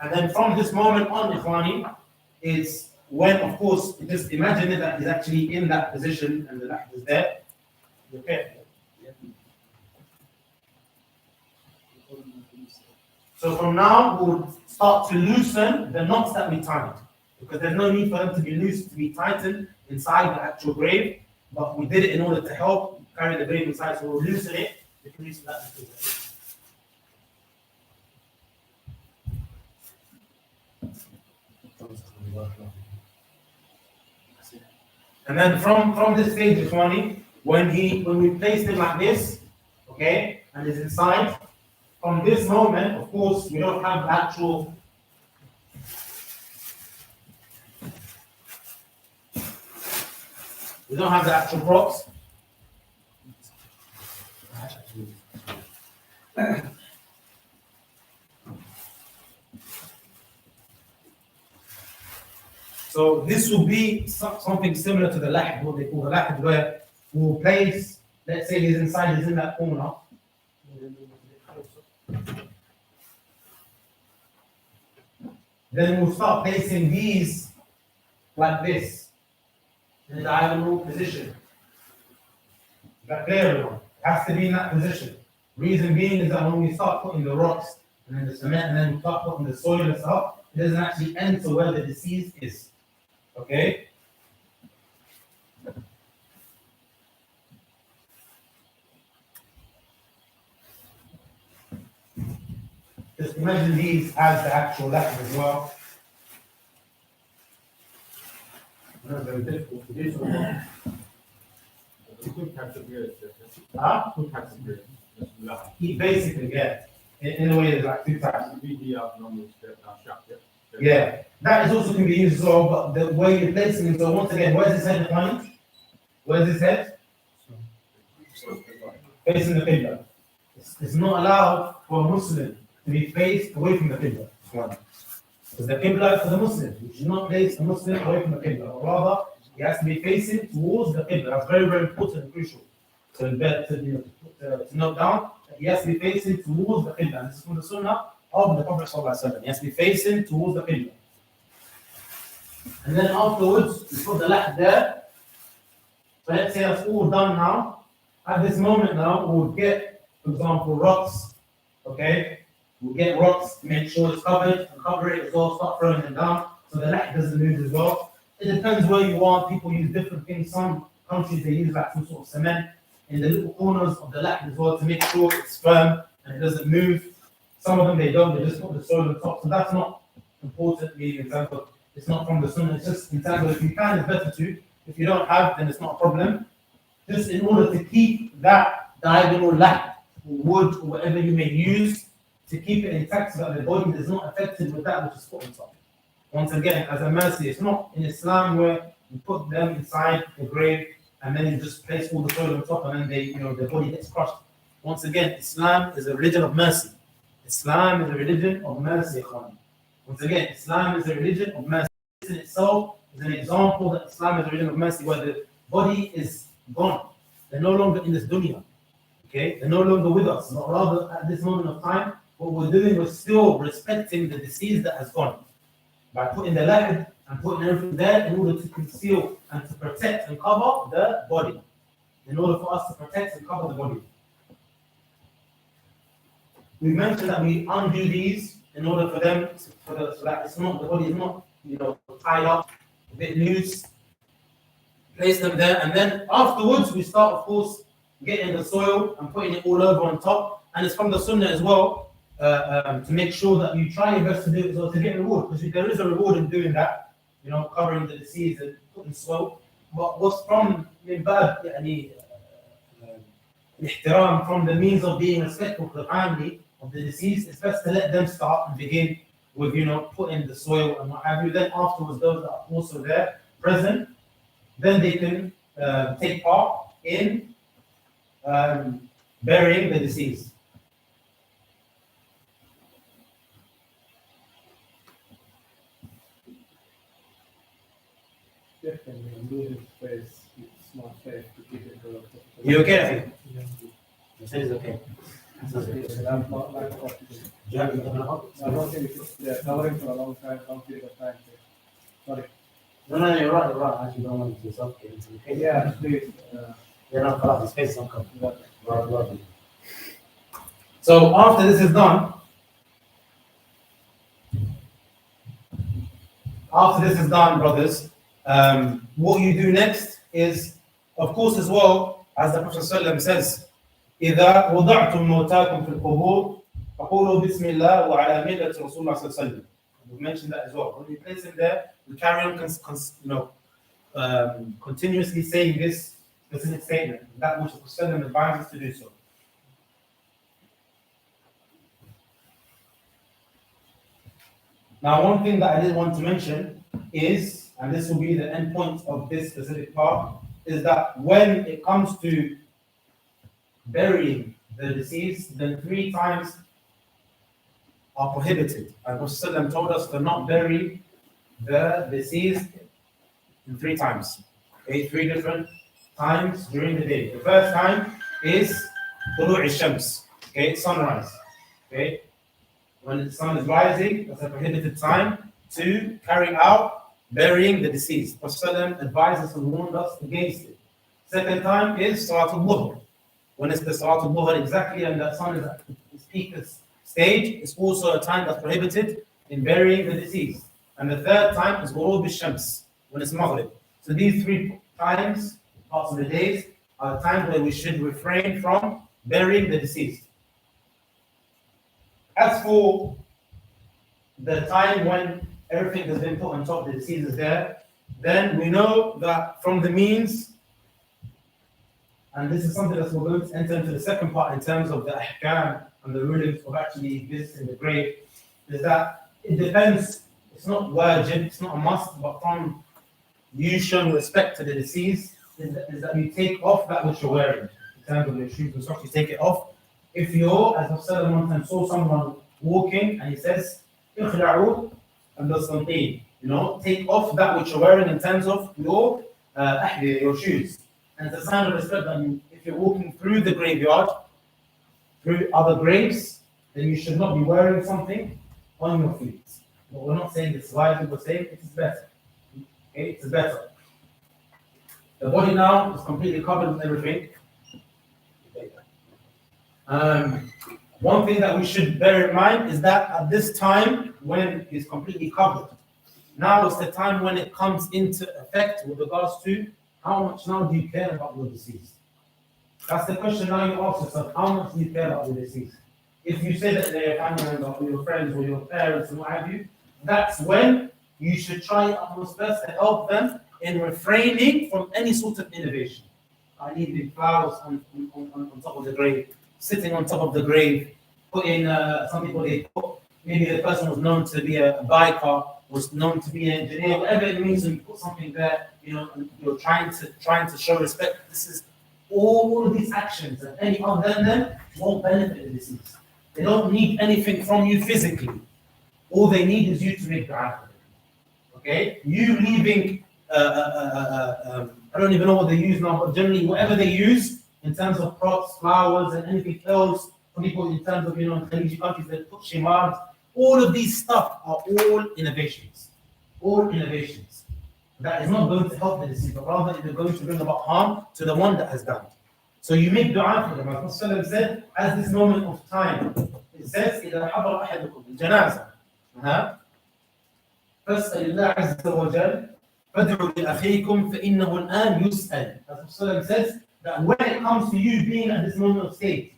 And then from this moment on, Ikhwani, is when, of course, just imagine it that he's actually in that position and the lahd is there. Okay. So from now, we'll start to loosen the knots that we tied. Because there's no need for them to be loose, to be tightened inside the actual grave. But we did it in order to help carry the grave inside. So we'll loosen it. We can loosen that. And then from this stage, Ikhwani, when we placed him like this, okay, and he's inside, from this moment, of course, we don't have the actual props. So this will be something similar to the lahd, what they call the lahd, where we'll place, let's say he's inside, he's in that corner. Then we'll start placing these like this, in a diagonal position. Is that clear, everyone? It has to be in that position. Reason being is that when we start putting the rocks and then the cement and then we start putting the soil and stuff, it doesn't actually enter where the deceased is. Okay? Just imagine these as the actual lahd as well. Not very difficult to do so. Huh? He basically, yeah. In a way, there's like two types. Yeah, that is also can be used as well, but the way you're placing him, so once again, where's his head behind? Where's his head? Facing the Qibla. It's not allowed for a Muslim to be faced away from the Qibla. Because the Qibla is for the Muslim. You should not place a Muslim away from the Qibla. Or rather, he has to be facing towards the Qibla. That's very, very important and crucial. So it's better to note down that he has to be facing towards the Qibla. This is from the Sunnah of the Prophet ﷺ. He has to be facing towards the Qibla. And then afterwards, we put the lahd there. So let's say that's all done now. At this moment now, we'll get, for example, rocks. Okay? We'll get rocks, make sure it's covered, and cover it as well, start throwing them down so the lahd doesn't move as well. It depends where you are. People use different things. Some countries, they use like some sort of cement in the little corners of the lahd as well to make sure it's firm and it doesn't move. Some of them, they don't. They just put the soil on top. So that's not important really in terms of, it's not from the sunnah. It's just in terms of if you can, it's better to. If you don't have, then it's not a problem. Just in order to keep that diagonal lahd, wood, or whatever you may use, to keep it intact so that the body is not affected with that which is put on top. Once again, as a mercy, it's not in Islam where you put them inside the grave and then you just place all the soil on top and then the body gets crushed. Once again, Islam is a religion of mercy. Islam is a religion of mercy. Once again, Islam is a religion of mercy. This in itself is an example that Islam is a religion of mercy where the body is gone. They're no longer in this dunya. Okay? They're no longer with us. But rather, at this moment of time, what we're doing, we're still respecting the deceased that has gone. By putting the lahad and putting everything there in order to conceal and to protect and cover the body. In order for us to protect and cover the body. We mentioned that we undo these in order for them, so that it's not, the body is not, tied up, a bit loose. Place them there, and then afterwards we start, of course, getting the soil and putting it all over on top. And it's from the sunnah as well, to make sure that you try your best to do it as well, to get reward, because there is a reward in doing that, covering the deceased and putting soil. But what's from ihtiram, from the means of being respectful to the family of the deceased, it's best to let them start and begin with, putting the soil and what have you. Then afterwards, those that are also there, present, then they can take part in burying the deceased. Definitely, moving space, it's not safe to keep it to You okay? You said it's okay. I'm not like I don't think it's covering for a long time, long period of time. Sorry. No, you're right. I actually don't want it to suffocate. Yeah, please. The space is not covered. Right. So after this is done, brothers, what you do next is, of course, as well, as the Prophet ﷺ says, إذا وضعتم موتاكم في القبور فقولوا بسم الله وعلى ملة رسول الله صلى الله عليه وسلم. We mentioned that as well. When we place him there, we carry on, continuously saying this specific statement, that which the Prophet advises us to do so. Now, one thing that I did want to mention is, and this will be the end point of this specific part, is that when it comes to burying the deceased, then 3 times are prohibited. And Prophet told us to not bury the deceased in 3 times. Okay, 3 different times during the day. The first time is Tulu' al-Shams, okay, sunrise. Okay, when the sun is rising, that's a prohibited time to carry out burying the deceased. Prophet advised us and warned us against it. Second time is Salat al-Dhuhr. When it's the Salat al-Dhuhr exactly and the sun is at its peakest stage, it's also a time that's prohibited in burying the deceased. And the third time is Ghurub al-Shams, when it's Maghrib. So these 3 times, parts of the days, are the times where we should refrain from burying the deceased. As for the time when everything has been put on top, the deceased is there, then we know that from the means, and this is something that we're going to enter into the second part in terms of the ahkam and the rulings of actually visiting the grave, is that it depends. It's not wajib, it's not a must, but from you showing respect to the deceased, is that you take off that which you're wearing. In terms of your shoes and stuff, you take it off. If you're, as I've said one time, saw someone walking and he says, "Ikhla'u al-Qasntin," take off that which you're wearing in terms of your shoes. And it's a sign of respect that if you're walking through the graveyard, through other graves, then you should not be wearing something on your feet. But we're not saying it's right, we're saying it is better. Okay, it's better. The body now is completely covered with everything. One thing that we should bear in mind is that at this time, when it's completely covered, now is the time when it comes into effect with regards to how much now do you care about your deceased? That's the question now you ask yourself, how much do you care about your deceased? If you say that they're your family member or your friends or your parents and what have you, that's when you should try your utmost best to help them in refraining from any sort of innovation. I need the flowers on top of the grave, sitting on top of the grave, putting some people they put, maybe the person was known to be a biker, was known to be an engineer, whatever it means, when you put something there, and you're trying to show respect. This is all of these actions, and any other than them won't benefit the deceased. They don't need anything from you physically. All they need is you to make dua for them. Okay? You leaving, I don't even know what they use now, but generally whatever they use in terms of props, flowers, and anything else, for people in terms of, in Khaliji countries, they put shimars. All of these stuff are all innovations. All innovations. That is not going to help the deceased, but rather it is going to bring about harm to the one that has done. So you make dua for them. As Prophet said, as this moment of time, it says, إِذَا حَضَرَ أَحَدُكُمْ الْجَنَازَةَ فَاسْأَلِ اللَّهَ عَزَّ وَجَلَّ فَادْعُوا لِأَخِيكُمْ فَإِنَّهُ الْآنَ يُسْأَلُ. As Prophet says, that when it comes to you being at this moment of state,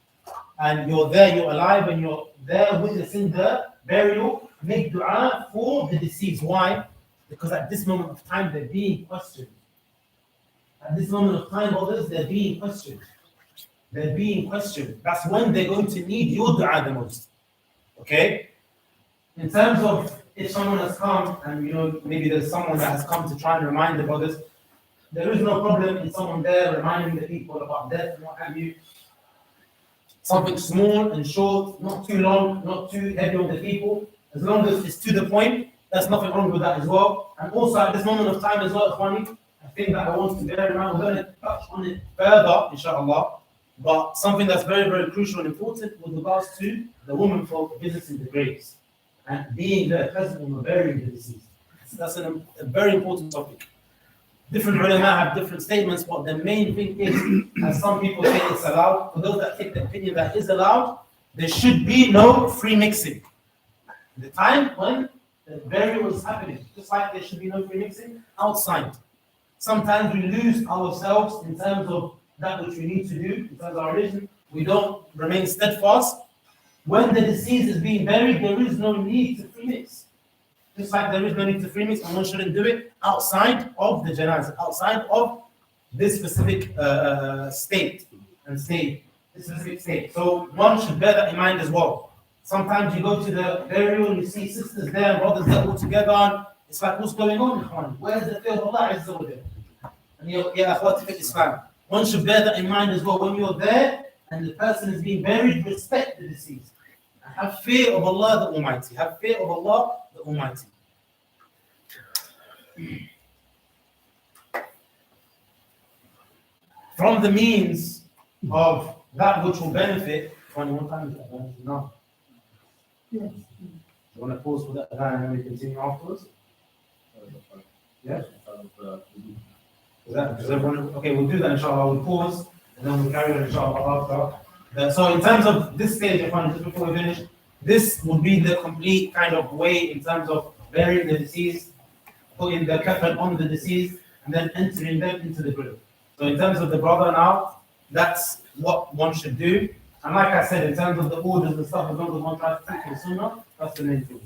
and you're there, you're alive, and you're there witnessing the burial, make dua for the deceased. Why? Because at this moment of time, they're being questioned. At this moment of time, others, they're being questioned. They're being questioned. That's when they're going to need your dua the most. Okay? In terms of if someone has come, and maybe there's someone that has come to try and remind the brothers, there is no problem in someone there reminding the people about death and what have you. Something small and short, not too long, not too heavy on the people. As long as it's to the point, there's nothing wrong with that as well. And also at this moment of time as well, funny, I think that I want to bear in mind, we're going to touch on it further, inshallah. But something that's very, very crucial and important with regards to the woman folk visiting the graves and being there present when we're burying the deceased. That's a very important topic. Different ulama have different statements, but the main thing is, as some people say it's allowed, for those that take the opinion that is allowed, there should be no free mixing. The time when the burial is happening, just like there should be no free mixing outside. Sometimes we lose ourselves in terms of that which we need to do, in terms of our religion. We don't remain steadfast. When the deceased is being buried, there is no need to free mix. Just like there is no need to free mix, and one shouldn't do it outside of the Janaza, outside of this specific state and state, this specific state. So one should bear that in mind as well. Sometimes you go to the burial and you see sisters there, brothers there all together, and it's like, what's going on, Ikhwan? Where's the fear of Allah Azza wa Jalla? And yeah, akhwati fil Islam. One should bear that in mind as well. When you're there and the person is being buried, respect the deceased. Have fear of Allah the Almighty. Have fear of Allah the Almighty. From the means of that which will benefit, 21 times now. Yes. You want to pause for that and then we continue afterwards? Yeah? Does everyone, okay, we'll do that inshallah. We'll pause and then we'll carry on inshallah after. So in terms of this stage, just before we finish, this would be the complete kind of way in terms of burying the deceased, putting the kafan on the deceased, and then entering them into the grave. So in terms of the brother now, that's what one should do. And like I said, in terms of the orders and stuff, as long as one tries to take the sunnah, that's the main thing.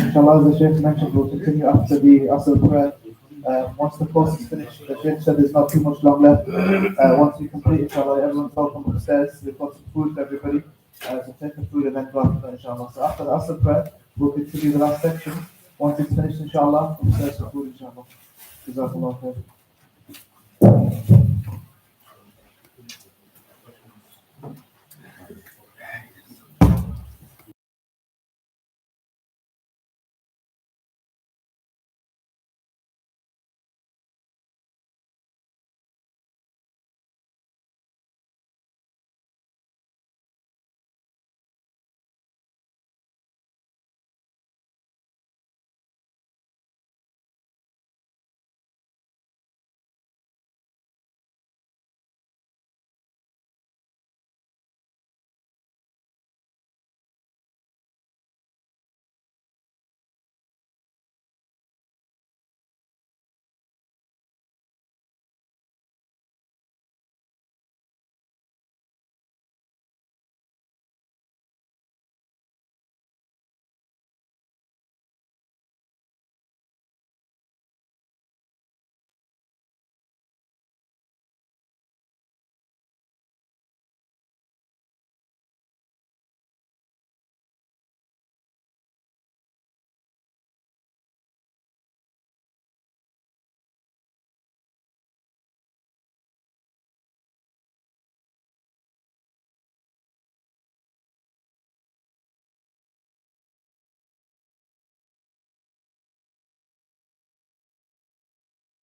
Inshallah, as the Shaykh mentioned, we'll continue after the Asr prayer. Once the course is finished, the Shaykh said there's not too much long left. Once we complete, inshallah, everyone's welcome upstairs. We've got some food for everybody. So take the food and then go after that, inshallah. So after the Asr prayer, we'll continue the last section. Once it's finished, inshallah, upstairs for food, inshallah. Jazakallah khair.